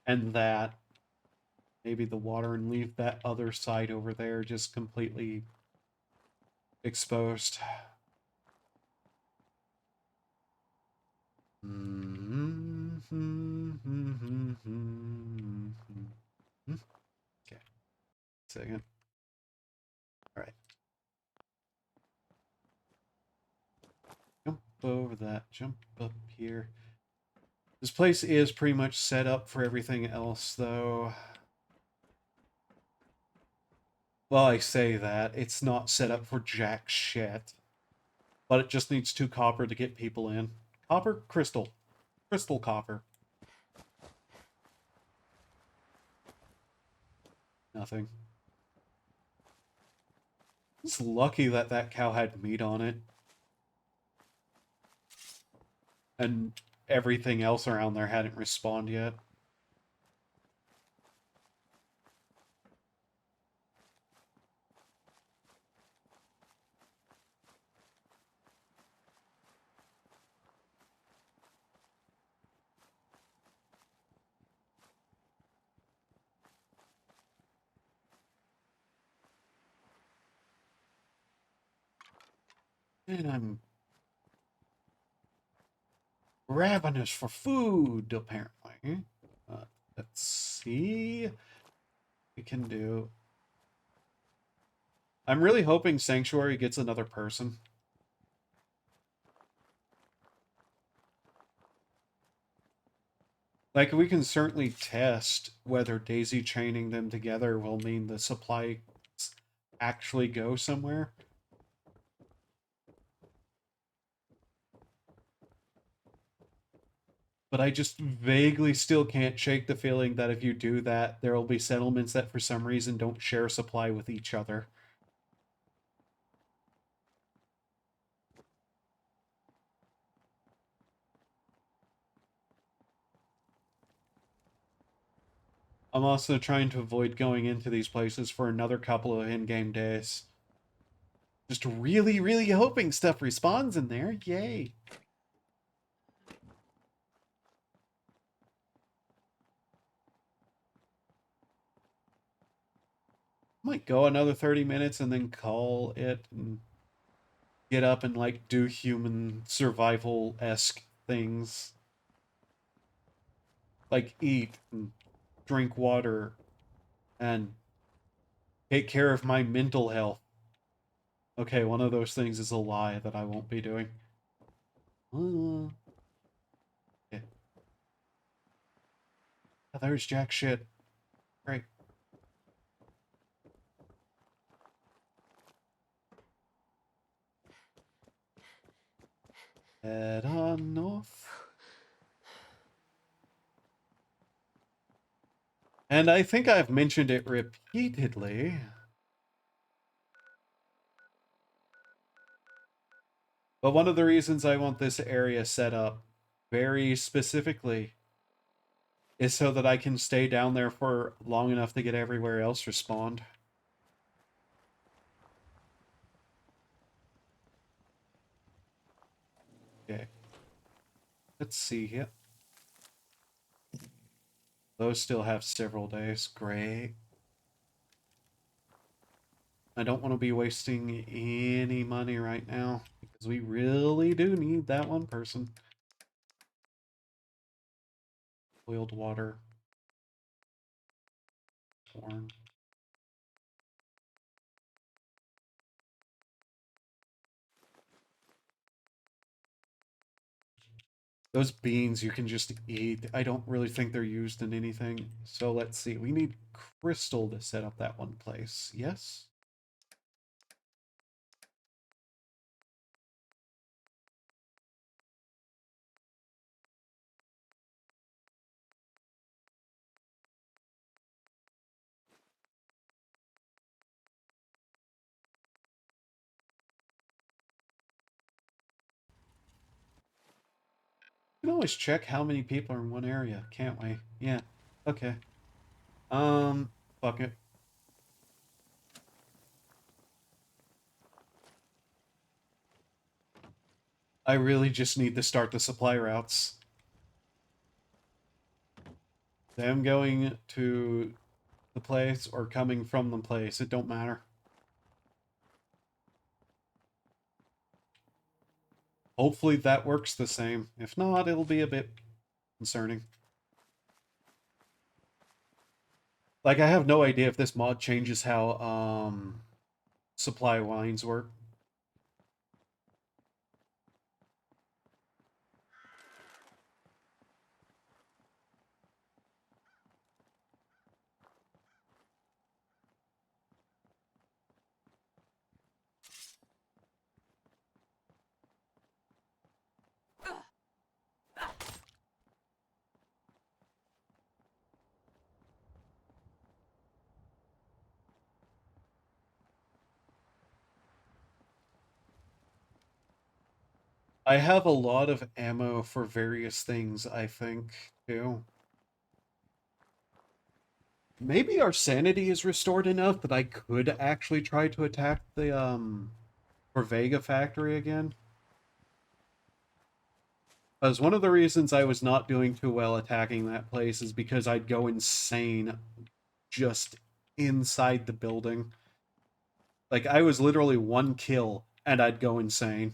And that, maybe the water, and leave that other side over there just completely exposed. Okay. Second. Alright. Jump over that. Jump up here. This place is pretty much set up for everything else, though. Well, I say that. It's not set up for jack shit. But it just needs 2 copper to get people in. Copper? Crystal. Crystal copper. Nothing. It's lucky that that cow had meat on it. And everything else around there hadn't respawned yet. And I'm ravenous for food, apparently. Let's see. We can do. I'm really hoping Sanctuary gets another person. Like, we can certainly test whether daisy chaining them together will mean the supplies actually go somewhere. But I just vaguely still can't shake the feeling that if you do that, there will be settlements that for some reason don't share supply with each other. I'm also trying to avoid going into these places for another couple of in-game days. Just really, really hoping stuff respawns in there. Yay. Might go another 30 minutes and then call it and get up and, like, do human survival-esque things. Like eat and drink water and take care of my mental health. Okay, one of those things is a lie that I won't be doing. Yeah. Oh, there's jack shit. Great. Head on north. And I think I've mentioned it repeatedly. But one of the reasons I want this area set up very specifically is so that I can stay down there for long enough to get everywhere else respawned. Okay. Let's see here. Those still have several days. Great. I don't want to be wasting any money right now because we really do need that one person. Boiled water. Corn. Those beans you can just eat. I don't really think they're used in anything. So let's see. We need crystal to set up that one place. Yes? We can always check how many people are in one area, can't we? Yeah. Okay. Fuck it. I really just need to start the supply routes. Them going to the place or coming from the place, it don't matter. Hopefully that works the same. If not, it'll be a bit concerning. Like, I have no idea if this mod changes how, supply lines work. I have a lot of ammo for various things, I think, too. Maybe our sanity is restored enough that I could actually try to attack the, Corvega factory again. Because one of the reasons I was not doing too well attacking that place is because I'd go insane just inside the building. Like, I was literally one kill, and I'd go insane.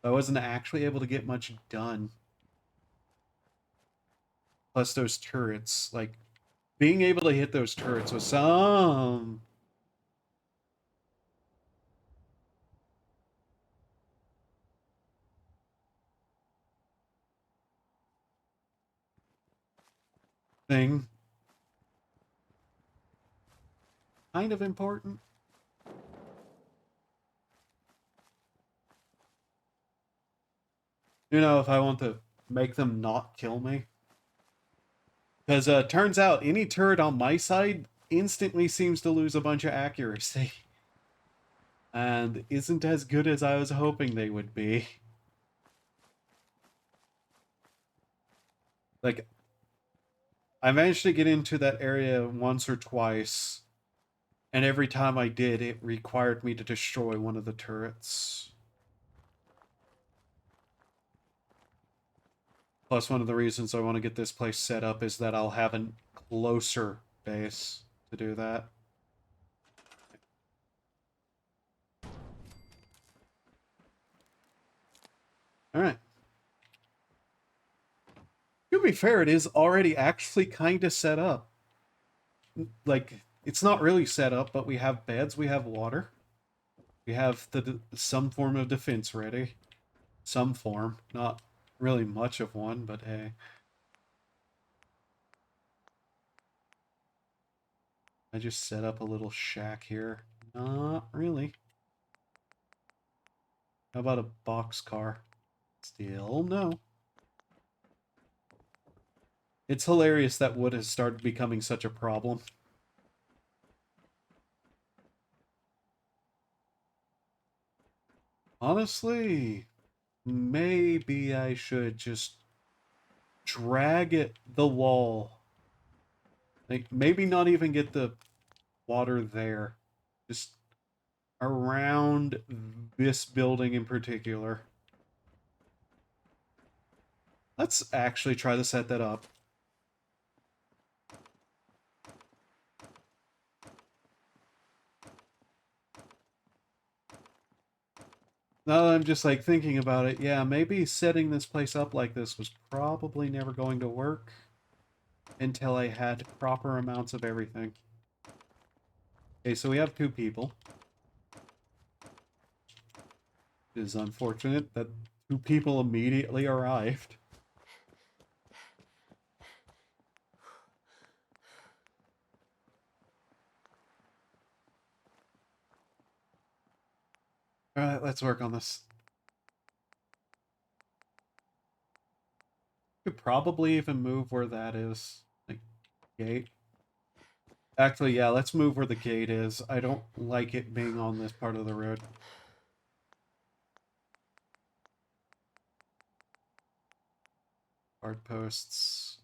I wasn't actually able to get much done. Plus those turrets, like, being able to hit those turrets was some... thing. Kind of important. You know, if I want to make them not kill me. Because turns out any turret on my side instantly seems to lose a bunch of accuracy. And isn't as good as I was hoping they would be. Like, I managed to get into that area once or twice, and every time I did, it required me to destroy one of the turrets. Plus, one of the reasons I want to get this place set up is that I'll have a closer base to do that. Alright. To be fair, it is already actually kind of set up. Like, it's not really set up, but we have beds, we have water. We have some form of defense ready. Some form. Not really much of one, but hey. I just set up a little shack here. Not really. How about a boxcar? Still no. It's hilarious that wood has started becoming such a problem. Honestly, maybe I should just drag the wall. Like, maybe not even get the water there. Just around this building in particular. Let's actually try to set that up. Now that I'm just like thinking about it, yeah, maybe setting this place up like this was probably never going to work until I had proper amounts of everything. Okay, so we have 2 people. It is unfortunate that 2 people immediately arrived. Alright, let's work on this. Could probably even move where that is. Like, gate. Actually, yeah, let's move where the gate is. I don't like it being on this part of the road. Guard posts.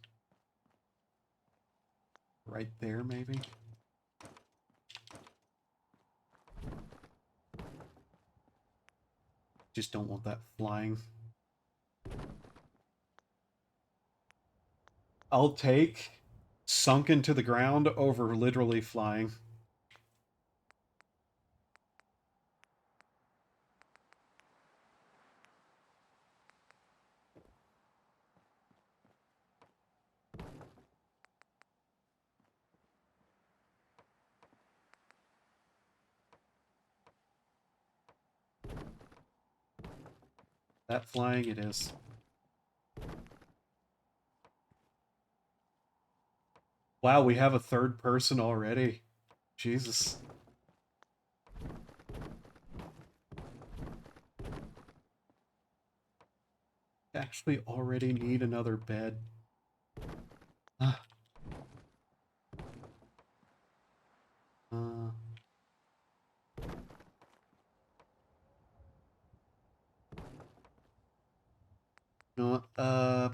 Right there, maybe? Just don't want that flying. I'll take sunk into the ground over literally flying. That flying it is. Wow, we have a 3rd person already. Jesus. Actually already need another bed. Ah. Uh, you know what?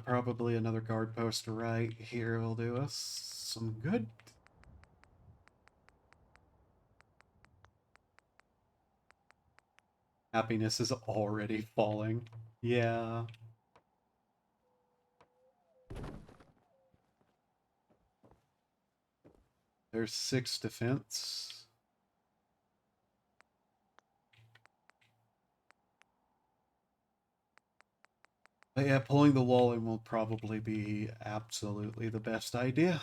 Probably another guard post right here will do us some good. Happiness is already falling. Yeah. There's 6 defense. But yeah, pulling the wall in will probably be absolutely the best idea.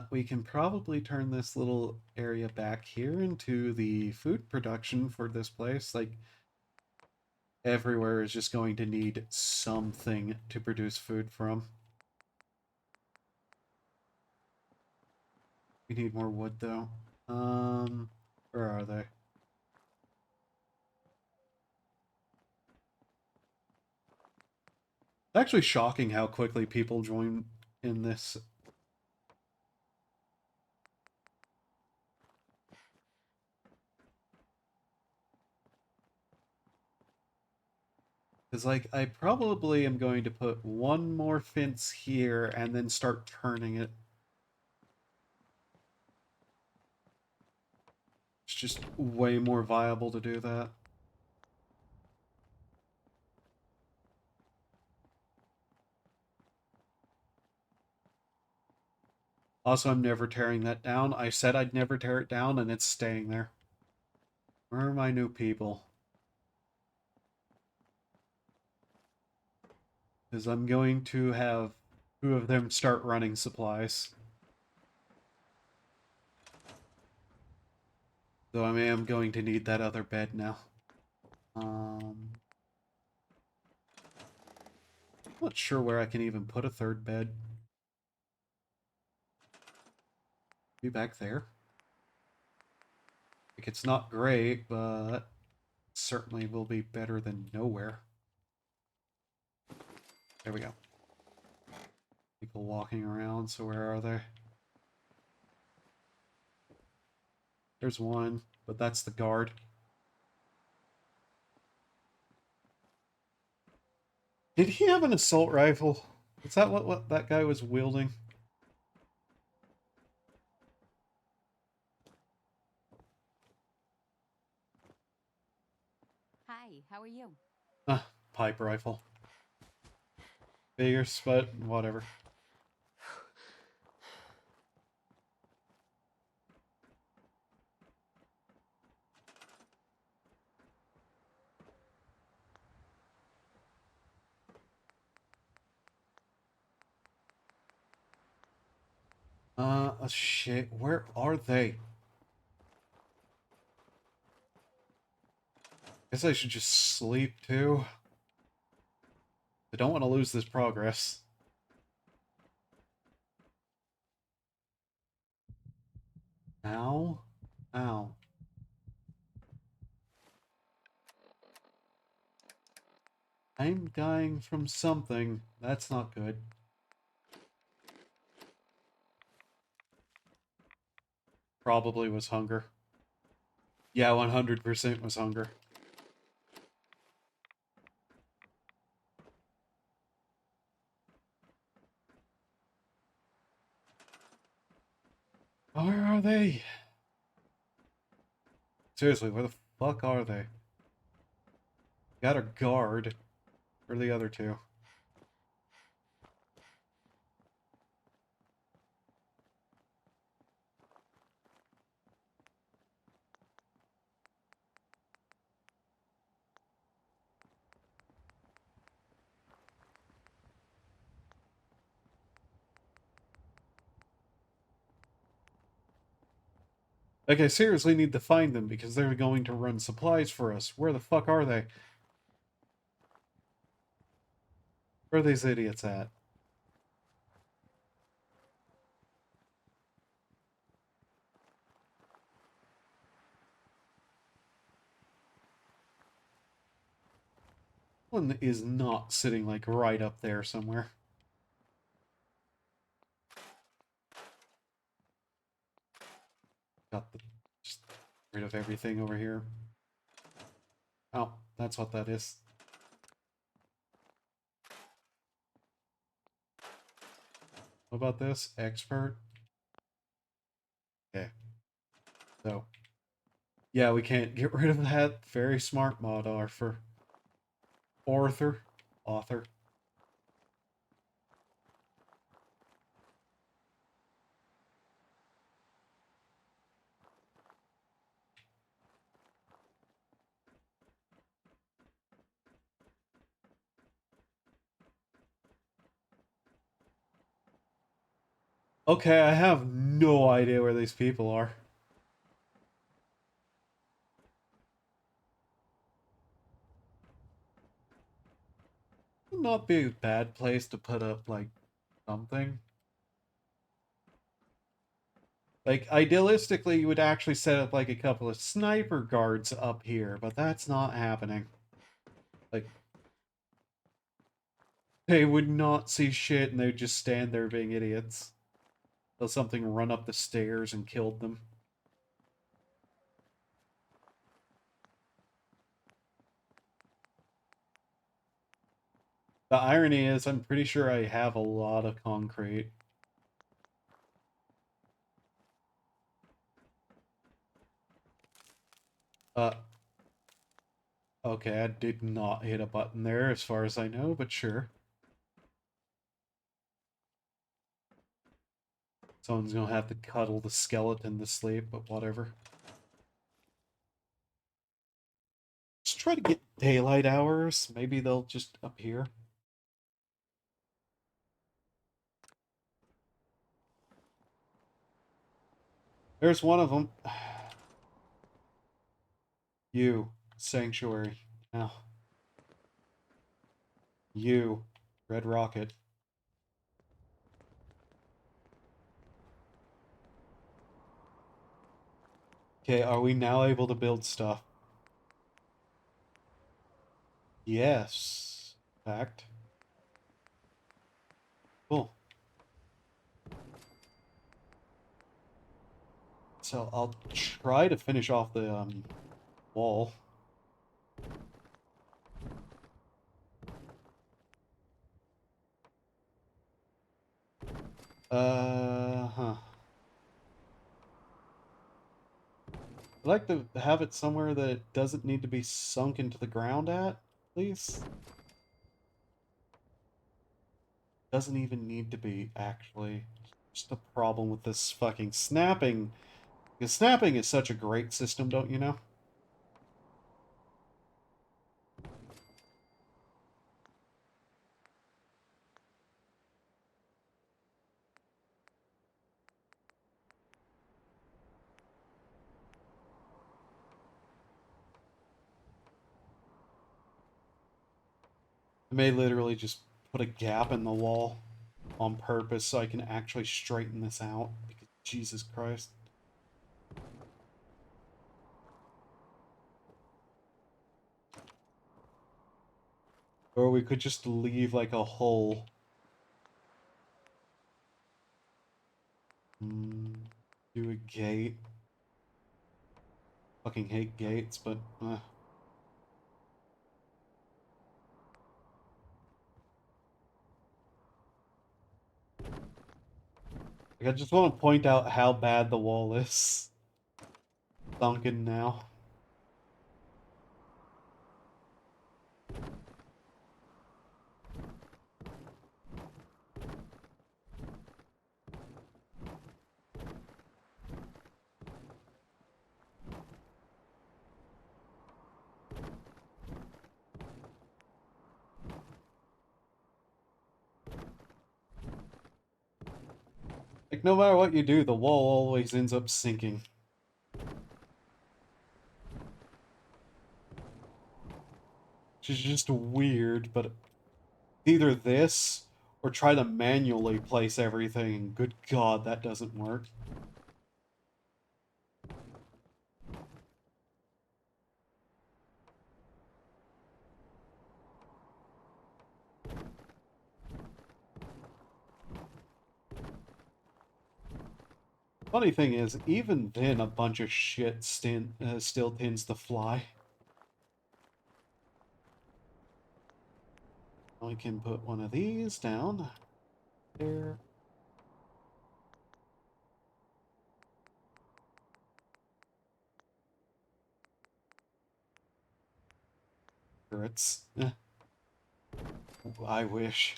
We can probably turn this little area back here into the food production for this place. Like, everywhere is just going to need something to produce food from. We need more wood, though. Where are they? It's actually shocking how quickly people join in this. Because, like, I probably am going to put one more fence here and then start turning it. It's just way more viable to do that. Also, I'm never tearing that down. I said I'd never tear it down, and it's staying there. Where are my new people? Because I'm going to have 2 of them start running supplies. So I am going to need that other bed now. Not sure where I can even put a 3rd bed. Be back there. Like, it's not great, but certainly will be better than nowhere. There we go. People walking around, so where are they? There's one, but that's the guard. Did he have an assault rifle? Is that what that guy was wielding? Hi, how are you? Pipe rifle. Figures, but whatever. Shit, where are they? Guess I should just sleep too. I don't want to lose this progress. Ow. Ow. I'm dying from something. That's not good. Probably was hunger. Yeah, 100% was hunger. Where are they? Seriously, where the fuck are they? Got a guard. Where are the other two? Like, I seriously need to find them because they're going to run supplies for us. Where the fuck are they? Where are these idiots at? One is not sitting, like, right up there somewhere. Got the... Just rid of everything over here. Oh, that's what that is. What about this? Expert? Okay. So, yeah, we can't get rid of that. Very smart mod, Arthur. Author. Okay, I have no idea where these people are. Would not be a bad place to put up, like, something. Like, idealistically, you would actually set up, like, a couple of sniper guards up here, but that's not happening. Like, they would not see shit and they would just stand there being idiots. Till something run up the stairs and killed them. The irony is, I'm pretty sure I have a lot of concrete. Uh, okay, I did not hit a button there as far as I know, but sure. Someone's gonna have to cuddle the skeleton to sleep, but whatever. Let's try to get daylight hours. Maybe they'll just appear. There's one of them. You, Sanctuary. Now. You, Red Rocket. Okay, are we now able to build stuff? Yes. In fact. Cool. So I'll try to finish off the wall. Huh. I'd like to have it somewhere that it doesn't need to be sunk into the ground at, please. Doesn't even need to be, actually. Just a problem with this fucking snapping. Because snapping is such a great system, don't you know? I may literally just put a gap in the wall on purpose so I can actually straighten this out. Because Jesus Christ. Or we could just leave like a hole. Do a gate. Fucking hate gates, but like, I just want to point out how bad the wall is. Sunken now. Like, no matter what you do, the wall always ends up sinking. Which is just weird, but either this or try to manually place everything, and good God, that doesn't work. Funny thing is, even then, a bunch of shit still tends to fly. I can put one of these down. There. Turrets. I wish.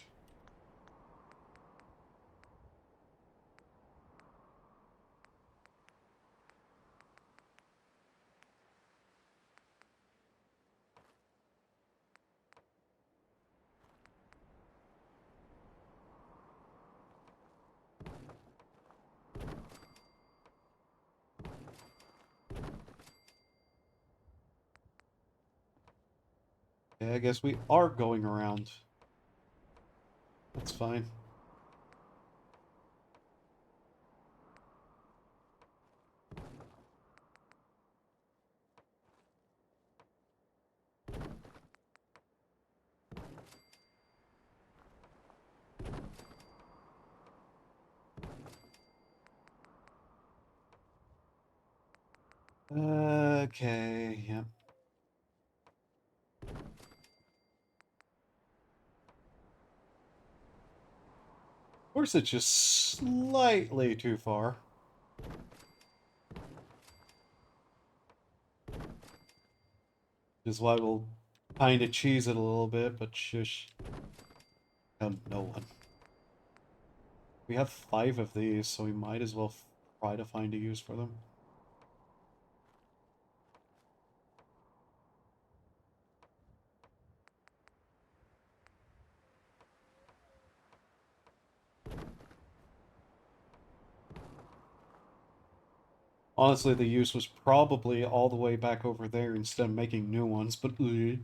Yeah, I guess we are going around. That's fine. Okay, yep. Of course, it's just slightly too far. Which is why we'll kind of cheese it a little bit, but shush. No one. We have 5 of these, so we might as well try to find a use for them. Honestly, the use was probably all the way back over there instead of making new ones, but uh,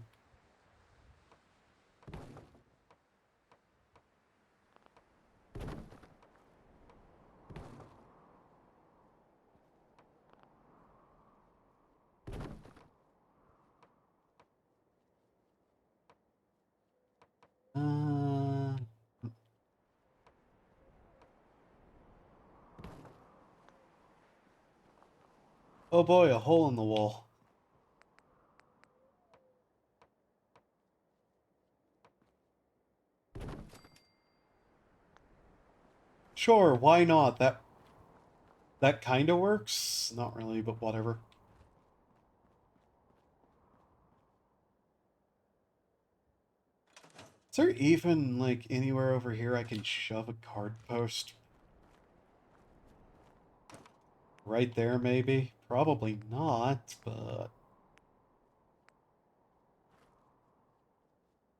oh boy, a hole in the wall. Sure, why not? That kind of works. Not really, but whatever. Is there even, like, anywhere over here I can shove a card post? Right there, maybe? Probably not, but...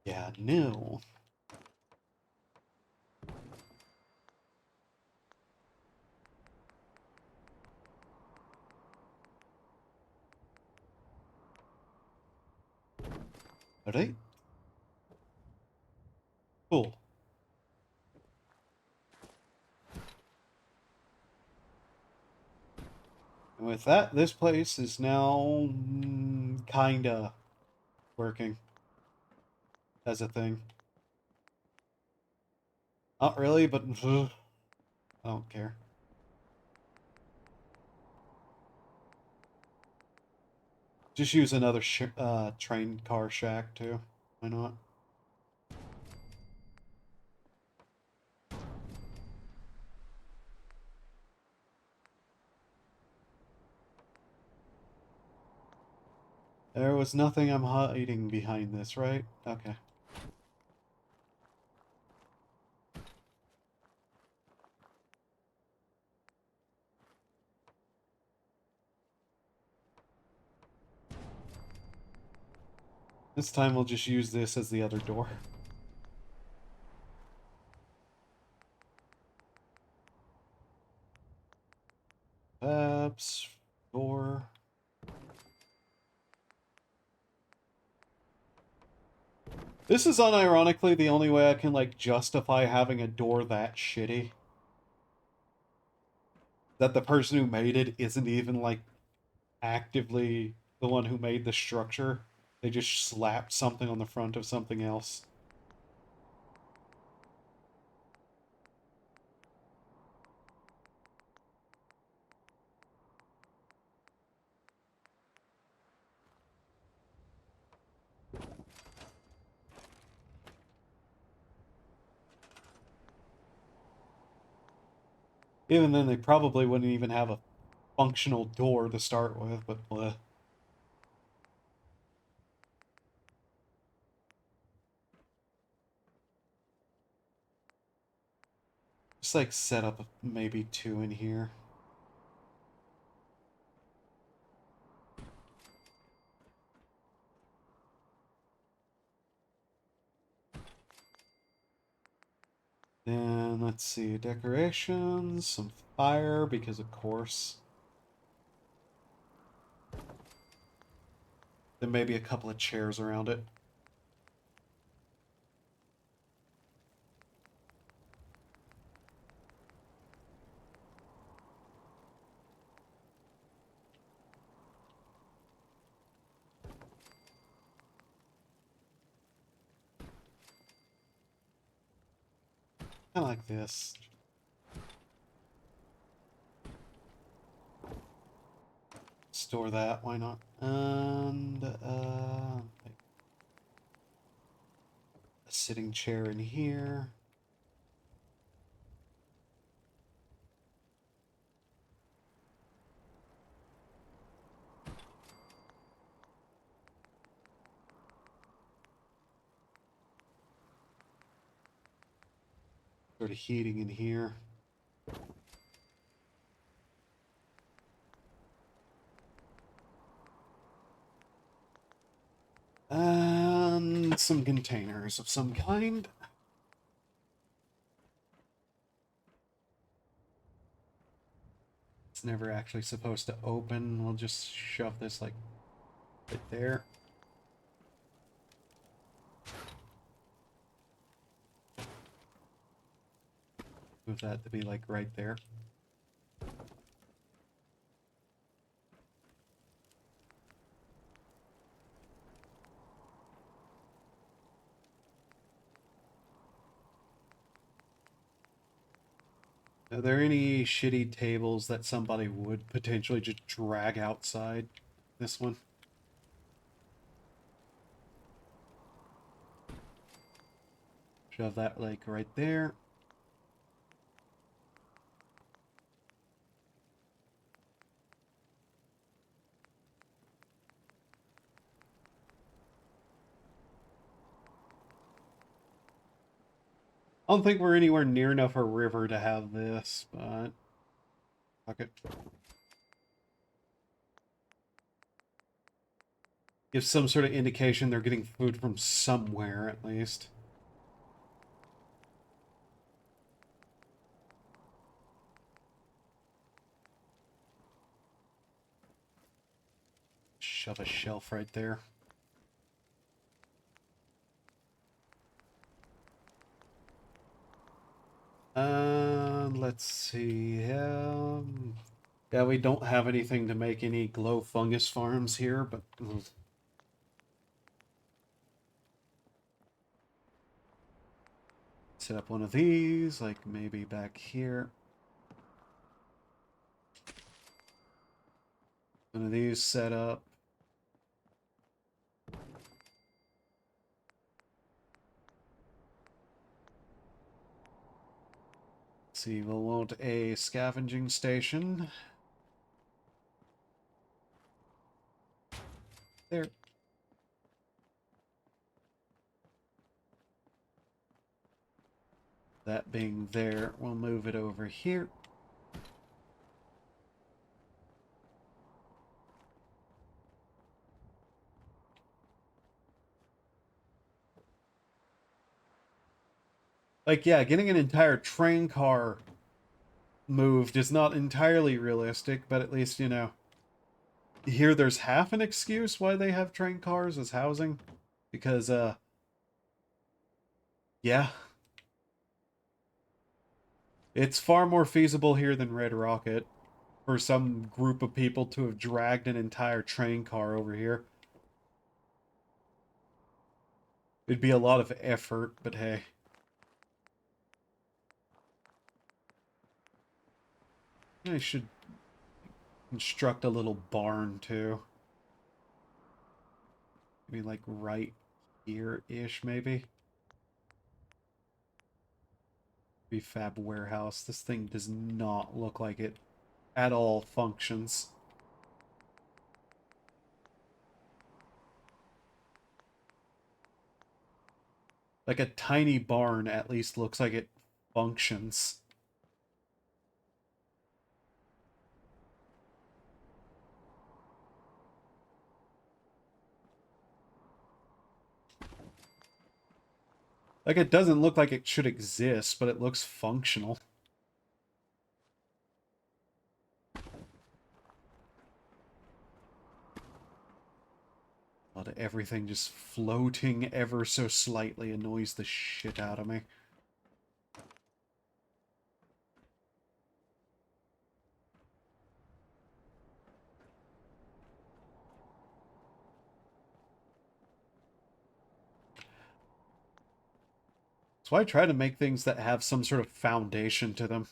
yeah, no. Alright. And with that, this place is now kinda working as a thing. Not really, but I don't care. Just use another train car shack too. Why not? There was nothing I'm hiding behind this, right? Okay. This time we'll just use this as the other door. Perhaps door. This is unironically the only way I can like justify having a door that shitty. That the person who made it isn't even like actively the one who made the structure. They just slapped something on the front of something else. Even then, they probably wouldn't even have a functional door to start with, but bleh. Just like set up maybe 2 in here. Then let's see, decorations, some fire, because of course. Then maybe a couple of chairs around it. I like this. Store that, why not? And, a sitting chair in here. Sort of heating in here. And some containers of some kind. It's never actually supposed to open. We'll just shove this like right there. Move that to be like right there. Are there any shitty tables that somebody would potentially just drag outside this one? Shove that like right there. I don't think we're anywhere near enough a river to have this, but fuck it. Gives some sort of indication they're getting food from somewhere, at least. Shove a shelf right there. Let's see. Yeah, we don't have anything to make any glow fungus farms here, but set up one of these, like maybe back here. One of these set up. Let's see, we'll want a scavenging station. There. That being there, we'll move it over here. Like, yeah, getting an entire train car moved is not entirely realistic, but at least, you know, here there's half an excuse why they have train cars as housing. Because, yeah. It's far more feasible here than Red Rocket for some group of people to have dragged an entire train car over here. It'd be a lot of effort, but hey. I should construct a little barn, too. Maybe, like, right here-ish, maybe? Prefab warehouse. This thing does not look like it at all functions. Like a tiny barn at least looks like it functions. Like it doesn't look like it should exist, but it looks functional. But everything just floating ever so slightly annoys the shit out of me. So I try to make things that have some sort of foundation to them.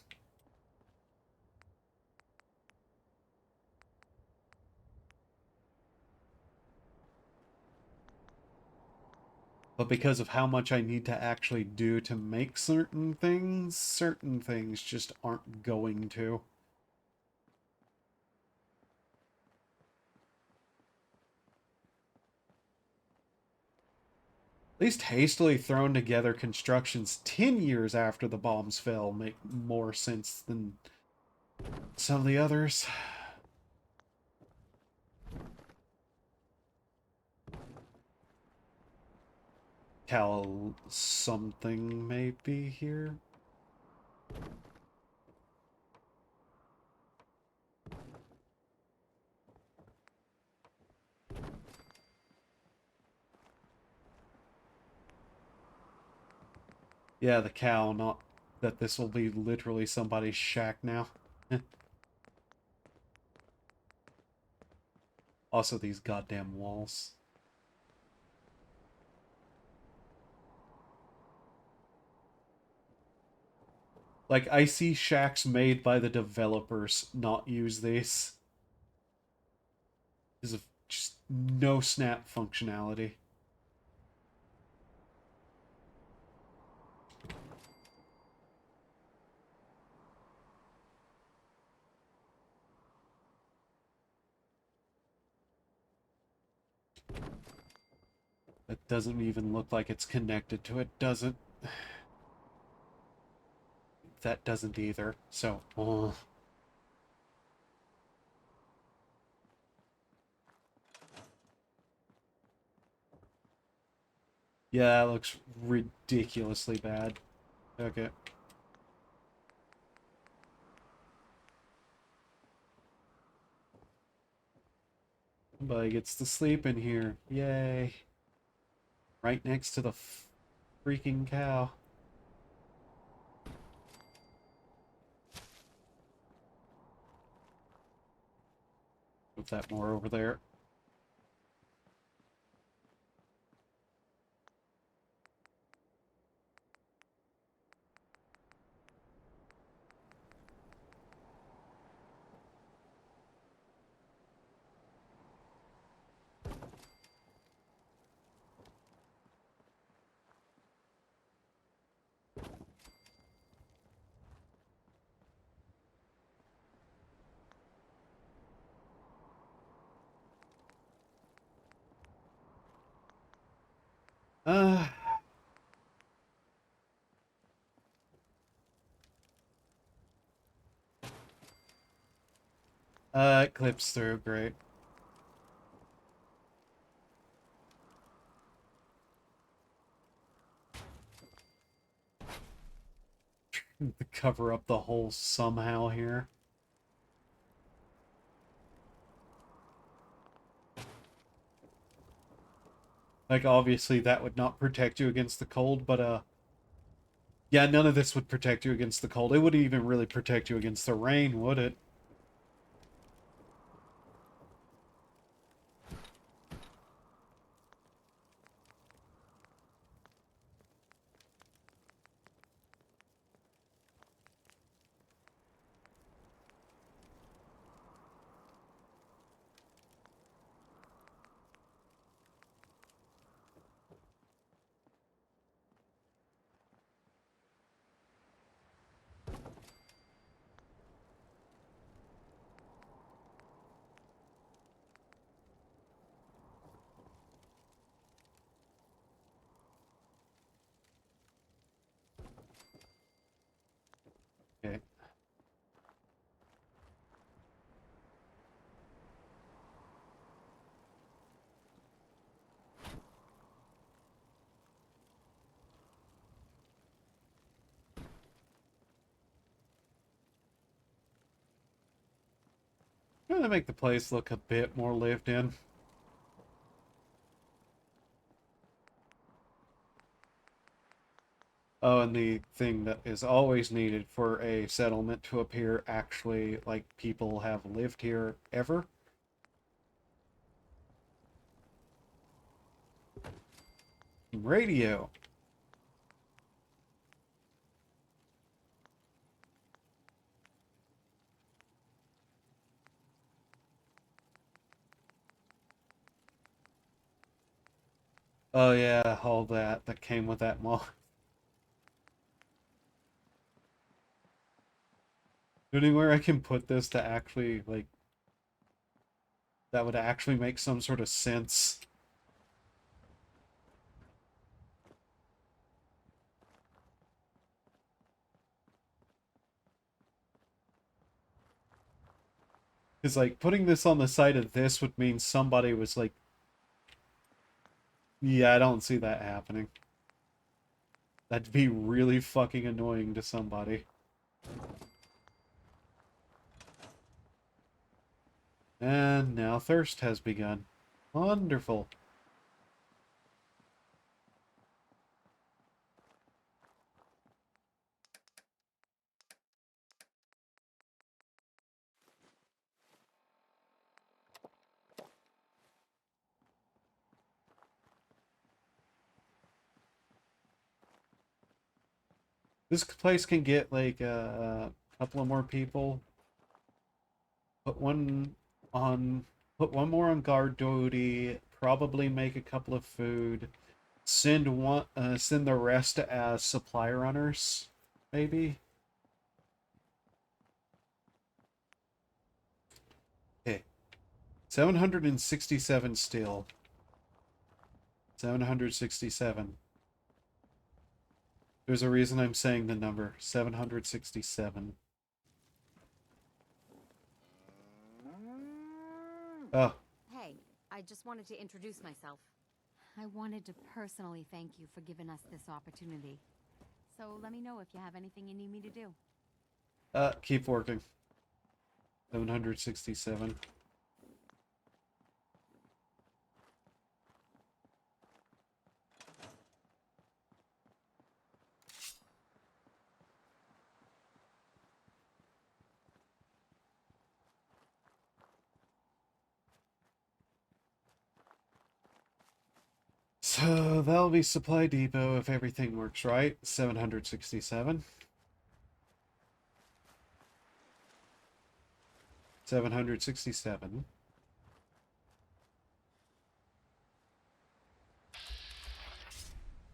But because of how much I need to actually do to make certain things just aren't going to. At least hastily thrown together constructions 10 years after the bombs fell make more sense than some of the others. Cal something maybe here. Yeah, the cow, not that this will be literally somebody's shack now. Also, these goddamn walls. Like, I see shacks made by the developers not use these. Because of just no snap functionality. It doesn't even look like it's connected to it, does it? That doesn't either, so... Yeah, that looks ridiculously bad. Okay. Somebody gets to sleep in here. Yay. Right next to the freaking cow. put that more over there. Uh, it clips through, great. To cover up the hole somehow here. Like, obviously that would not protect you against the cold, but, yeah, none of this would protect you against the cold. It wouldn't even really protect you against the rain, would it? Okay. Trying to make the place look a bit more lived in. Oh, and the thing that is always needed for a settlement to appear actually like people have lived here ever. Radio. Oh yeah, all that came with that mod. Anywhere I can put this to actually, like, that would actually make some sort of sense. Because, like, putting this on the side of this would mean somebody was like, yeah, I don't see that happening. That'd be really fucking annoying to somebody. And now thirst has begun. Wonderful. This place can get like a couple of more people. Put one on, put one more on guard duty. Probably make a couple of food. Send the rest as supply runners, maybe. Okay, 767 still. 767. There's a reason I'm saying the number. 767. Oh, Hey, I just wanted to introduce myself. I wanted to personally thank you for giving us this opportunity. So let me know if you have anything you need me to do. keep working. 767. that'll be Supply Depot if everything works right. 767. 767.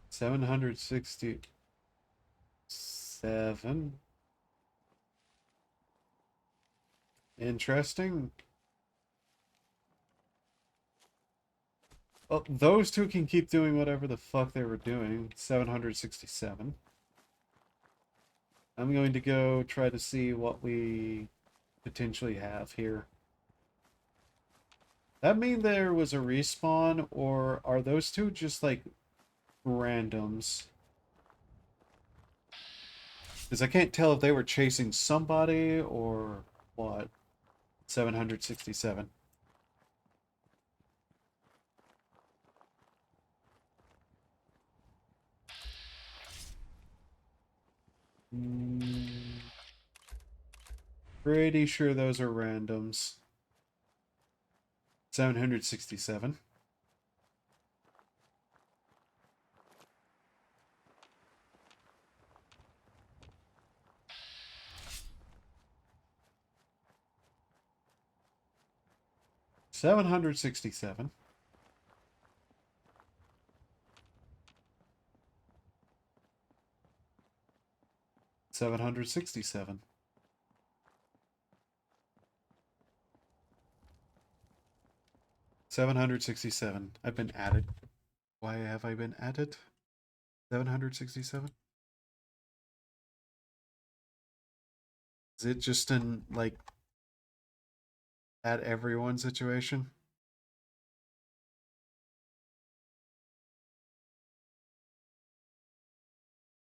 767. Interesting. Well, those two can keep doing whatever the fuck they were doing. 767. I'm going to go try to see what we potentially have here. That mean there was a respawn, or are those two just like randoms? Because I can't tell if they were chasing somebody or what. 767. Pretty sure those are randoms. 767. $767. $767. $767. I've been added. Why have I been added? 767? Is it just an, like, at everyone situation?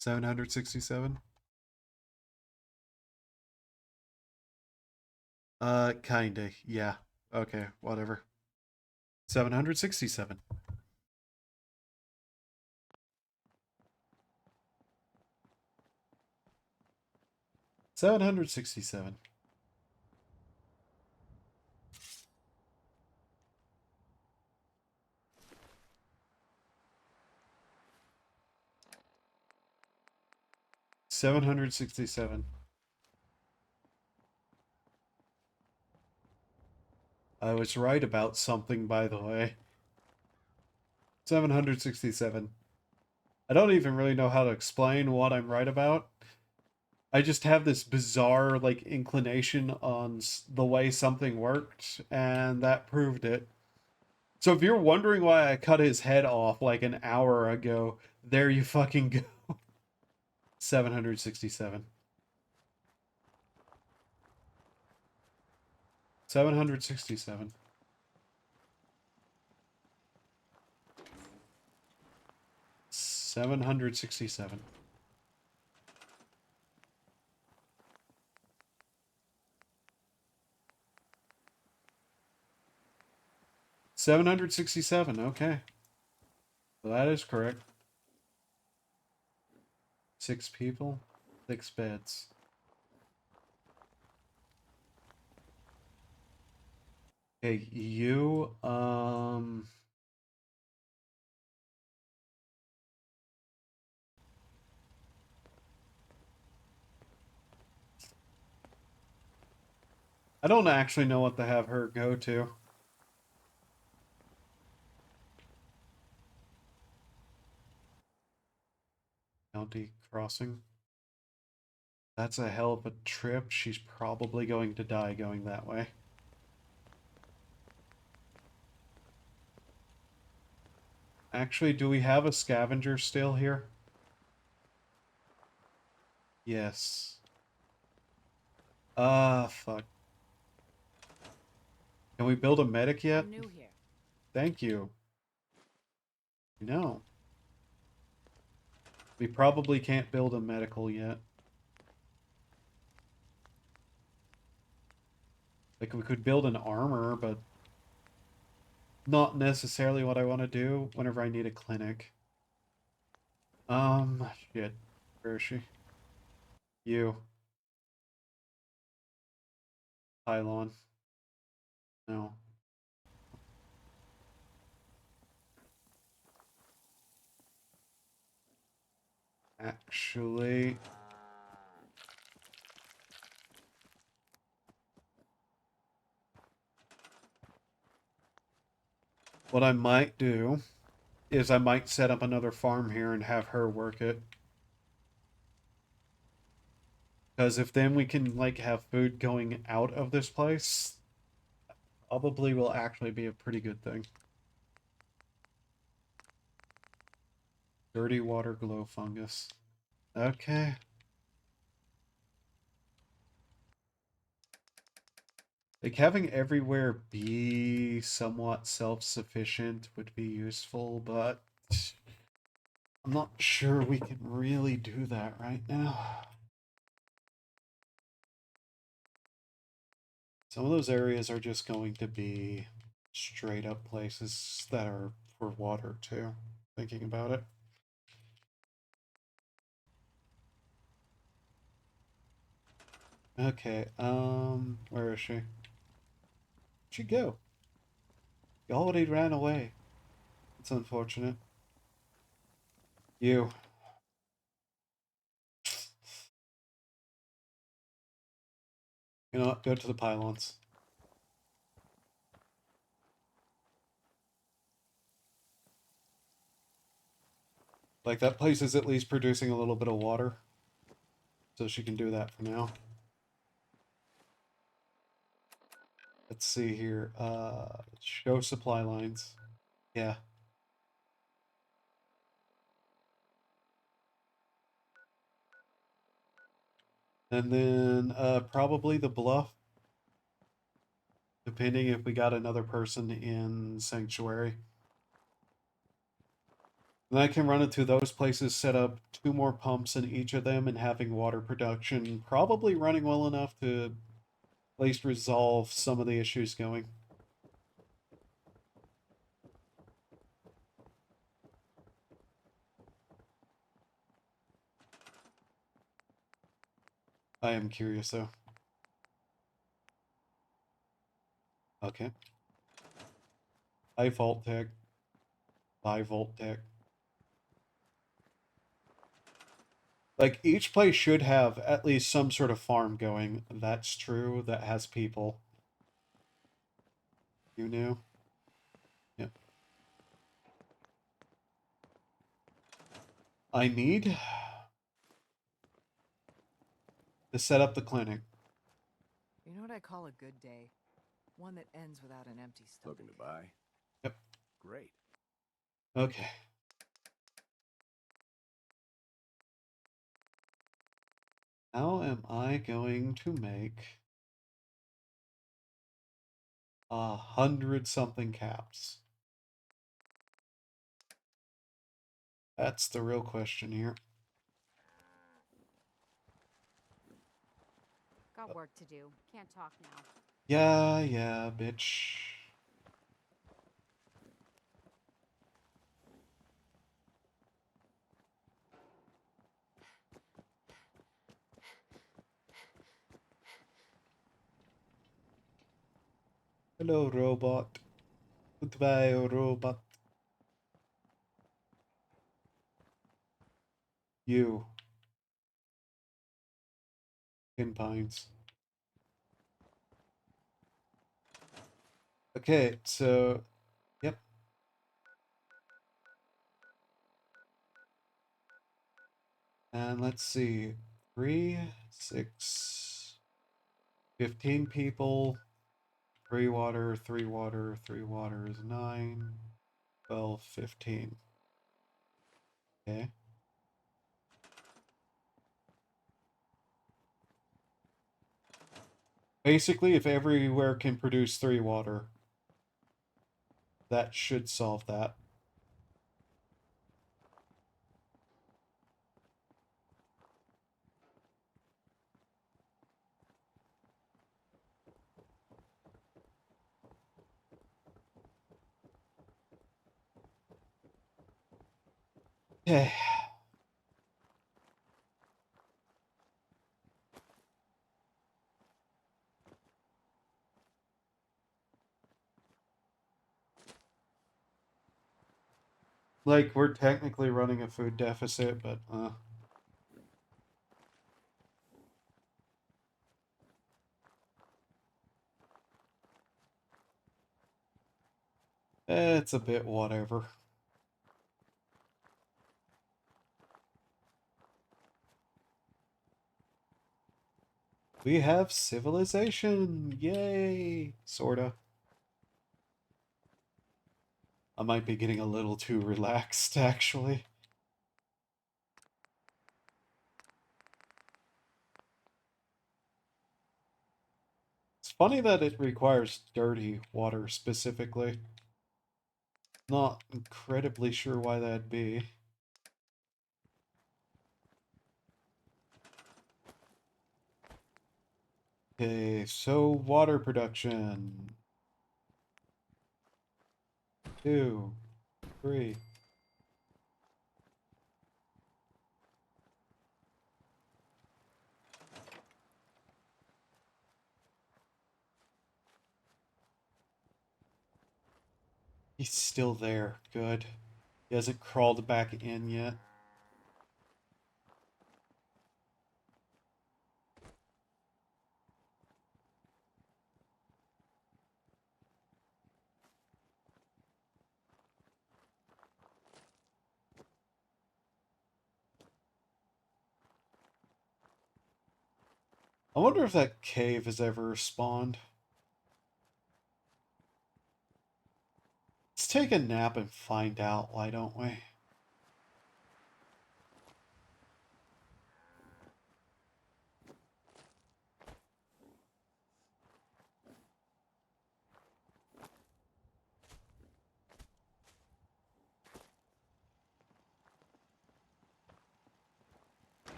$767? Kinda, yeah. Okay, whatever. 767. $767. $767. I was right about something, by the way. 767. I don't even really know how to explain what I'm right about. I just have this bizarre, like, inclination on the way something worked, and that proved it. So if you're wondering why I cut his head off like an hour ago, there you fucking go. 767. 767. 767. 767. Okay. Well, that is correct. 6 people, 6 beds. Okay, you, I don't actually know what to have her go to. County crossing. That's a hell of a trip. She's probably going to die going that way. Actually, do we have a scavenger still here? Yes. Fuck. Can we build a medic yet? I'm new here. Thank you. No. We probably can't build a medical yet. Like, we could build an armor, but not necessarily what I want to do whenever I need a clinic. Shit. Where is she? You. Pylon. No. Actually, what I might do is I might set up another farm here and have her work it. Because if then we can like have food going out of this place, probably will actually be a pretty good thing. Dirty water glow fungus. Okay. Like having everywhere be somewhat self-sufficient would be useful, but I'm not sure we can really do that right now. Some of those areas are just going to be straight up places that are for water too, thinking about it. Okay, where is she? Where'd she go? She already ran away. It's unfortunate. You. You know what? Go to the pylons. Like, that place is at least producing a little bit of water. So she can do that for now. Let's see here. Show supply lines. Yeah. And then, probably the bluff. Depending if we got another person in Sanctuary. Then I can run it to those places, set up 2 more pumps in each of them, and having water production probably running well enough to at least resolve some of the issues going. I am curious though. Okay. High Vault Tech. High Vault Tech. Like, each place should have at least some sort of farm going. That's true. That has people. You know? Yep. I need to set up the clinic. You know what I call a good day? One that ends without an empty stomach. Looking to buy? Yep. Great. Okay. How am I going to make 100 something caps? That's the real question here. Got work to do. Can't talk now. Yeah, bitch. Hello, robot. Goodbye, robot. You. In Pines. Okay, so, yep. And let's see. 3, 6, 15 people. 3 water, 3 water, 3 water is 9, 12, 15. Okay. Basically, if everywhere can produce 3 water, that should solve that. Okay. Like, we're technically running a food deficit, but, It's a bit whatever. We have civilization! Yay! Sorta. I might be getting a little too relaxed, actually. It's funny that it requires dirty water specifically. Not incredibly sure why that'd be. Okay, so water production. 2, 3. He's still there. Good. He hasn't crawled back in yet. I wonder if that cave has ever spawned. Let's take a nap and find out, why don't we?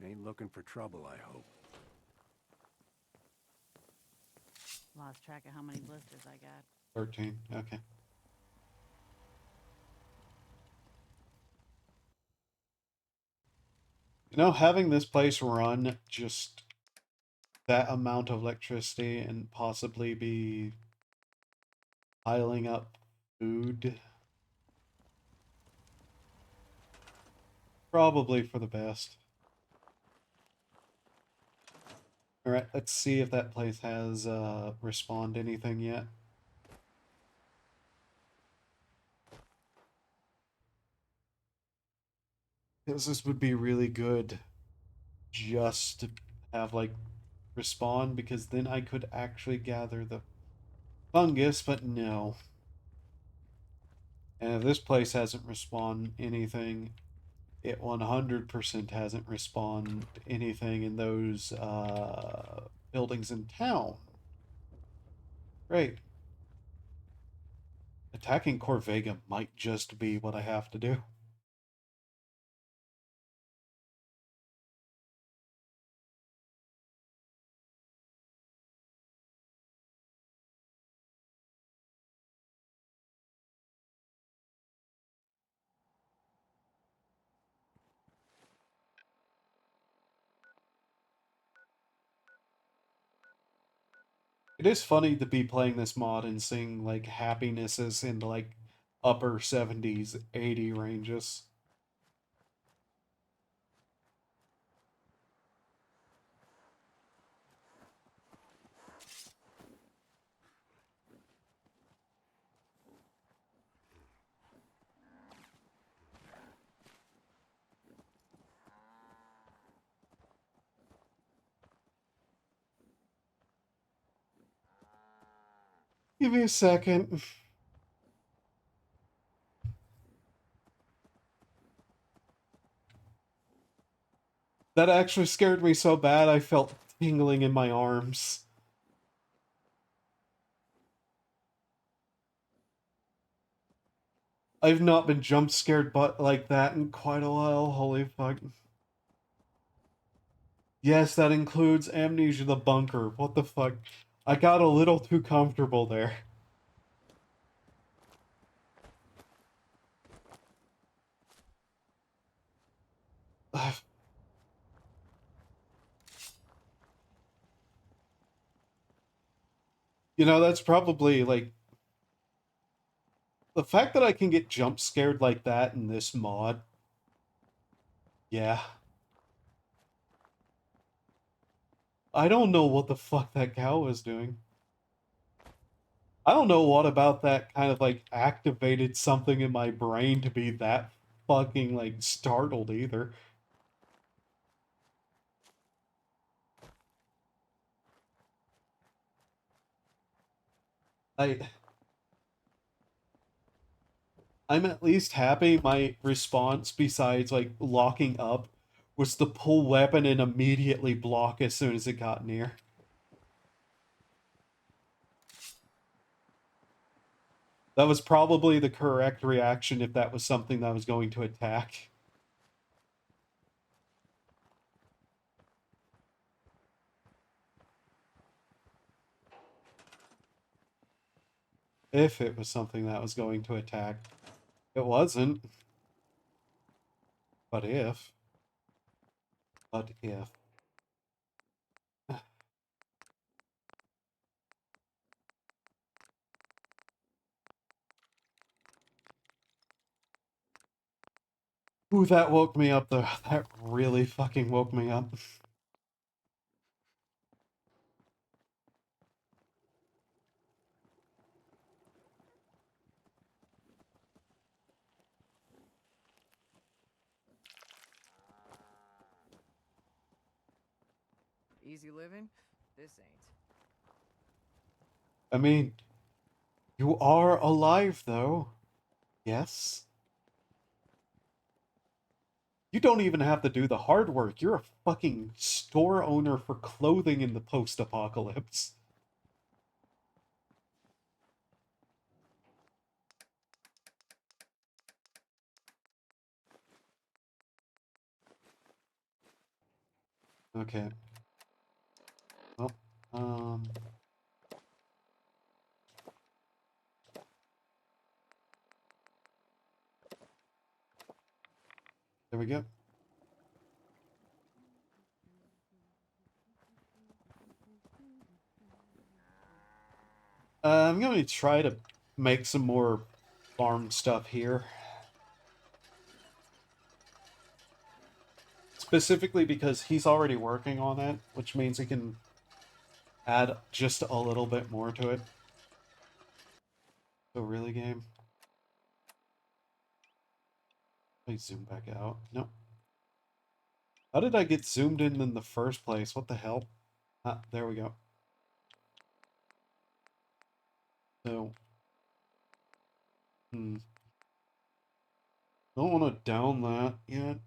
Ain't looking for trouble, I hope. Lost track of how many blisters I got. 13. Okay. You know, having this place run just that amount of electricity and possibly be piling up food. Probably for the best. Alright, let's see if that place has respawned anything yet. Because this would be really good just to have like respawn, because then I could actually gather the fungus, but no. And if this place hasn't respawned anything, it 100% hasn't respawned anything in those buildings in town. Great. Attacking Corvega might just be what I have to do. It is funny to be playing this mod and seeing like happinesses in like upper 70s, 80 ranges. Give me a second. That actually scared me so bad I felt tingling in my arms. I've not been jump scared but like that in quite a while. Holy fuck. Yes, that includes Amnesia the Bunker. What the fuck? I got a little too comfortable there. You know, that's probably like the fact that I can get jump scared like that in this mod. Yeah. I don't know what the fuck that cow was doing. I don't know what about that kind of like activated something in my brain to be that fucking like startled either. I I'm at least happy my response, besides like locking up, was to pull weapon and immediately block as soon as it got near. That was probably the correct reaction if that was something that was going to attack. If it was something that was going to attack. It wasn't. But if. But if. Ooh, that woke me up though. That really fucking woke me up. Easy living? This ain't. I mean, you are alive though. Yes? You don't even have to do the hard work. You're a fucking store owner for clothing in the post-apocalypse. Okay. Well, there we go. I'm going to try to make some more farm stuff here. Specifically because he's already working on it, which means he can add just a little bit more to it. So really, game? Please zoom back out. Nope. How did I get zoomed in the first place? What the hell? Ah, there we go. So, don't want to down that yet.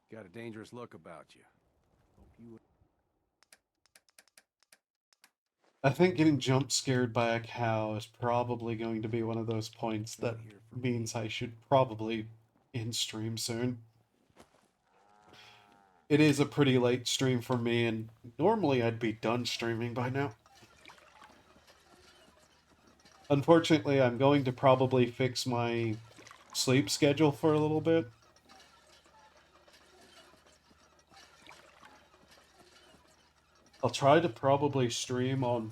Got a dangerous look about you. Hope you I think getting jump scared by a cow is probably going to be one of those points that here for means I should probably end stream soon. It is a pretty late stream for me, and normally I'd be done streaming by now. Unfortunately, I'm going to probably fix my sleep schedule for a little bit. I'll try to probably stream on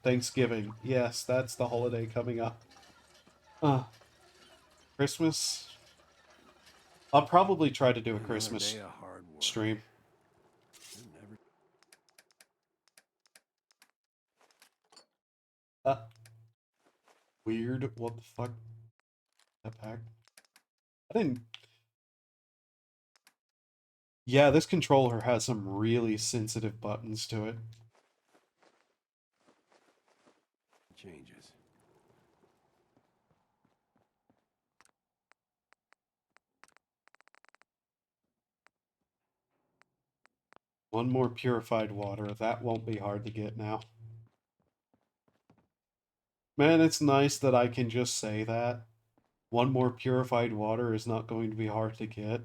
Thanksgiving. Yes, that's the holiday coming up. Christmas? I'll probably try to do a another Christmas day of hard work. stream. Never... Weird. What the fuck? That back? I didn't... Yeah, this controller has some really sensitive buttons to it. Changes. One more purified water. That won't be hard to get now. Man, it's nice that I can just say that. One more purified water is not going to be hard to get.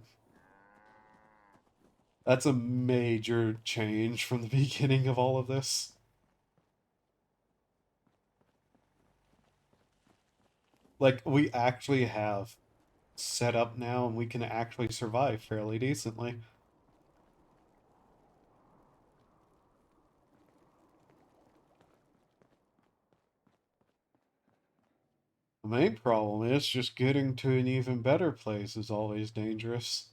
That's a major change from the beginning of all of this. Like, we actually have set up now and we can actually survive fairly decently. The main problem is just getting to an even better place is always dangerous.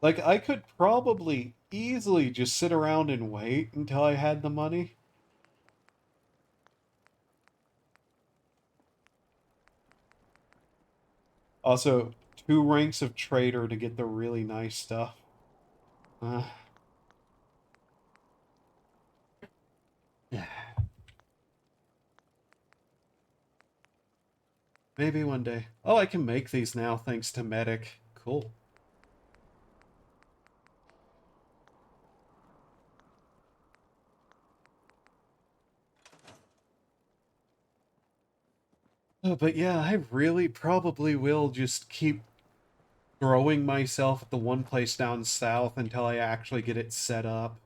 Like, I could probably easily just sit around and wait until I had the money. Also, 2 ranks of trader to get the really nice stuff. Uh, maybe one day. Oh, I can make these now thanks to Medic. Cool. But yeah, I really probably will just keep throwing myself at the one place down south until I actually get it set up.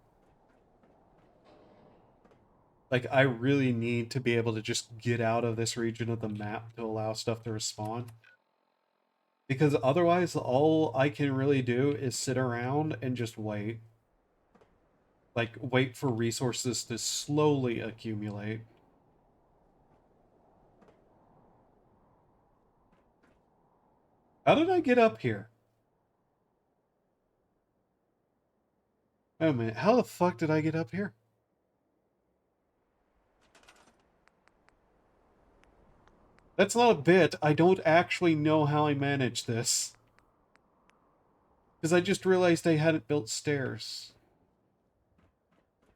Like, I really need to be able to just get out of this region of the map to allow stuff to respawn. Because otherwise, all I can really do is sit around and just wait. Like, wait for resources to slowly accumulate. How did I get up here? Oh man, how the fuck did I get up here? That's not a bit. I don't actually know how I managed this. Because I just realized I hadn't built stairs.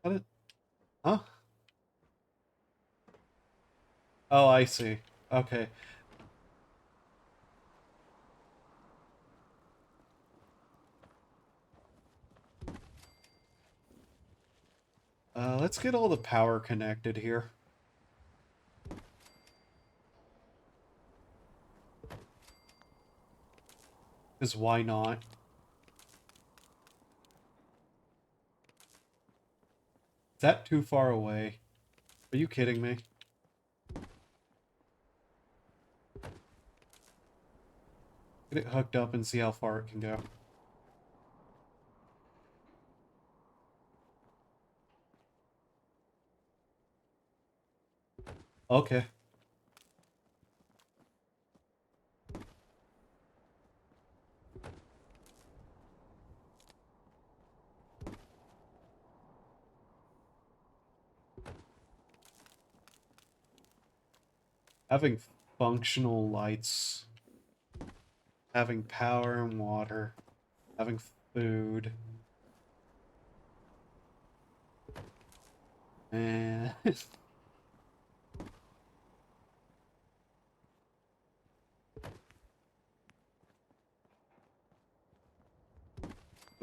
How did... Huh? Oh, I see. Okay. Let's get all the power connected here. Because why not? Is that too far away? Are you kidding me? Get it hooked up and see how far it can go. Okay. Having functional lights, having power and water, having food. And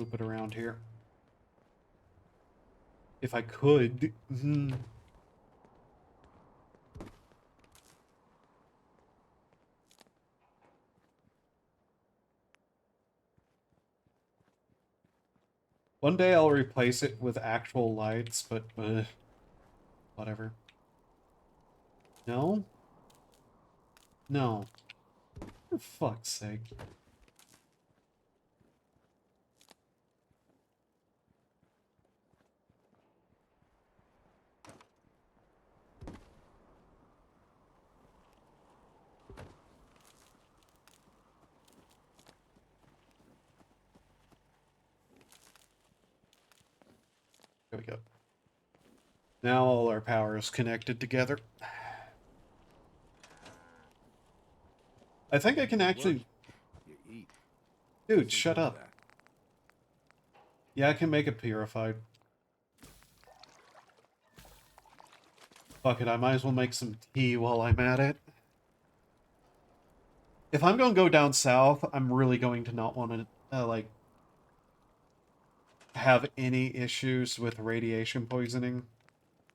loop it around here. If I could. One day I'll replace it with actual lights, but whatever. No? No. For fuck's sake. There we go. Now all our power is connected together. I think I can actually... You eat. Dude, Just shut enjoy up. that. Yeah, I can make it purified. Fuck it, I might as well make some tea while I'm at it. If I'm gonna go down south, I'm really going to not want to, like, have any issues with radiation poisoning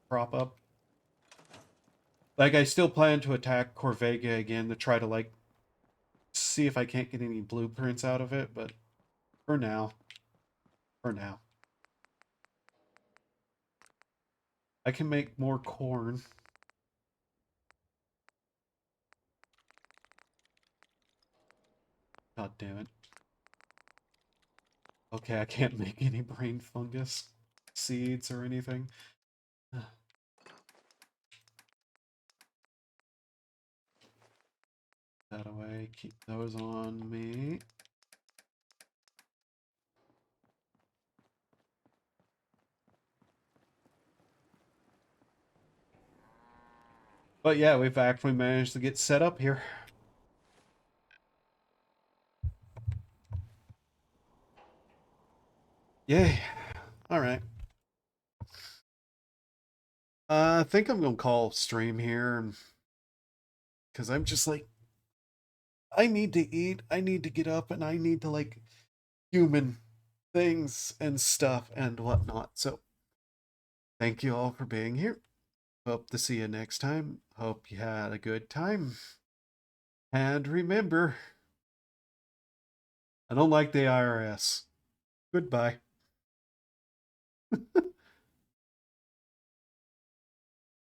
crop up. Like, I still plan to attack Corvega again to try to, like, see if I can't get any blueprints out of it, but for now. For now. I can make more corn. God damn it. Okay, I can't make any brain fungus seeds or anything. That away, keep those on me. But yeah, we've actually managed to get set up here. Yay. Alright. I think I'm gonna call stream here. Because I'm just like, I need to eat, I need to get up, and I need to like human things and stuff and whatnot. So, thank you all for being here. Hope to see you next time. Hope you had a good time. And remember, I don't like the IRS. Goodbye.